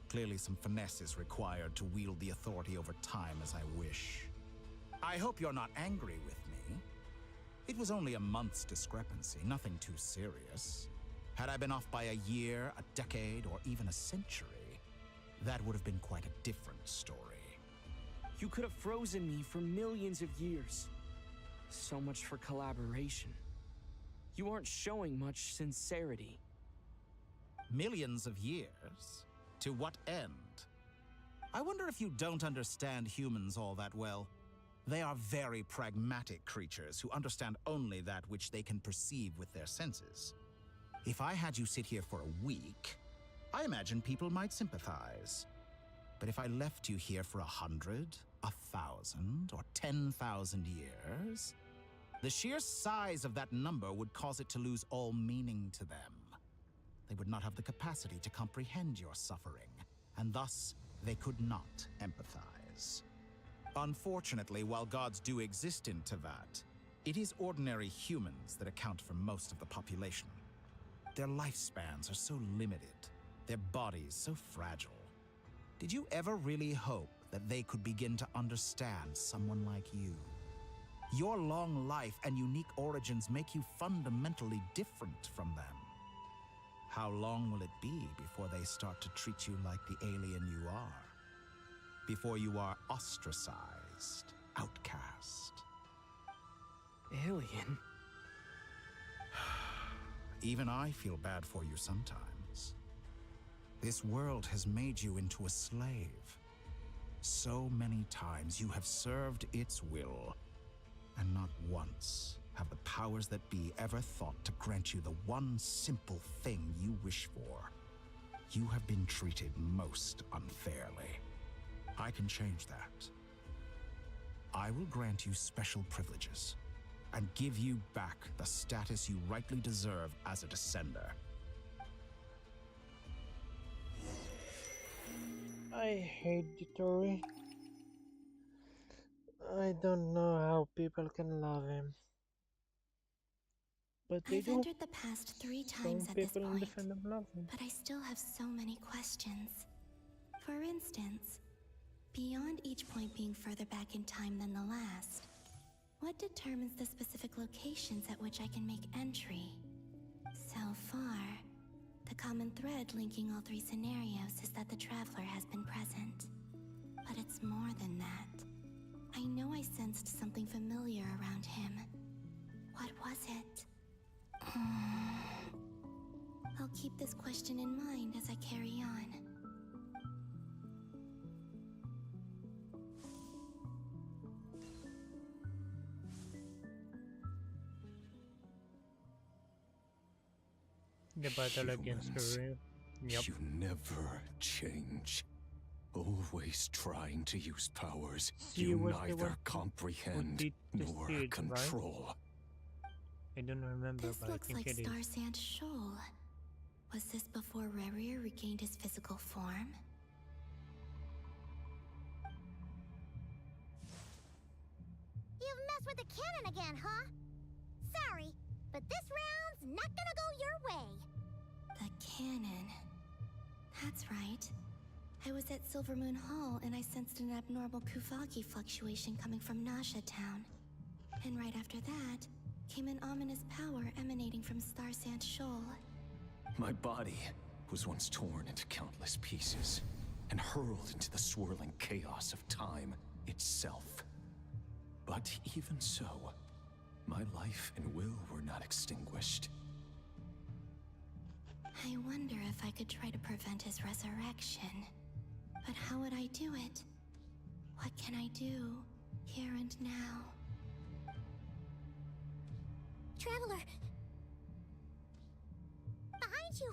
Clearly some finesse is required to wield the authority over time as I wish. I hope you're not angry with me. It was only a month's discrepancy, nothing too serious. Had I been off by a year, a decade, or even a century, that would have been quite a different story. You could have frozen me for millions of years. So much for collaboration. You aren't showing much sincerity. Millions of years? To what end? I wonder if you don't understand humans all that well. They are very pragmatic creatures who understand only that which they can perceive with their senses. If I had you sit here for a week, I imagine people might sympathize. But if I left you here for 100, 1,000, or 10,000 years, the sheer size of that number would cause it to lose all meaning to them. They would not have the capacity to comprehend your suffering, and thus they could not empathize. Unfortunately, while gods do exist in Teyvat, it is ordinary humans that account for most of the population. Their lifespans are so limited, their bodies so fragile. Did you ever really hope that they could begin to understand someone like you? Your long life and unique origins make you fundamentally different from them. How long will it be before they start to treat you like the alien you are? Before you are ostracized, outcast? Alien? Even I feel bad for you sometimes. This world has made you into a slave. So many times you have served its will, and not once have the powers that be ever thought to grant you the one simple thing you wish for. You have been treated most unfairly. I can change that. I will grant you special privileges and give you back the status you rightly deserve as a descender. I hate Dittori. I don't know how people can love him. But they I've do. entered the past 3 times at this point, but I still have so many questions. For instance, beyond each point being further back in time than the last, what determines the specific locations at which I can make entry? So far, the common thread linking all 3 scenarios is that the Traveler has been present. But it's more than that. I know I sensed something familiar around him. What was it? I'll keep this question in mind as I carry on. The battle against Ryu. Yep. You never change. Always trying to use powers you neither comprehend nor control. Right? I don't remember, this but looks I think like it Star is. Sand Shoal. Was this before Rerir regained his physical form? You've messed with the cannon again, huh? Sorry, but this round's not gonna go your way. The cannon. That's right. I was at Silver Moon Hall and I sensed an abnormal Kuvaki fluctuation coming from Nasha Town. And right after that, came an ominous power emanating from Star Sand Shoal. My body was once torn into countless pieces and hurled into the swirling chaos of time itself. But even so, my life and will were not extinguished. I wonder if I could try to prevent his resurrection. But how would I do it? What can I do, here and now? Traveler! Behind you!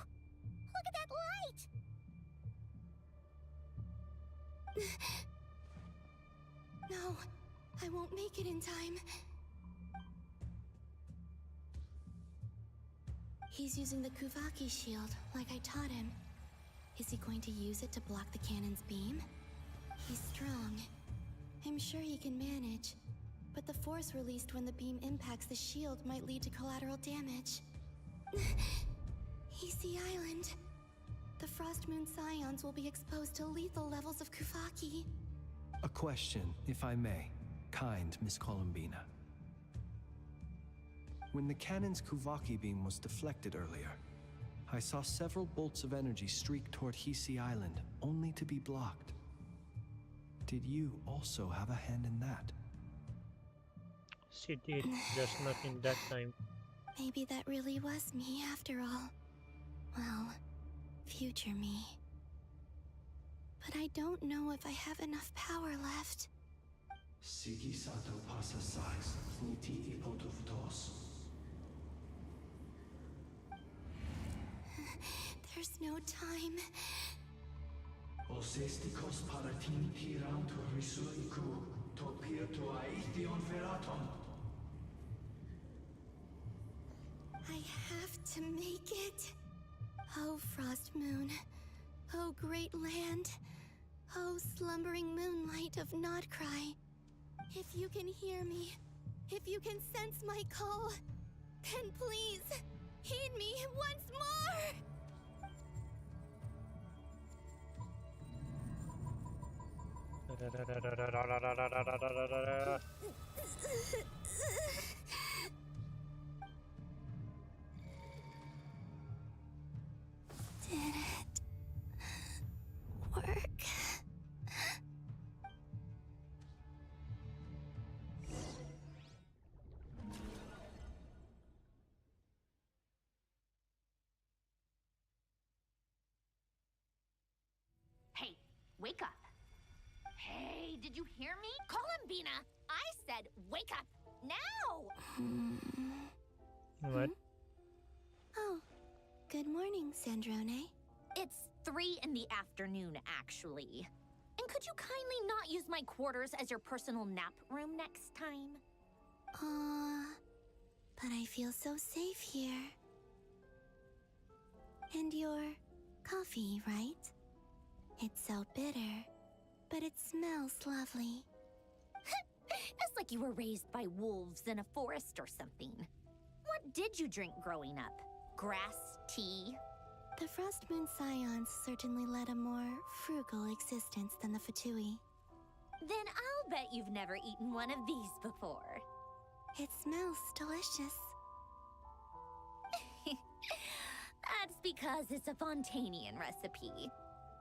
Look at that light! No, I won't make it in time. He's using the Kuvaki shield, like I taught him. Is he going to use it to block the cannon's beam? He's strong. I'm sure he can manage. But the force released when the beam impacts the shield might lead to collateral damage. Easy Island. The Frost Moon Scions will be exposed to lethal levels of Kuvaki. A question, if I may. Kind Miss Columbina. When the cannon's Kuvaki beam was deflected earlier, I saw several bolts of energy streak toward Hisi Island, only to be blocked. Did you also have a hand in that? She did, just not in that time. Maybe that really was me after all. Well, future me. But I don't know if I have enough power left. There's no time. I have to make it. Oh, Frost Moon. Oh, great land. Oh, slumbering moonlight of Nodcry. If you can hear me, if you can sense my call, then please, heed me once more! Did it work? Hey, wake up. Hey, did you hear me? Columbina! I said wake up! Now! What? Oh, good morning, Sandrone. It's 3 in the afternoon, actually. And could you kindly not use my quarters as your personal nap room next time? But I feel so safe here. And your coffee, right? It's so bitter, but it smells lovely. It's like you were raised by wolves in a forest or something. What did you drink growing up? Grass tea? The Frost Moon Scions certainly led a more frugal existence than the Fatui. Then I'll bet you've never eaten one of these before. It smells delicious. That's because it's a Fontanian recipe.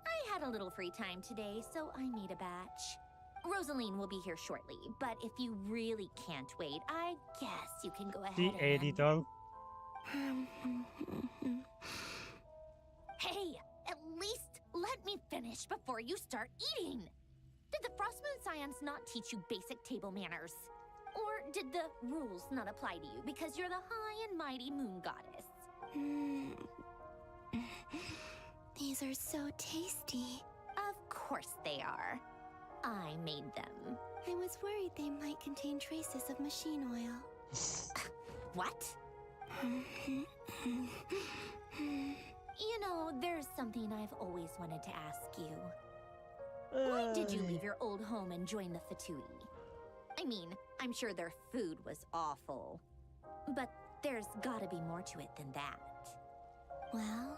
I had a little free time today, so I made a batch. Rosaline will be here shortly, but if you really can't wait, I guess you can go ahead The editor. Hey, at least let me finish before you start eating. Did the Frost Moon Scions not teach you basic table manners? Or did the rules not apply to you because you're the high and mighty moon goddess? These are so tasty. Of course they are. I made them. I was worried they might contain traces of machine oil. What? You know, there's something I've always wanted to ask you. Why did you leave your old home and join the Fatui? I mean, I'm sure their food was awful. But there's gotta be more to it than that. Well,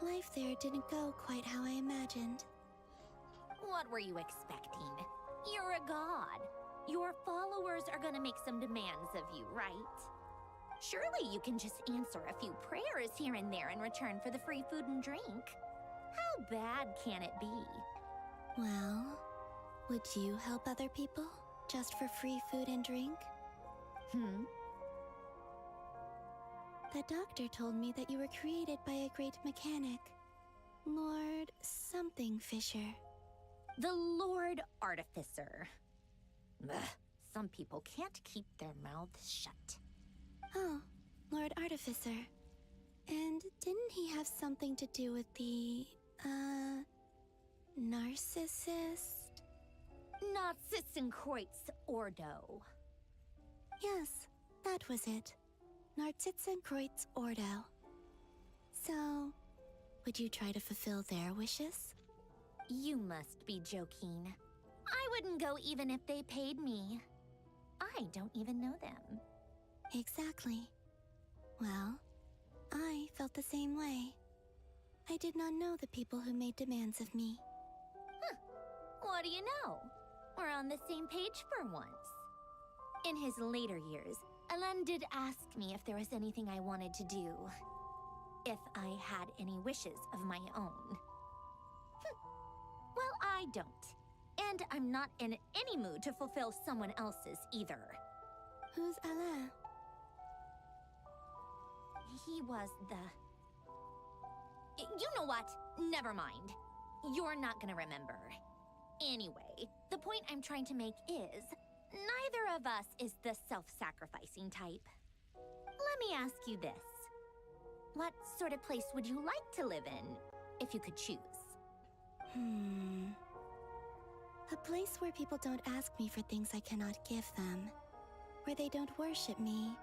life there didn't go quite how I imagined. What were you expecting? You're a god. Your followers are gonna make some demands of you, right? Surely you can just answer a few prayers here and there in return for the free food and drink. How bad can it be? Well, would you help other people just for free food and drink? The doctor told me that you were created by a great mechanic, Lord something Fisher. The Lord Artificer. Ugh, some people can't keep their mouths shut. Oh, Lord Artificer. And didn't he have something to do with the, narcissist? Narcissenkreuz Ordo. Yes, that was it. Narcissenkreuz Ordo. So, would you try to fulfill their wishes? You must be joking. I wouldn't go even if they paid me. I don't even know them. Exactly. Well, I felt the same way. I did not know the people who made demands of me. Huh. What do you know? We're on the same page for once. In his later years, Alan did ask me if there was anything I wanted to do. If I had any wishes of my own. Well, I don't. And I'm not in any mood to fulfill someone else's either. Who's Alain? He was the... You know what? Never mind. You're not gonna remember. Anyway, the point I'm trying to make is, neither of us is the self-sacrificing type. Let me ask you this. What sort of place would you like to live in, if you could choose? A place where people don't ask me for things I cannot give them. Where they don't worship me,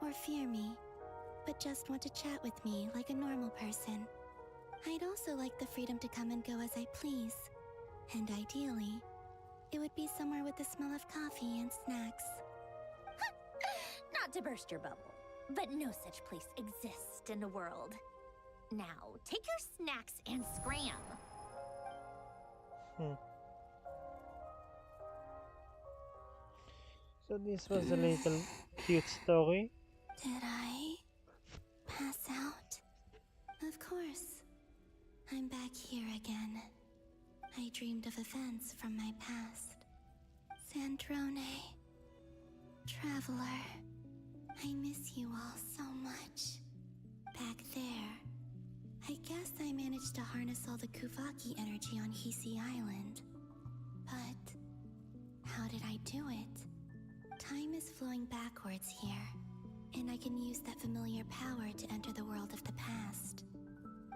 or fear me, but just want to chat with me like a normal person. I'd also like the freedom to come and go as I please. And ideally, it would be somewhere with the smell of coffee and snacks. Not to burst your bubble, but no such place exists in the world. Now, take your snacks and scram. So this was a little cute story. Did I pass out? Of course. I'm back here again. I dreamed of events from my past. Sandrone. Traveler. I miss you all so much. Back there. I guess I managed to harness all the Kuvaki energy on Hisi Island. But how did I do it? Time is flowing backwards here, and I can use that familiar power to enter the world of the past.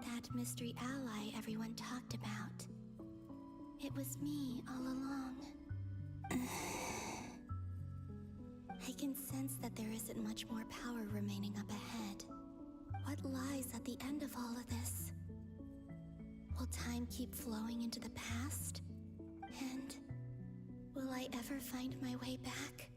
That mystery ally everyone talked about. It was me all along. I can sense that there isn't much more power remaining up ahead. What lies at the end of all of this? Will time keep flowing into the past? And will I ever find my way back?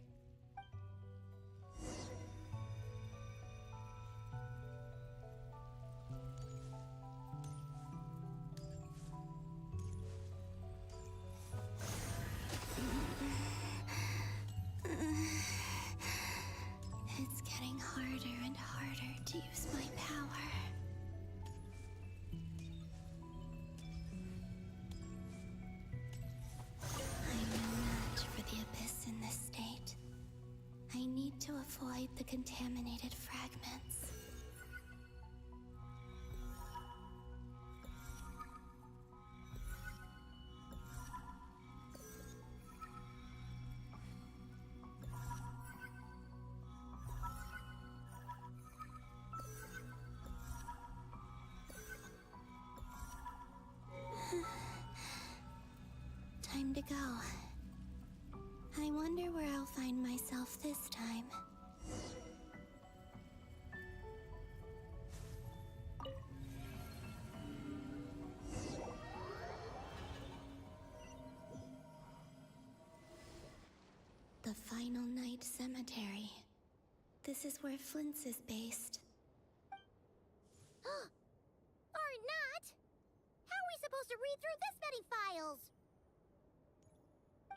It's getting harder and harder to use my power. I'm no match for the Abyss in this state. I need to avoid the contaminated fragments. Time to go. I wonder where I'll find myself this time. The Final Night Cemetery. This is where Flint's is based. Or not? How are we supposed to read through this many files?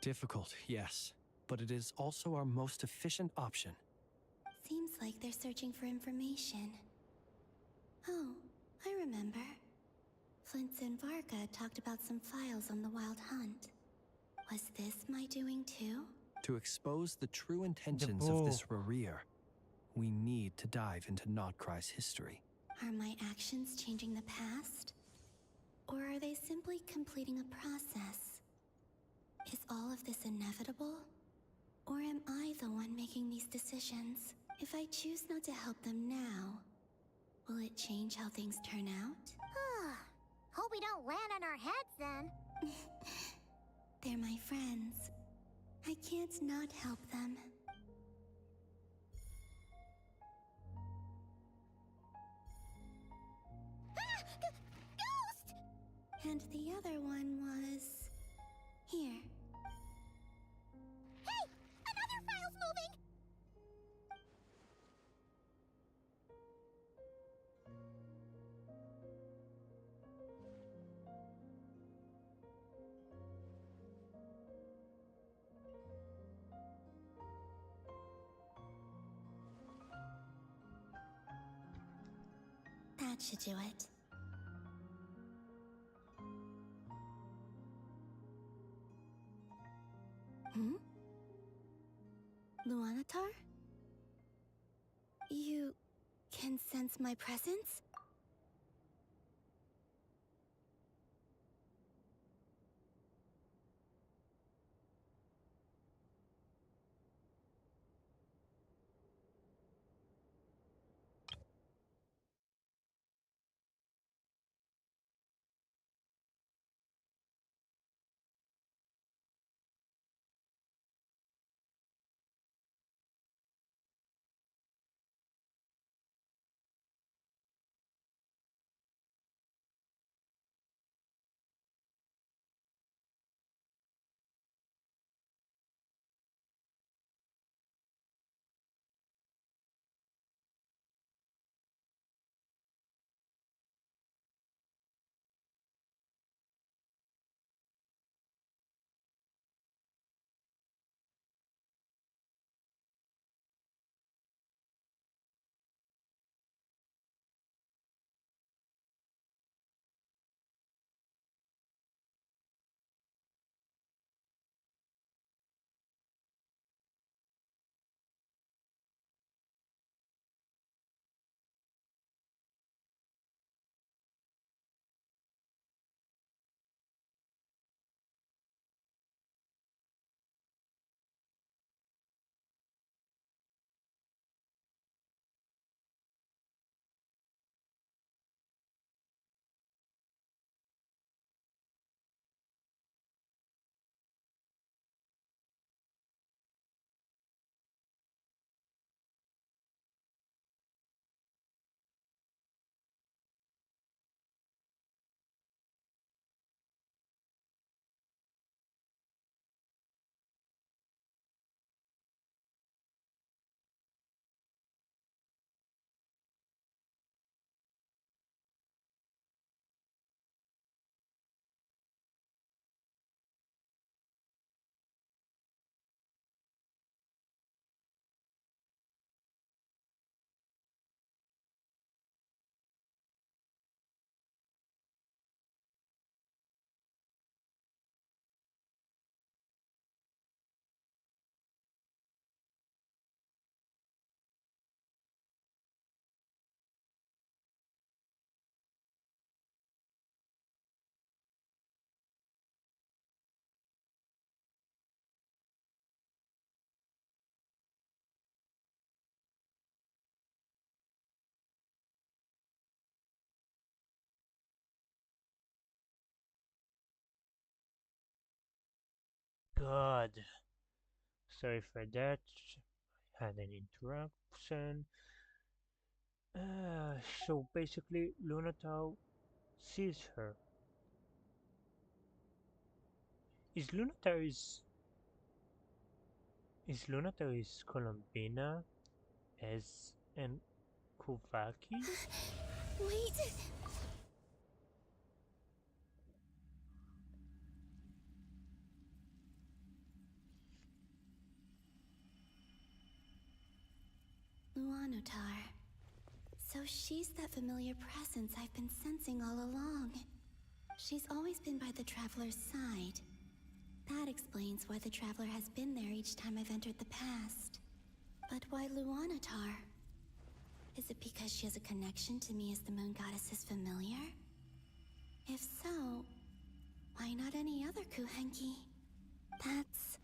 Difficult, yes, but it is also our most efficient option. Seems like they're searching for information. Oh, I remember. Flint's and Varga talked about some files on the Wild Hunt. Was this my doing too? To expose the true intentions of this Rerir, we need to dive into Notcry's history. Are my actions changing the past? Or are they simply completing a process? Is all of this inevitable? Or am I the one making these decisions? If I choose not to help them now, will it change how things turn out? Hope we don't land on our heads then. They're my friends. I can't not help them. Ghost! And the other one was... here. Hey! Another file's moving! That should do it. Luanatar? You can sense my presence? God. Sorry for that. I had an interruption. So basically, Lunatau sees her. Is Lunatau Columbina as an Kuvaki? Wait! Luanotar. So she's that familiar presence I've been sensing all along. She's always been by the Traveler's side. That explains why the Traveler has been there each time I've entered the past. But why Luanatar? Is it because she has a connection to me as the Moon Goddess's familiar? If so, why not any other Kuhenki? That's...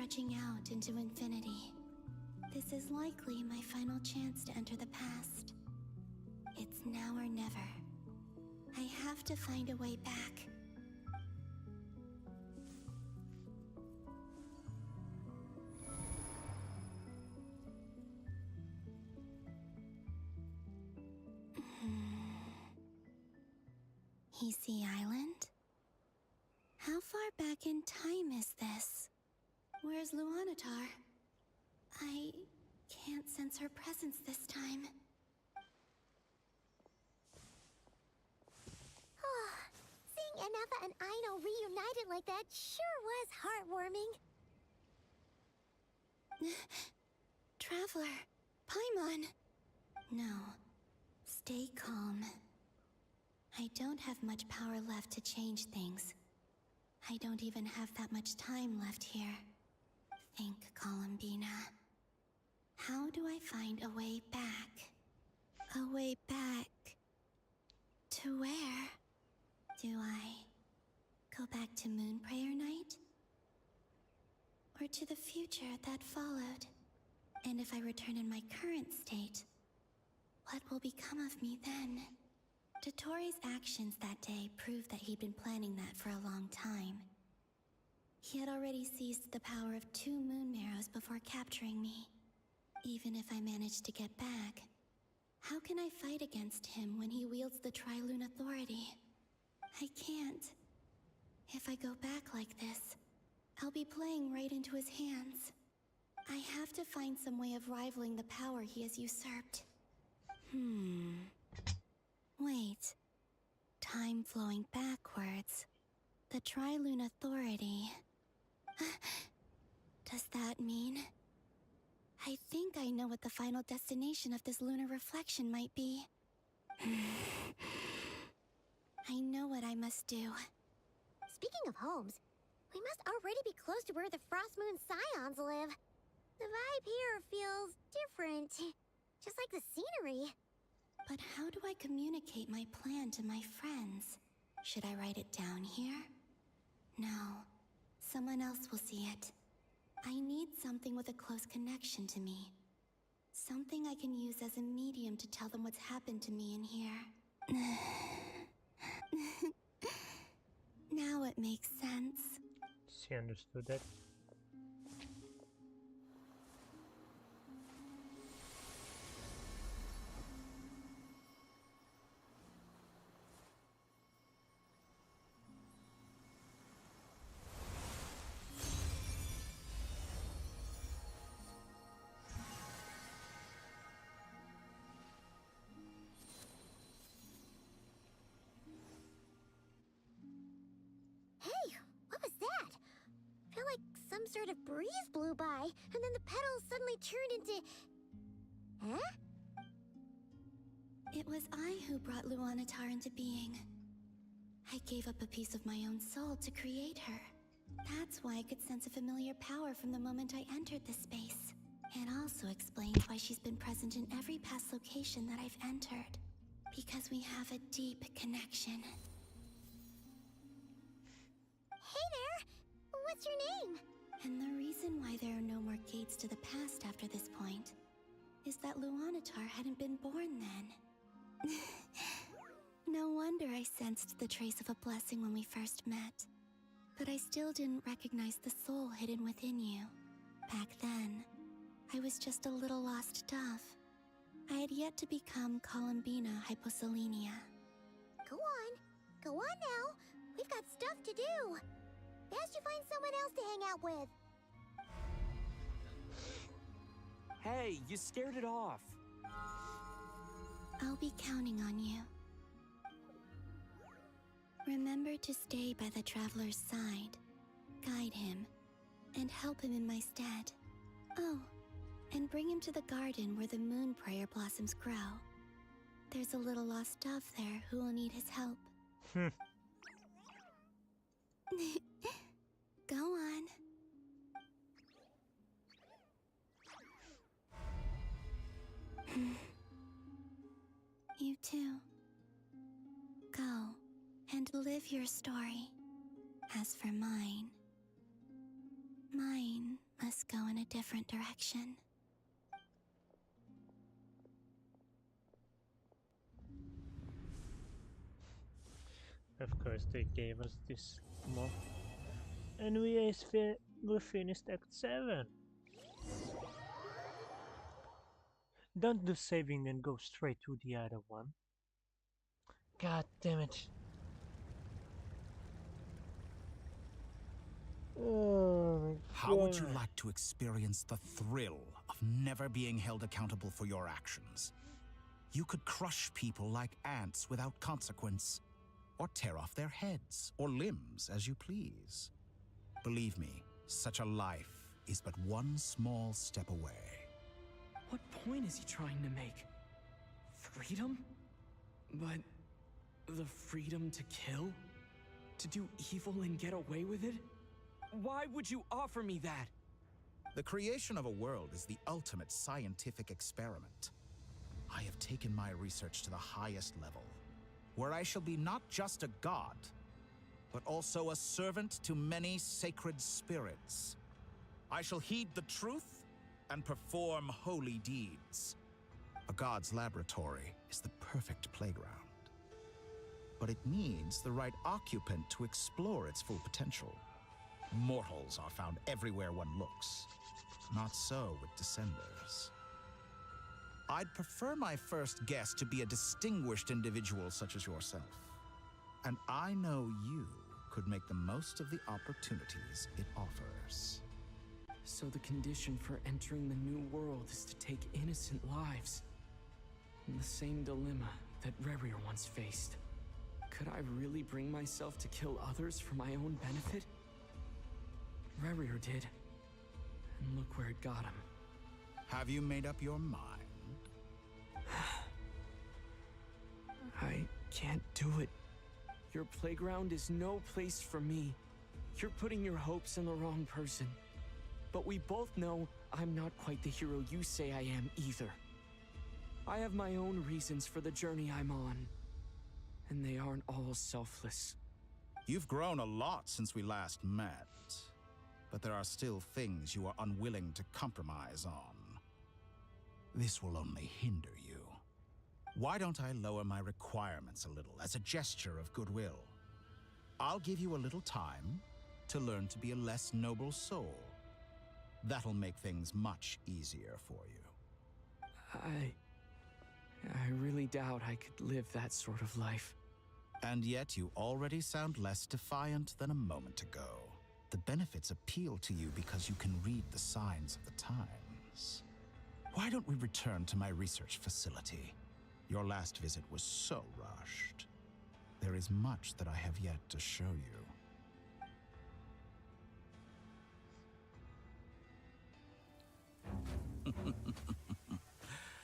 stretching out into infinity. This is likely my final chance to enter the past. It's now or never. I have to find a way back. Heesey Island? How far back in time is this? Where's Luanatar? I can't sense her presence this time. Seeing Anafa and Aino reunited like that sure was heartwarming. Traveler, Paimon. No, stay calm. I don't have much power left to change things. I don't even have that much time left here. Think, Columbina. How do I find a way back? A way back... to where? Do I go back to Moonprayer Night? Or to the future that followed? And if I return in my current state, what will become of me then? Dottoro's actions that day proved that he'd been planning that for a long time. He had already seized the power of 2 moon marrows before capturing me. Even if I managed to get back, how can I fight against him when he wields the Tri-Lune Authority? I can't. If I go back like this, I'll be playing right into his hands. I have to find some way of rivaling the power he has usurped. Wait. Time flowing backwards. The Tri-Lune Authority. Does that mean... I think I know what the final destination of this lunar reflection might be. I know what I must do. Speaking of homes, we must already be close to where the Frost Moon Scions live. The vibe here feels different, just like the scenery. But how do I communicate my plan to my friends? Should I write it down here? No, someone else will see it. I need something with a close connection to me. Something I can use as a medium to tell them what's happened to me in here. Now it makes sense. She understood that. Hey, what was that? I feel like some sort of breeze blew by, and then the petals suddenly turned into... Huh? It was I who brought Luanatar into being. I gave up a piece of my own soul to create her. That's why I could sense a familiar power from the moment I entered this space. It also explains why she's been present in every past location that I've entered. Because we have a deep connection. Hey there! What's your name? And the reason why there are no more gates to the past after this point is that Luanatar hadn't been born then. No wonder I sensed the trace of a blessing when we first met. But I still didn't recognize the soul hidden within you. Back then, I was just a little lost dove. I had yet to become Columbina Hyposelenia. Go on now. We've got stuff to do. Best you find someone else to hang out with. Hey, you scared it off. I'll be counting on you. Remember to stay by the traveler's side, guide him, and help him in my stead. Oh, and bring him to the garden where the Moonprayer blossoms grow. There's a little lost dove there who will need his help. Go on. You too. Go and live your story. As for mine must go in a different direction. Of course, they gave us this mock. And we finished Act 7. Don't do saving and go straight to the other one. God damn it. Oh, how would you like to experience the thrill of never being held accountable for your actions? You could crush people like ants without consequence, or tear off their heads or limbs as you please. Believe me, such a life is but one small step away. What point is he trying to make? Freedom? But the freedom to kill? To do evil and get away with it? Why would you offer me that? The creation of a world is the ultimate scientific experiment. I have taken my research to the highest level, where I shall be not just a god, but also a servant to many sacred spirits. I shall heed the truth and perform holy deeds. A god's laboratory is the perfect playground, but it needs the right occupant to explore its full potential. Mortals are found everywhere one looks. Not so with Descenders. I'd prefer my first guest to be a distinguished individual such as yourself. And I know you could make the most of the opportunities it offers. So the condition for entering the new world is to take innocent lives. The same dilemma that Rerir once faced. Could I really bring myself to kill others for my own benefit? Rerir did. And look where it got him. Have you made up your mind? I can't do it. Your playground is no place for me. You're putting your hopes in the wrong person. But we both know I'm not quite the hero you say I am either. I have my own reasons for the journey I'm on. And they aren't all selfless. You've grown a lot since we last met. But there are still things you are unwilling to compromise on. This will only hinder you. Why don't I lower my requirements a little as a gesture of goodwill? I'll give you a little time to learn to be a less noble soul. That'll make things much easier for you. I really doubt I could live that sort of life. And yet you already sound less defiant than a moment ago. The benefits appeal to you because you can read the signs of the times. Why don't we return to my research facility? Your last visit was so rushed. There is much that I have yet to show you.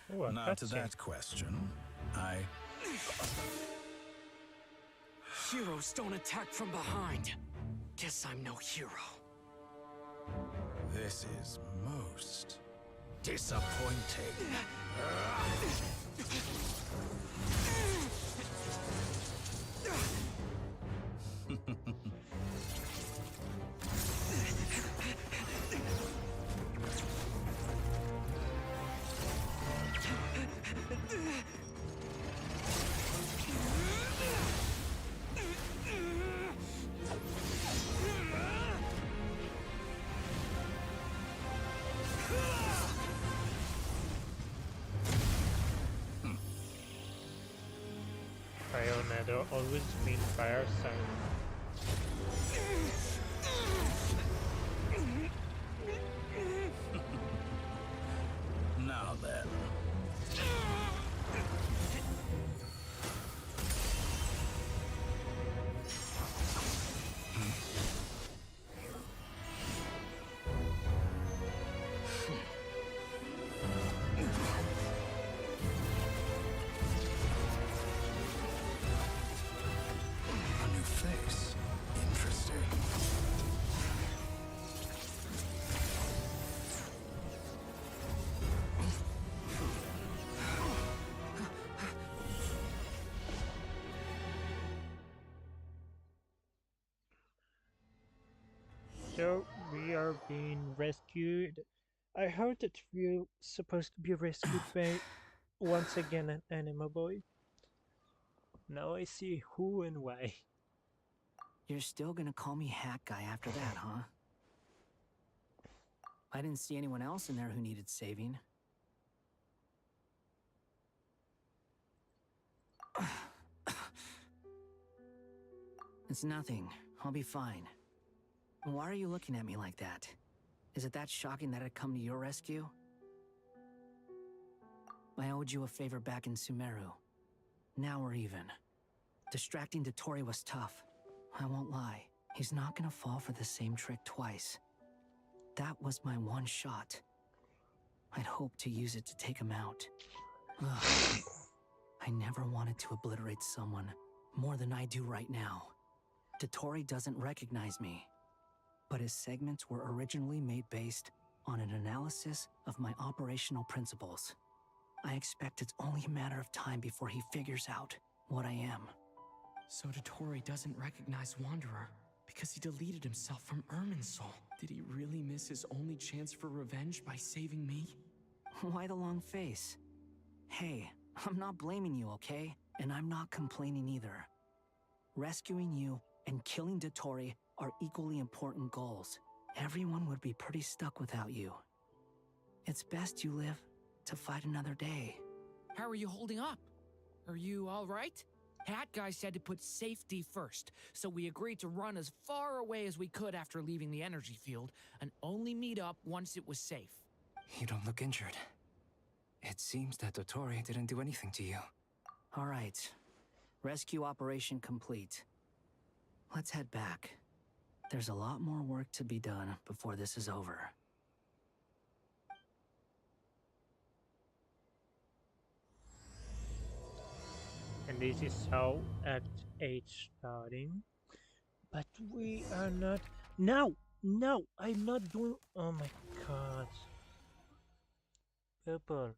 Now to that question, Heroes don't attack from behind. Guess I'm no hero. This is most disappointing. Fire always mean fire sign. Now then. A new face. Interesting. being rescued. I heard that we're supposed to be rescued by once again an anima boy. Now I see who and why. You're still gonna call me Hat Guy after that, huh? I didn't see anyone else in there who needed saving. It's nothing. I'll be fine. Why are you looking at me like that? Is it that shocking that I'd come to your rescue? I owed you a favor back in Sumeru. Now we're even. Distracting Dottore was tough. I won't lie. He's not gonna fall for the same trick twice. That was my one shot. I'd hoped to use it to take him out. Ugh. I never wanted to obliterate someone more than I do right now. Dottore doesn't recognize me, but his segments were originally made based on an analysis of my operational principles. I expect it's only a matter of time before he figures out what I am. So Dottore doesn't recognize Wanderer because he deleted himself from Irminsul. Did he really miss his only chance for revenge by saving me? Why the long face? Hey, I'm not blaming you, okay? And I'm not complaining either. Rescuing you and killing Dottore are equally important goals. Everyone would be pretty stuck without you. It's best you live to fight another day. How are you holding up? Are you all right? Hat Guy said to put safety first, so we agreed to run as far away as we could after leaving the energy field and only meet up once it was safe. You don't look injured. It seems that Dottore didn't do anything to you. All right. Rescue operation complete. Let's head back. There's a lot more work to be done before this is over. And this is how Act 8 starting. But we are not... No! No! I'm not doing... Oh my god. People,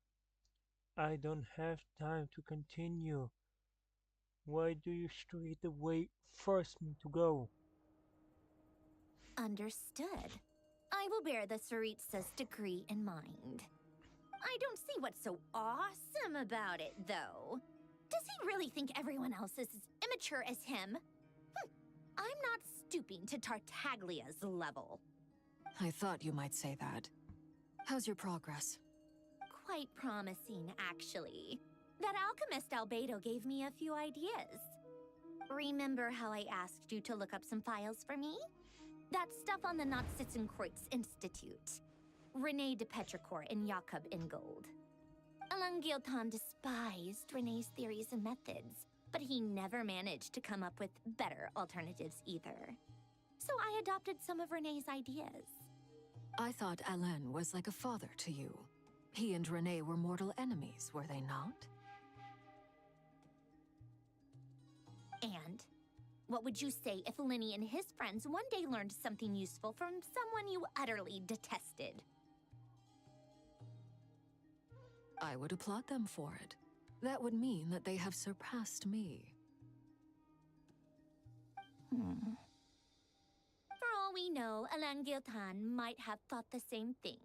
I don't have time to continue. Why do you straight away force me to go? Understood. I will bear the Tsaritsa's decree in mind. I don't see what's so awesome about it, though. Does he really think everyone else is as immature as him? I'm not stooping to Tartaglia's level. I thought you might say that. How's your progress? Quite promising, actually. That alchemist Albedo gave me a few ideas. Remember how I asked you to look up some files for me? That stuff on the Nazistenkreuz Institute. René de Petrichor and Jakob Ingold. Alain Guillotin despised René's theories and methods, but he never managed to come up with better alternatives either. So I adopted some of René's ideas. I thought Alain was like a father to you. He and René were mortal enemies, were they not? And what would you say if Lenny and his friends one day learned something useful from someone you utterly detested? I would applaud them for it. That would mean that they have surpassed me. For all we know, Alain Guillotin might have thought the same thing.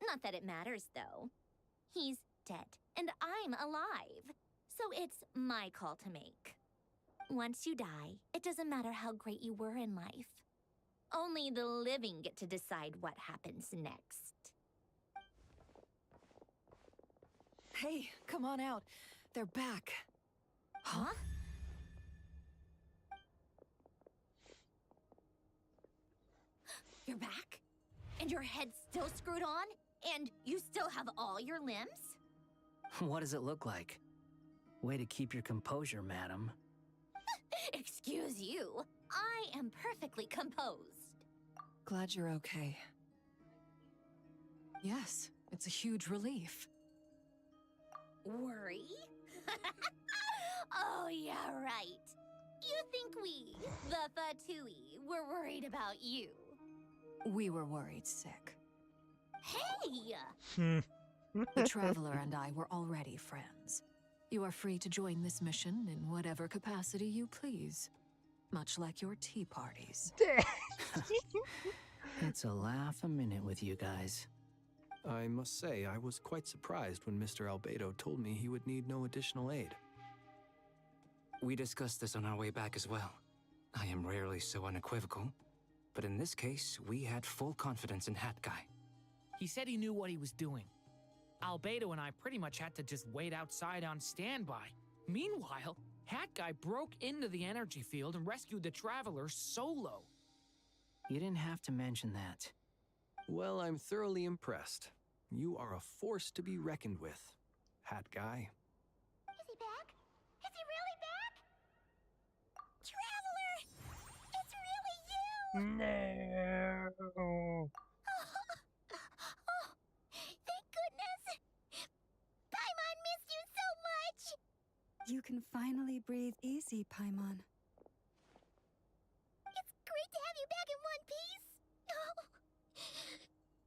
Not that it matters, though. He's dead, and I'm alive. So it's my call to make. Once you die, it doesn't matter how great you were in life. Only the living get to decide what happens next. Hey, come on out. They're back. Huh? You're back? And your head's still screwed on? And you still have all your limbs? What does it look like? Way to keep your composure, madam. Excuse you. I am perfectly composed. Glad you're okay. Yes, it's a huge relief. Worry? Oh, yeah, right. You think we, the Fatui, were worried about you? We were worried sick. Hey! The Traveler and I were already friends. You are free to join this mission in whatever capacity you please. Much like your tea parties. It's a laugh a minute with you guys. I must say, I was quite surprised when Mr. Albedo told me he would need no additional aid. We discussed this on our way back as well. I am rarely so unequivocal, but in this case, we had full confidence in Hat Guy. He said he knew what he was doing. Albedo and I pretty much had to just wait outside on standby. Meanwhile, Hat Guy broke into the energy field and rescued the Traveler solo. You didn't have to mention that. Well, I'm thoroughly impressed. You are a force to be reckoned with, Hat Guy. Is he back? Is he really back? Traveler! It's really you! No! Oh, thank goodness! Paimon missed you so much! You can finally breathe easy, Paimon. It's great to have you back in one piece! Oh,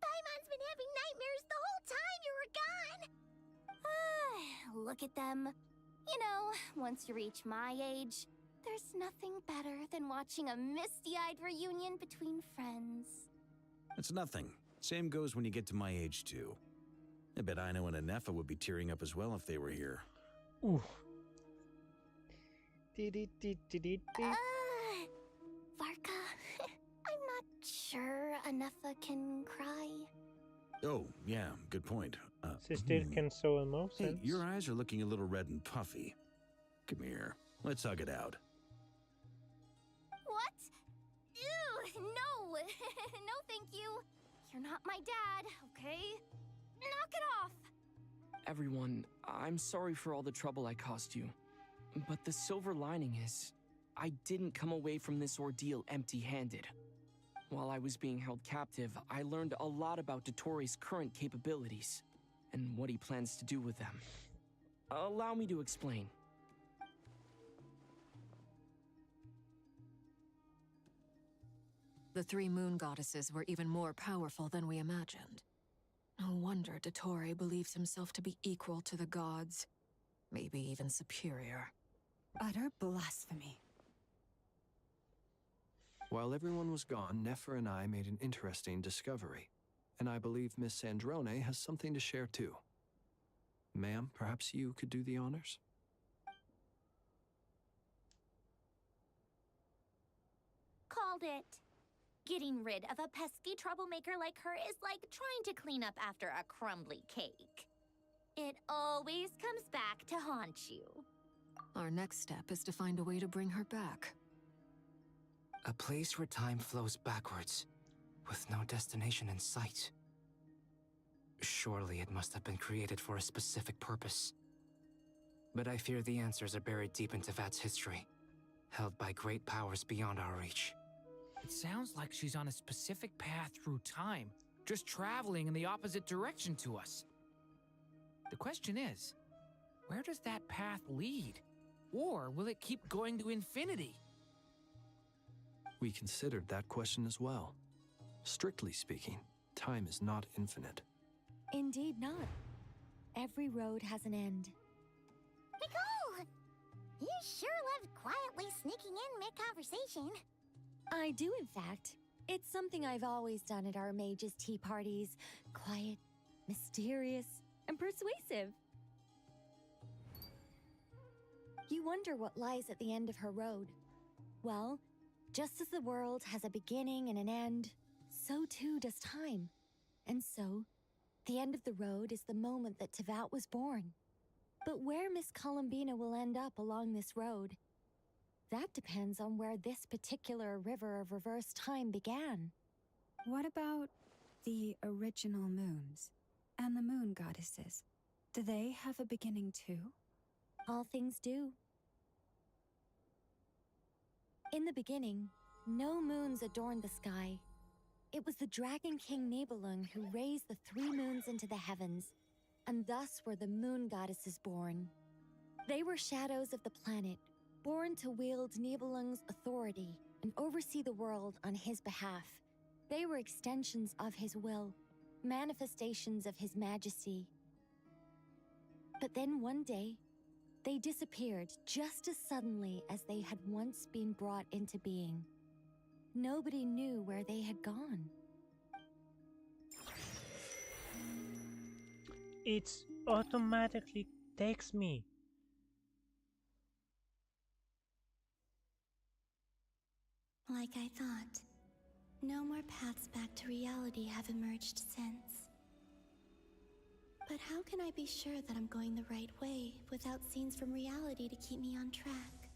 Paimon's been having nightmares the whole time you were gone! Look at them. You know, once you reach my age, there's nothing better than watching a misty-eyed reunion between friends. It's nothing. Same goes when you get to my age, too. I bet Ino and Anefa would be tearing up as well if they were here. Ooh. Varka, I'm not sure Anefa can cry. Oh, yeah, good point. Sister can show emotions. Hey, your eyes are looking a little red and puffy. Come here, let's hug it out. What? Ew, no! No, thank you. You're not my dad, okay? Knock it off! Everyone, I'm sorry for all the trouble I caused you. But the silver lining is, I didn't come away from this ordeal empty-handed. While I was being held captive, I learned a lot about Dottoro's current capabilities, and what he plans to do with them. Allow me to explain. The three moon goddesses were even more powerful than we imagined. No wonder Dottore believes himself to be equal to the gods, maybe even superior. Utter blasphemy. While everyone was gone, Nefer and I made an interesting discovery, and I believe Miss Sandrone has something to share too. Ma'am, perhaps you could do the honors? Called it. Getting rid of a pesky troublemaker like her is like trying to clean up after a crumbly cake. It always comes back to haunt you. Our next step is to find a way to bring her back. A place where time flows backwards, with no destination in sight. Surely it must have been created for a specific purpose. But I fear the answers are buried deep into Vat's history, held by great powers beyond our reach. It sounds like she's on a specific path through time, just traveling in the opposite direction to us. The question is, where does that path lead? Or will it keep going to infinity? We considered that question as well. Strictly speaking, time is not infinite. Indeed not. Every road has an end. Nicole! You sure love quietly sneaking in mid-conversation. I do, in fact. It's something I've always done at our mages' tea parties. Quiet, mysterious, and persuasive. You wonder what lies at the end of her road. Well, just as the world has a beginning and an end, so too does time. And so, the end of the road is the moment that Teyvat was born. But where Miss Columbina will end up along this road, that depends on where this particular river of reverse time began. What about the original moons and the moon goddesses? Do they have a beginning too? All things do. In the beginning, no moons adorned the sky. It was the Dragon King Nibelung who raised the 3 moons into the heavens, and thus were the moon goddesses born. They were shadows of the planet, born to wield Nibelung's authority and oversee the world on his behalf. They were extensions of his will, manifestations of his majesty. But then one day, they disappeared just as suddenly as they had once been brought into being. Nobody knew where they had gone. it automatically takes me. Like I thought, no more paths back to reality have emerged since. But how can I be sure that I'm going the right way without scenes from reality to keep me on track?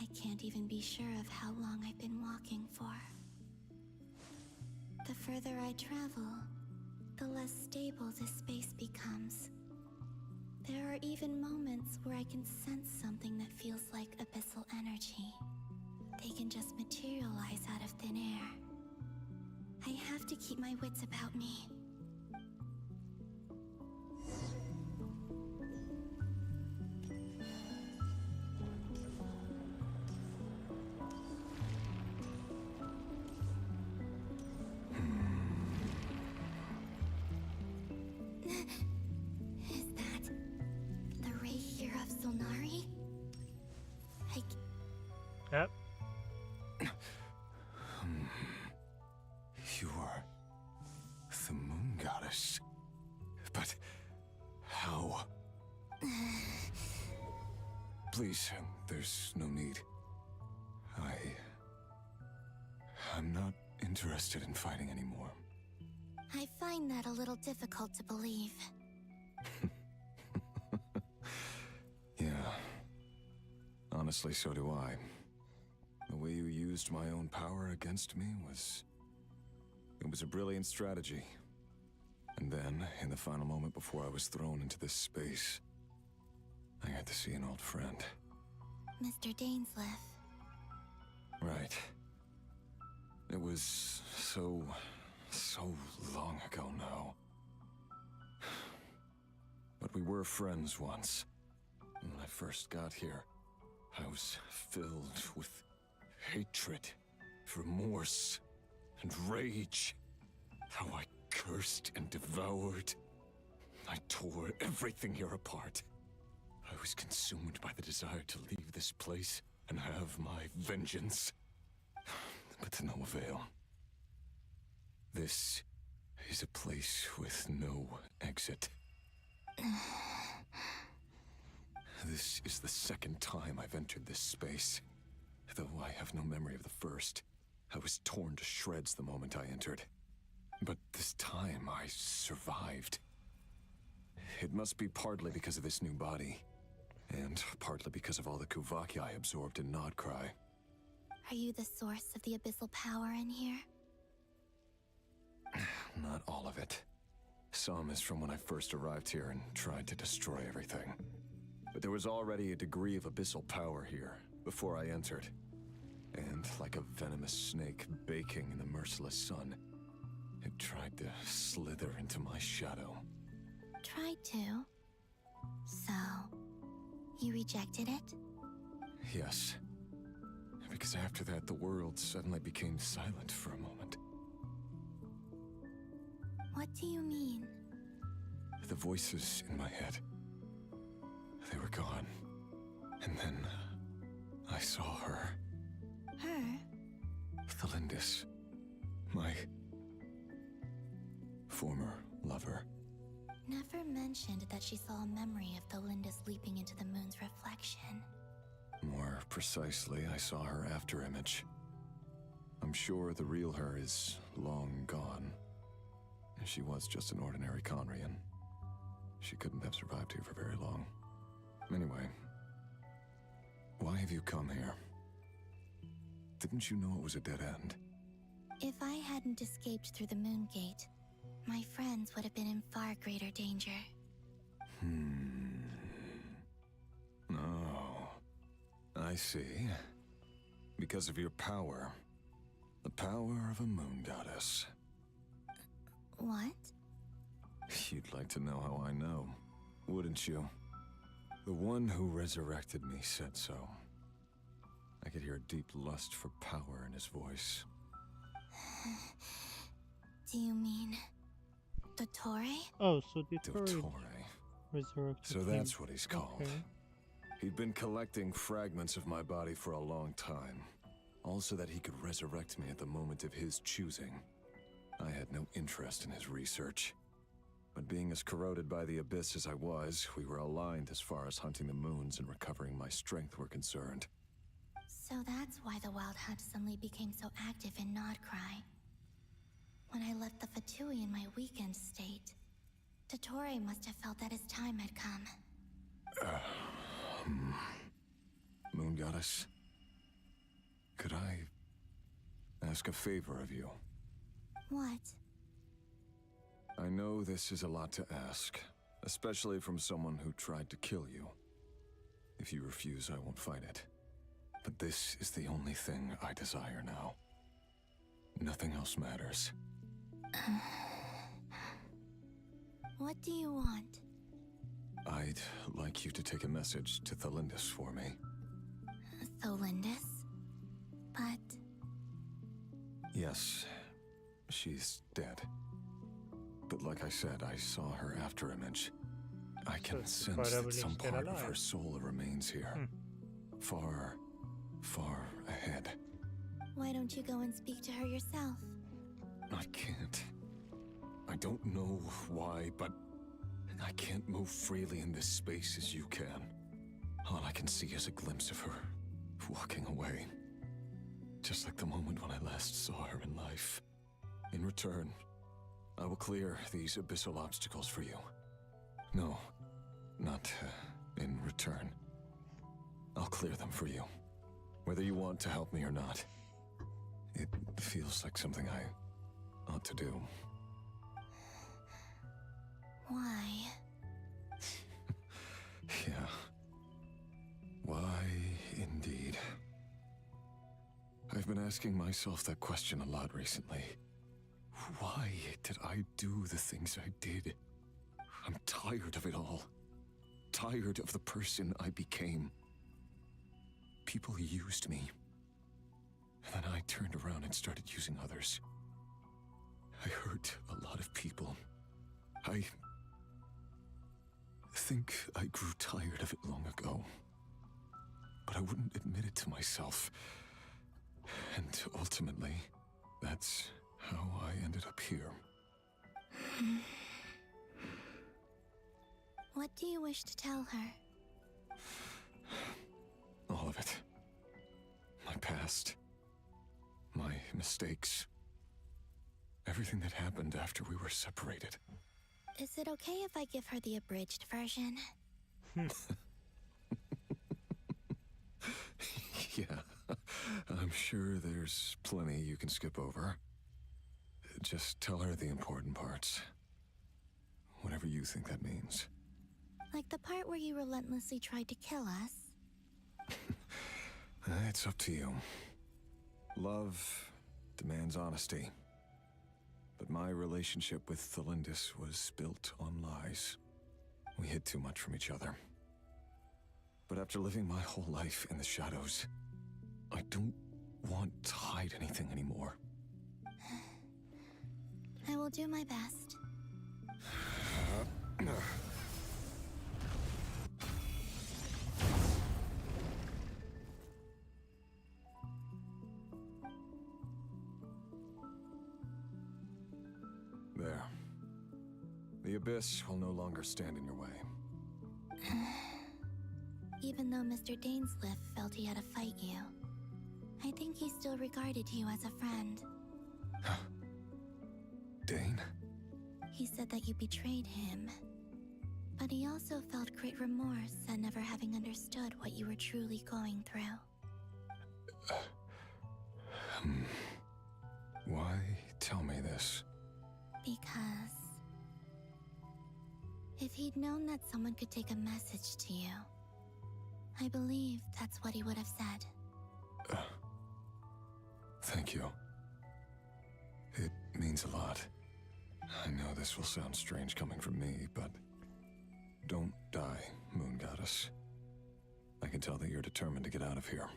I can't even be sure of how long I've been walking for. The further I travel, the less stable this space becomes. There are even moments where I can sense something that feels like abyssal energy. They can just materialize out of thin air. I have to keep my wits about me. Is that the ray here of Solnari? Yep. You are the moon goddess. But how? Please, there's no need. I'm not interested in fighting anymore. I find that a little difficult to believe. Yeah. Honestly, so do I. The way you used my own power against me was... It was a brilliant strategy. And then, in the final moment before I was thrown into this space, I got to see an old friend. Mr. Dainsleif. Right. It was so long ago now. But we were friends once. When I first got here, I was filled with hatred, remorse, and rage. How I cursed and devoured. I tore everything here apart. I was consumed by the desire to leave this place and have my vengeance. But to no avail. This is a place with no exit. This is the second time I've entered this space. Though I have no memory of the first. I was torn to shreds the moment I entered. But this time I survived. It must be partly because of this new body. And partly because of all the Kuvaki I absorbed in Nodcry. Are you the source of the abyssal power in here? Not all of it. Some is from when I first arrived here and tried to destroy everything. But there was already a degree of abyssal power here before I entered. And like a venomous snake baking in the merciless sun, it tried to slither into my shadow. Tried to? So, you rejected it? Yes. Because after that, the world suddenly became silent for a moment. What do you mean? The voices in my head, they were gone. And then I saw her. Her? Thelindis. My former lover. Never mentioned that she saw a memory of Thelindis leaping into the moon's reflection. More precisely, I saw her afterimage. I'm sure the real her is long gone. She was just an ordinary Conrian. She couldn't have survived here for very long. Anyway, why have you come here? Didn't you know it was a dead end? If I hadn't escaped through the moon gate, my friends would have been in far greater danger. Oh, I see. Because of your power. The power of a moon goddess. What? You'd like to know how I know, wouldn't you? The one who resurrected me said so. I could hear a deep lust for power in his voice. Do you mean... Dottore? Oh, so Dottore resurrected So that's what he's called. Okay. He'd been collecting fragments of my body for a long time. All so that he could resurrect me at the moment of his choosing. I had no interest in his research. But being as corroded by the Abyss as I was, we were aligned as far as hunting the moons and recovering my strength were concerned. So that's why the Wild Hunt suddenly became so active in Nodcry. When I left the Fatui in my weakened state, Dottore must have felt that his time had come. Moon Goddess, could I ask a favor of you? What? I know this is a lot to ask, especially from someone who tried to kill you. If you refuse, I won't fight it. But this is the only thing I desire now. Nothing else matters. What do you want? I'd like you to take a message to Thalindis for me. Thalindis? But... Yes, she's dead. But like I said, I saw her afterimage. I can sense that some part of her soul remains here. Far, far ahead. Why don't you go and speak to her yourself? I can't. I don't know why, but I can't move freely in this space as you can. All I can see is a glimpse of her walking away. Just like the moment when I last saw her in life. In return, I will clear these abyssal obstacles for you. No, not in return. I'll clear them for you. Whether you want to help me or not. It feels like something I ought to do. Why? Yeah. Why, indeed. I've been asking myself that question a lot recently. Why did I do the things I did? I'm tired of it all. Tired of the person I became. People used me. And then I turned around and started using others. I hurt a lot of people. I think I grew tired of it long ago. But I wouldn't admit it to myself. And ultimately, that's how I ended up here. What do you wish to tell her? All of it. My past. My mistakes. Everything that happened after we were separated. Is it okay if I give her the abridged version? Yeah, I'm sure there's plenty you can skip over. Just tell her the important parts. Whatever you think that means. Like the part where you relentlessly tried to kill us? It's up to you. Love demands honesty. But my relationship with Thalindis was built on lies. We hid too much from each other. But after living my whole life in the shadows, I don't want to hide anything anymore. I will do my best. There. The Abyss will no longer stand in your way. Even though Mr. Dainsliff felt he had to fight you, I think he still regarded you as a friend. Dane? He said that you betrayed him. But he also felt great remorse at never having understood what you were truly going through. Why tell me this? Because... if he'd known that someone could take a message to you, I believe that's what he would have said. Thank you. It means a lot. I know this will sound strange coming from me, but don't die, Moon Goddess. I can tell that you're determined to get out of here.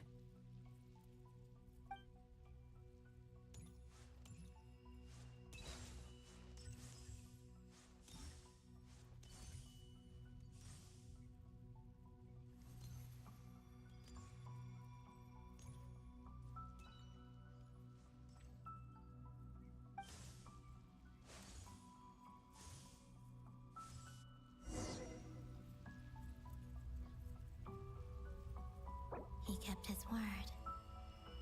kept his word.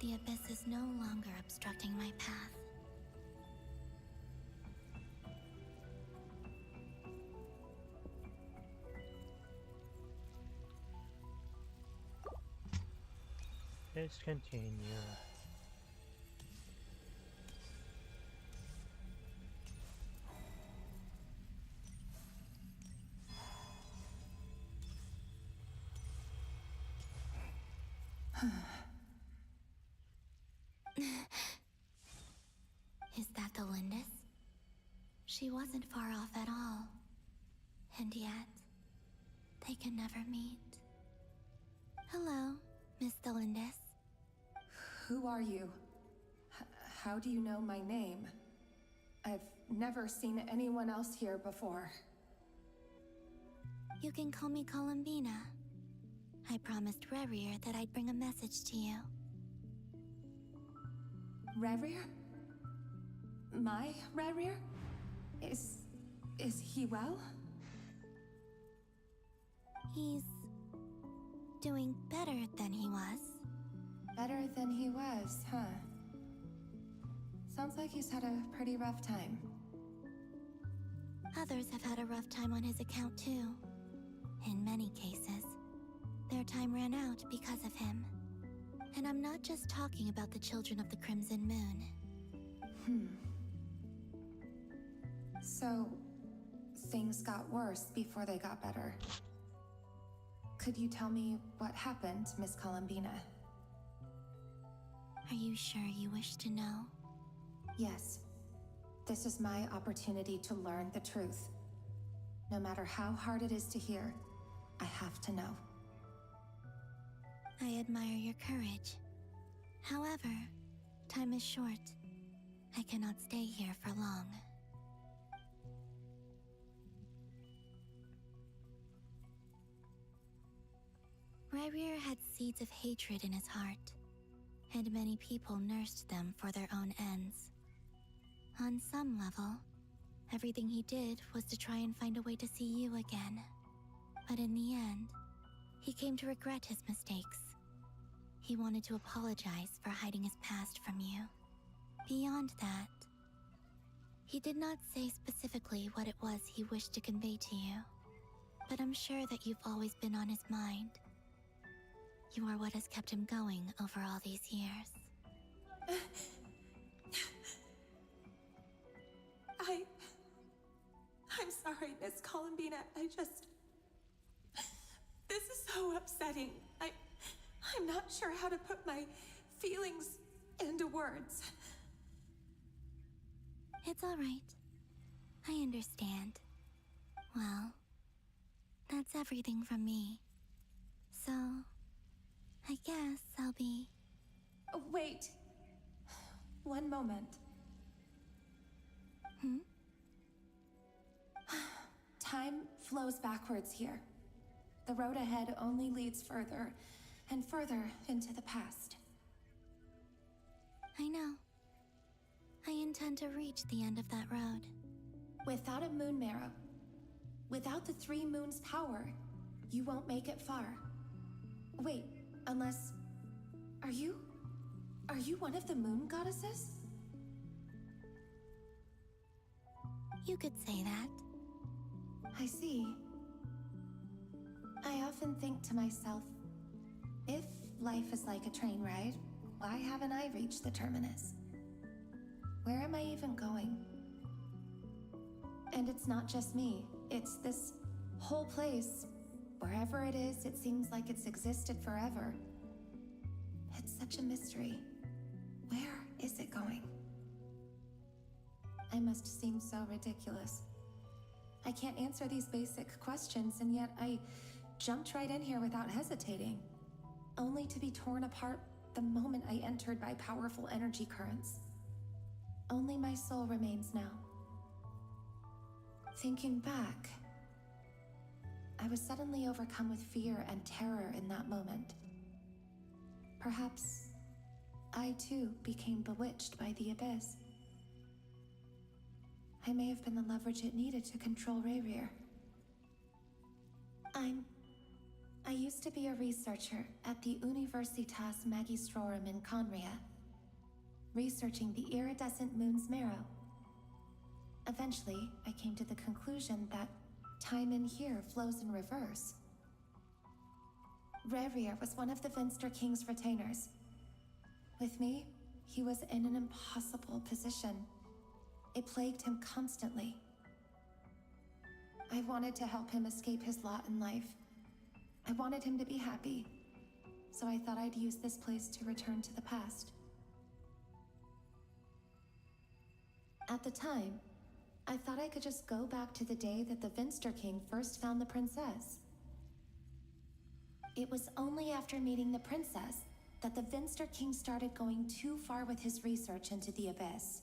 The abyss is no longer obstructing my path. Let's continue. Is that the Lindis? She wasn't far off at all. And yet, they can never meet. Hello, Miss Lindis. Who are you? How do you know my name? I've never seen anyone else here before. You can call me Columbina. I promised Rerir that I'd bring a message to you. Rerir? My Rerir? Is he well? He's doing better than he was. Better than he was, huh? Sounds like he's had a pretty rough time. Others have had a rough time on his account too. In many cases, their time ran out because of him. And I'm not just talking about the children of the Crimson Moon. So, things got worse before they got better. Could you tell me what happened, Miss Columbina? Are you sure you wish to know? Yes. This is my opportunity to learn the truth. No matter how hard it is to hear, I have to know. I admire your courage. However, time is short. I cannot stay here for long. Rerir had seeds of hatred in his heart, and many people nursed them for their own ends. On some level, everything he did was to try and find a way to see you again. But in the end, he came to regret his mistakes. He wanted to apologize for hiding his past from you. Beyond that, he did not say specifically what it was he wished to convey to you, but I'm sure that you've always been on his mind. You are what has kept him going over all these years. I'm sorry, Miss Columbina. This is so upsetting. I'm not sure how to put my feelings into words. It's all right. I understand. Well, that's everything from me. So, I guess I'll be... Wait. One moment. Time flows backwards here. The road ahead only leads further and further into the past. I know. I intend to reach the end of that road. Without a moon marrow, without the 3 moons' power, you won't make it far. Wait, unless... Are you one of the moon goddesses? You could say that. I see. I often think to myself, if life is like a train ride, why haven't I reached the terminus? Where am I even going? And it's not just me, it's this whole place. Wherever it is, it seems like it's existed forever. It's such a mystery. Where is it going? I must seem so ridiculous. I can't answer these basic questions, and yet I jumped right in here without hesitating, only to be torn apart the moment I entered by powerful energy currents. Only my soul remains now. Thinking back, I was suddenly overcome with fear and terror in that moment. Perhaps I too became bewitched by the abyss. I may have been the leverage it needed to control Rerir. I used to be a researcher at the Universitas Magistrorum in Conria, researching the iridescent moon's marrow. Eventually, I came to the conclusion that time in here flows in reverse. Rerir was one of the Vinster King's retainers. With me, he was in an impossible position. It plagued him constantly. I wanted to help him escape his lot in life. I wanted him to be happy, so I thought I'd use this place to return to the past. At the time, I thought I could just go back to the day that the Vinster King first found the princess. It was only after meeting the princess that the Vinster King started going too far with his research into the Abyss.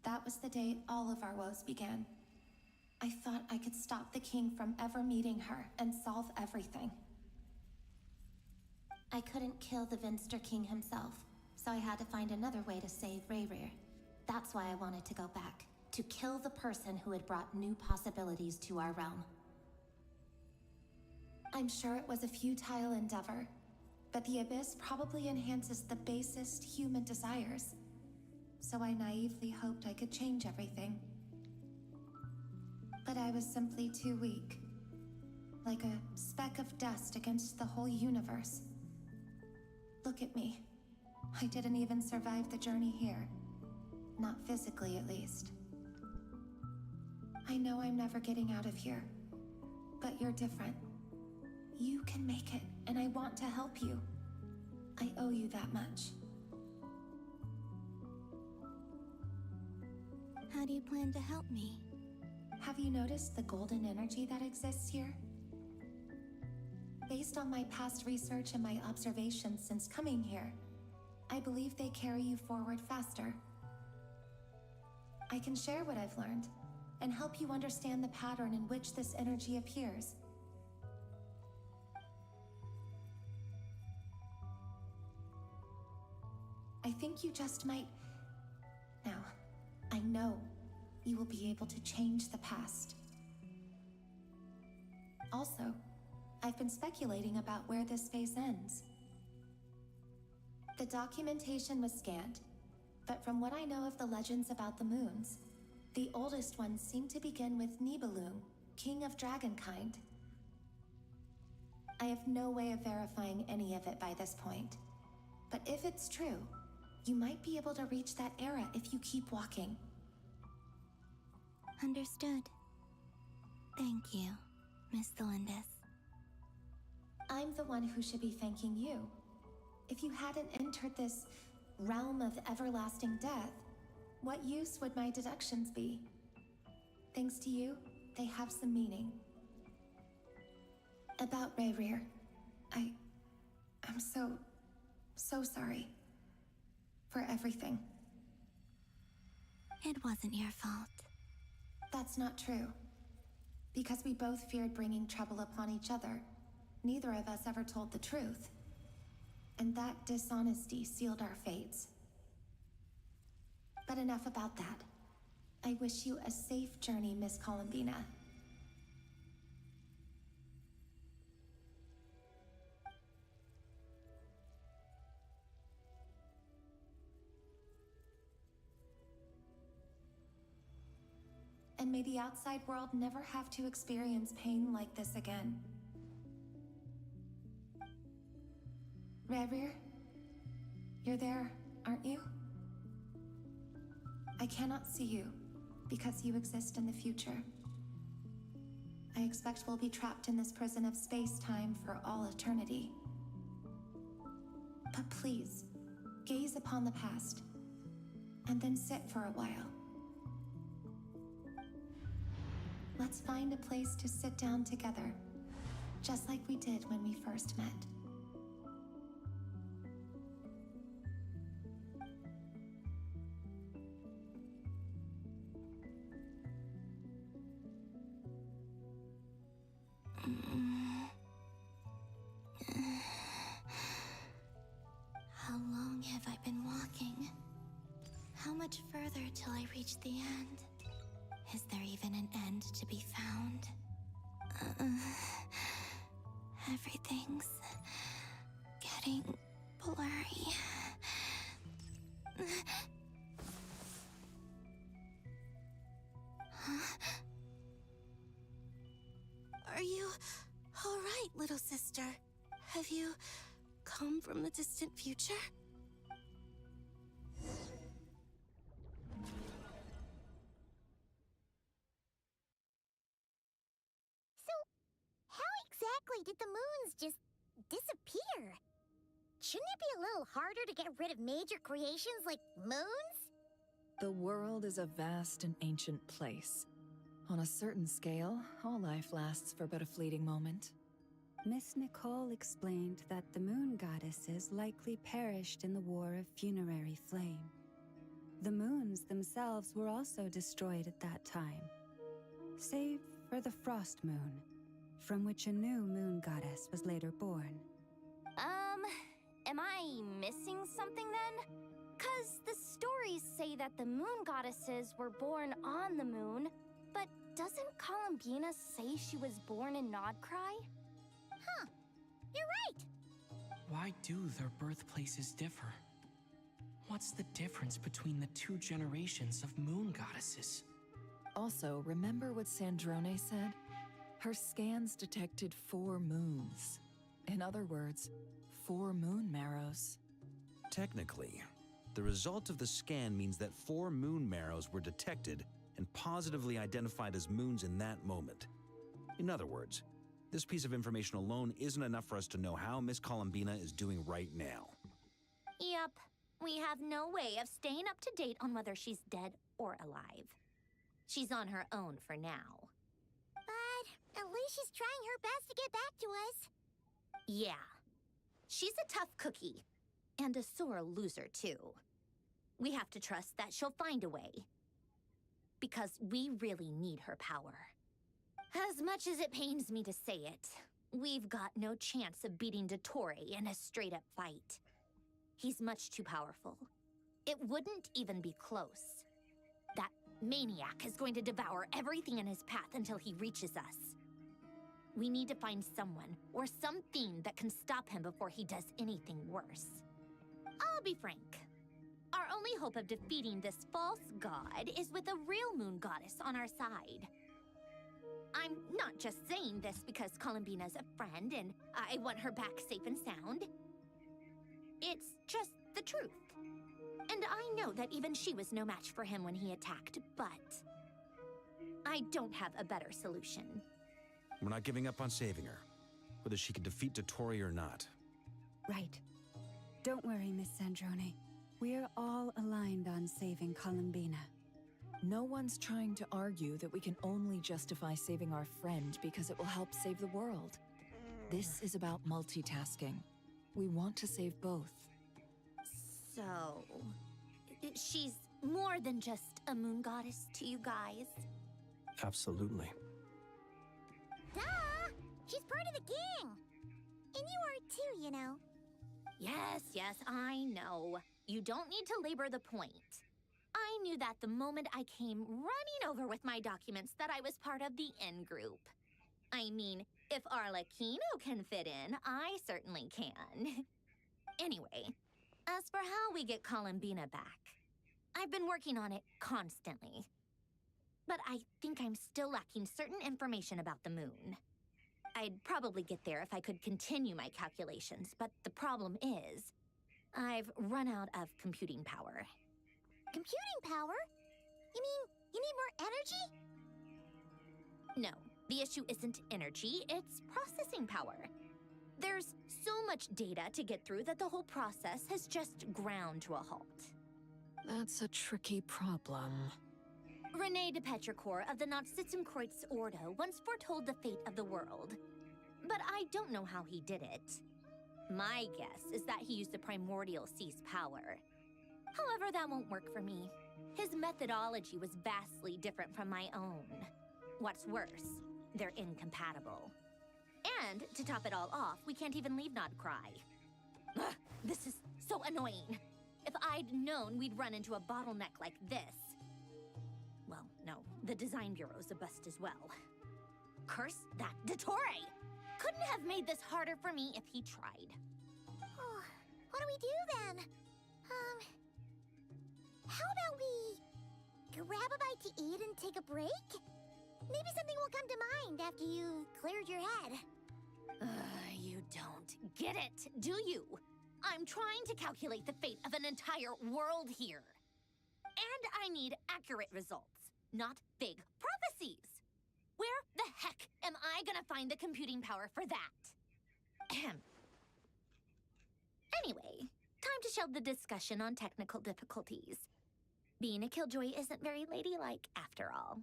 That was the day all of our woes began. I thought I could stop the king from ever meeting her and solve everything. I couldn't kill the Vinster King himself, so I had to find another way to save Rerir. That's why I wanted to go back, to kill the person who had brought new possibilities to our realm. I'm sure it was a futile endeavor, but the Abyss probably enhances the basest human desires. So I naively hoped I could change everything. But I was simply too weak. Like a speck of dust against the whole universe. Look at me. I didn't even survive the journey here. Not physically, at least. I know I'm never getting out of here. But you're different. You can make it, and I want to help you. I owe you that much. How do you plan to help me? Have you noticed the golden energy that exists here? Based on my past research and my observations since coming here, I believe they carry you forward faster. I can share what I've learned and help you understand the pattern in which this energy appears. I think you just might... Now, I know you will be able to change the past. Also, I've been speculating about where this phase ends. The documentation was scanned, but from what I know of the legends about the moons, the oldest ones seem to begin with Nibelung, king of dragonkind. I have no way of verifying any of it by this point, but if it's true, you might be able to reach that era if you keep walking. Understood. Thank you, Miss Thelindis. I'm the one who should be thanking you. If you hadn't entered this realm of everlasting death, what use would my deductions be? Thanks to you, they have some meaning. About Rerir, I'm so sorry. For everything. It wasn't your fault. That's not true. Because we both feared bringing trouble upon each other, neither of us ever told the truth. And that dishonesty sealed our fates. But enough about that. I wish you a safe journey, Miss Columbina. And may the outside world never have to experience pain like this again. Rerir, you're there, aren't you? I cannot see you, because you exist in the future. I expect we'll be trapped in this prison of space-time for all eternity. But please, gaze upon the past, and then sit for a while. Let's find a place to sit down together, just like we did when we first met. How long have I been walking? How much further till I reach the end? Is there even an end to be found? Everything's getting blurry. Are you all right, little sister? Have you come from the distant future? How exactly did the moons just disappear? Shouldn't it be a little harder to get rid of major creations like moons? The world is a vast and ancient place. On a certain scale, all life lasts for but a fleeting moment. Miss Nicole explained that the moon goddesses likely perished in the War of Funerary Flame. The moons themselves were also destroyed at that time, save for the Frost Moon, from which a new moon goddess was later born. Am I missing something then? 'Cause the stories say that the moon goddesses were born on the moon, but doesn't Columbina say she was born in Nodcry? Huh, you're right! Why do their birthplaces differ? What's the difference between the two generations of moon goddesses? Also, remember what Sandrone said? Her scans detected 4 moons. In other words, 4 moon marrows. Technically, the result of the scan means that 4 moon marrows were detected and positively identified as moons in that moment. In other words, this piece of information alone isn't enough for us to know how Miss Columbina is doing right now. Yep, we have no way of staying up to date on whether she's dead or alive. She's on her own for now. But at least she's trying her best to get back to us. Yeah. She's a tough cookie. And a sore loser, too. We have to trust that she'll find a way. Because we really need her power. As much as it pains me to say it, we've got no chance of beating Dottore in a straight-up fight. He's much too powerful. It wouldn't even be close. That maniac is going to devour everything in his path until he reaches us. We need to find someone or something that can stop him before he does anything worse. I'll be frank. Our only hope of defeating this false god is with a real moon goddess on our side. I'm not just saying this because Columbina's a friend and I want her back safe and sound. It's just the truth. And I know that even she was no match for him when he attacked, but I don't have a better solution. We're not giving up on saving her, whether she can defeat Dottore or not. Right. Don't worry, Miss Sandrone. We're all aligned on saving Columbina. No one's trying to argue that we can only justify saving our friend because it will help save the world. This is about multitasking. We want to save both. So, she's more than just a moon goddess to you guys? Absolutely. Duh! She's part of the gang! And you are too, you know. Yes, I know. You don't need to labor the point. I knew that the moment I came running over with my documents that I was part of the in-group. I mean, if Arlecchino can fit in, I certainly can. Anyway, as for how we get Columbina back, I've been working on it constantly. But I think I'm still lacking certain information about the moon. I'd probably get there if I could continue my calculations, but the problem is, I've run out of computing power. Computing power? You mean you need more energy? No, the issue isn't energy, it's processing power. There's so much data to get through that the whole process has just ground to a halt. That's a tricky problem. René de Petrichor of the Nazissenkreuz Ordo once foretold the fate of the world. But I don't know how he did it. My guess is that he used the primordial sea's power. However, that won't work for me. His methodology was vastly different from my own. What's worse, they're incompatible. And, to top it all off, we can't even leave Nodcry. Ugh, this is so annoying. If I'd known we'd run into a bottleneck like this... Well, no, the design bureau's a bust as well. Curse that Dottore! couldn't have made this harder for me if he tried. Oh, what do we do then? How about we grab a bite to eat and take a break? Maybe something will come to mind after you've cleared your head. You don't get it, do you? I'm trying to calculate the fate of an entire world here. And I need accurate results, not big prophecies. Where the heck am I gonna find the computing power for that? Ahem. Anyway, time to shelve the discussion on technical difficulties. Being a killjoy isn't very ladylike, after all.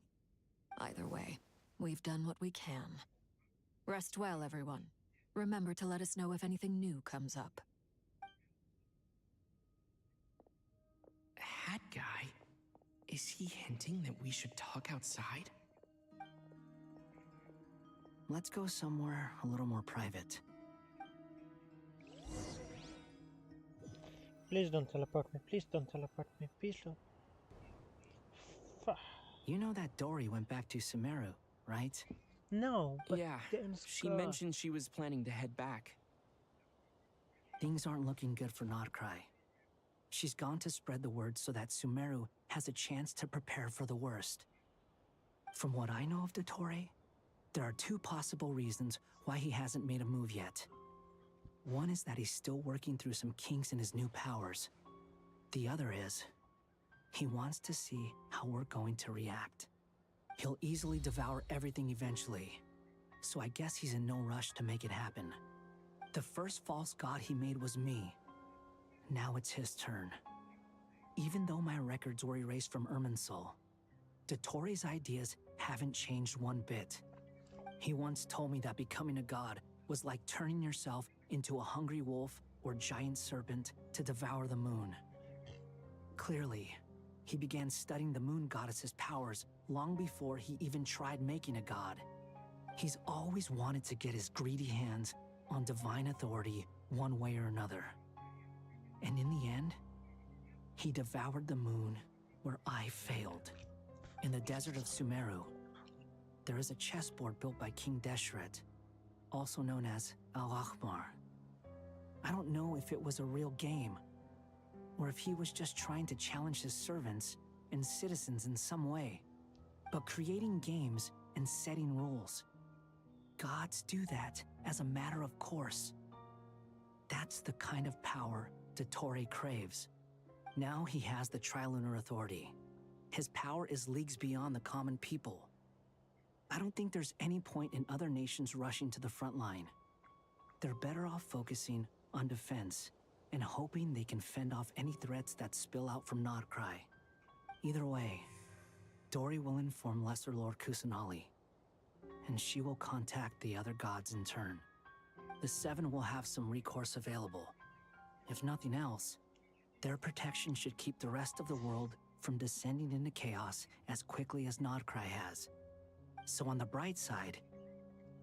Either way, we've done what we can. Rest well, everyone. Remember to let us know if anything new comes up. Hat guy? Is he hinting that we should talk outside? Let's go somewhere a little more private. Please don't teleport me. Please don't teleport me. Please don't. You know that Dory went back to Sumeru, right? No, but yeah, she mentioned she was planning to head back. Things aren't looking good for Nodcry. She's gone to spread the word so that Sumeru has a chance to prepare for the worst. From what I know of Dottore, there are two possible reasons why he hasn't made a move yet. One is that he's still working through some kinks in his new powers. The other is, he wants to see how we're going to react. He'll easily devour everything eventually, so I guess he's in no rush to make it happen. The first false god he made was me. Now it's his turn. Even though my records were erased from Irminsul, Dottore's ideas haven't changed one bit. He once told me that becoming a god was like turning yourself into a hungry wolf or giant serpent to devour the moon. Clearly, he began studying the moon goddess's powers long before he even tried making a god. He's always wanted to get his greedy hands on divine authority one way or another. And in the end, he devoured the moon where I failed. In the desert of Sumeru, there is a chessboard built by King Deshret, also known as Al-Akhmar. I don't know if it was a real game, or if he was just trying to challenge his servants and citizens in some way. But creating games and setting rules, gods do that as a matter of course. That's the kind of power Dottore craves. Now he has the Trilunar Authority. His power is leagues beyond the common people. I don't think there's any point in other nations rushing to the front line. They're better off focusing on defense and hoping they can fend off any threats that spill out from Nodcry. Either way, Dory will inform Lesser Lord Kusanali, and she will contact the other gods in turn. The Seven will have some recourse available. If nothing else, their protection should keep the rest of the world from descending into chaos as quickly as Nodcry has. So on the bright side,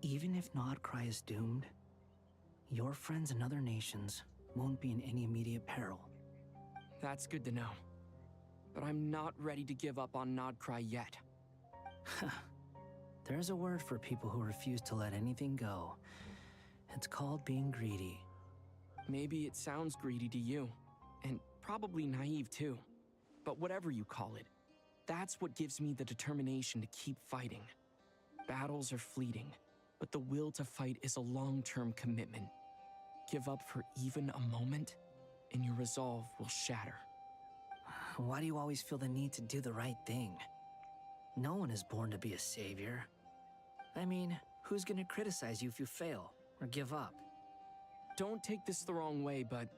even if Nodcry is doomed, your friends in other nations won't be in any immediate peril. That's good to know. But I'm not ready to give up on Nodcry yet. There's a word for people who refuse to let anything go. It's called being greedy. Maybe it sounds greedy to you, and probably naive too. But whatever you call it, that's what gives me the determination to keep fighting. Battles are fleeting, but the will to fight is a long-term commitment. Give up for even a moment, and your resolve will shatter. Why do you always feel the need to do the right thing? No one is born to be a savior. I mean, who's gonna criticize you if you fail or give up? Don't take this the wrong way, but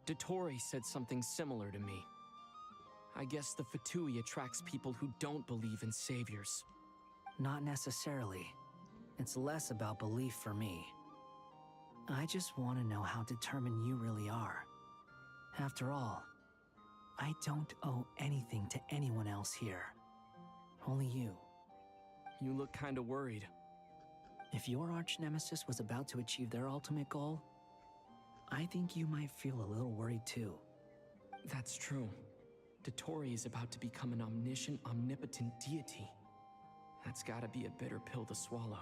Dottore said something similar to me. I guess the Fatui attracts people who don't believe in saviors. Not necessarily. It's less about belief for me. I just want to know how determined you really are. After all, I don't owe anything to anyone else here. Only you. You look kinda worried. If your arch-nemesis was about to achieve their ultimate goal, I think you might feel a little worried too. That's true. Dottore is about to become an omniscient, omnipotent deity. That's gotta be a bitter pill to swallow.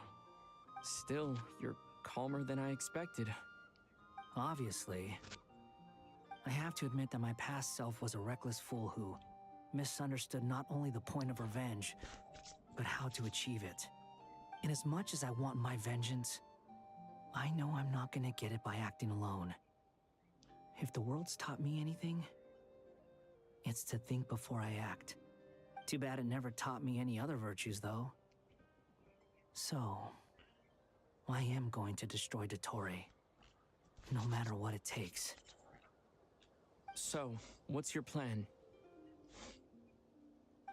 Still, your calmer than I expected. Obviously. I have to admit that my past self was a reckless fool who misunderstood not only the point of revenge, but how to achieve it. And as much as I want my vengeance, I know I'm not gonna get it by acting alone. If the world's taught me anything, it's to think before I act. Too bad it never taught me any other virtues, though. So, I am going to destroy Dottore, no matter what it takes. So, what's your plan?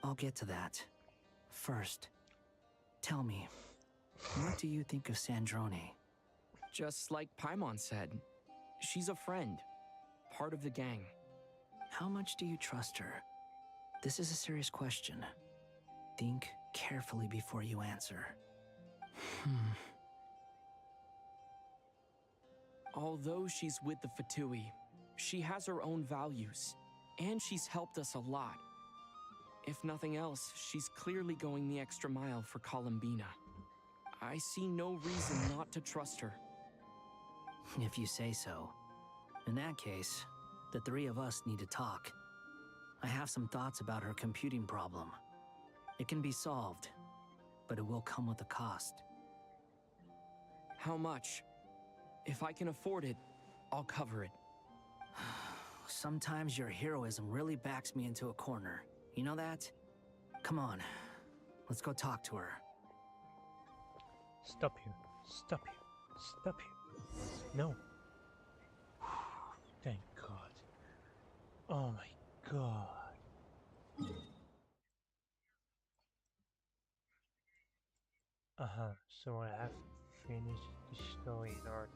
I'll get to that. First, tell me, what do you think of Sandrone? Just like Paimon said, she's a friend, part of the gang. How much do you trust her? This is a serious question. Think carefully before you answer. Although she's with the Fatui, she has her own values, and she's helped us a lot. If nothing else, she's clearly going the extra mile for Columbina. I see no reason not to trust her. If you say so. In that case, the three of us need to talk. I have some thoughts about her computing problem. It can be solved, but it will come with a cost. How much? If I can afford it, I'll cover it. Sometimes your heroism really backs me into a corner. You know that? Come on, let's go talk to her. Stop here. Stop here. Stop here. No. Thank God. Oh my God. So I have finished the story in order.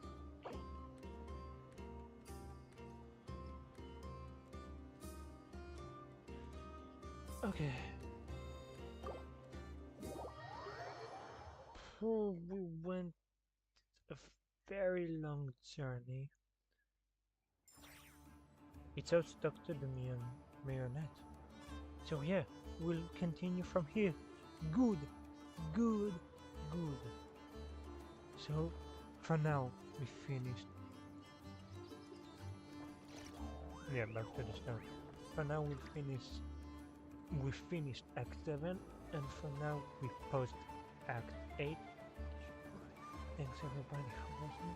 Okay. We went a very long journey. It's all stuck to the marionette. So yeah, we'll continue from here. Good, good, good. So for now, we finished. Yeah, back to the start. For now, we finished Act 7, and for now, we post Act 8. Thanks everybody for watching.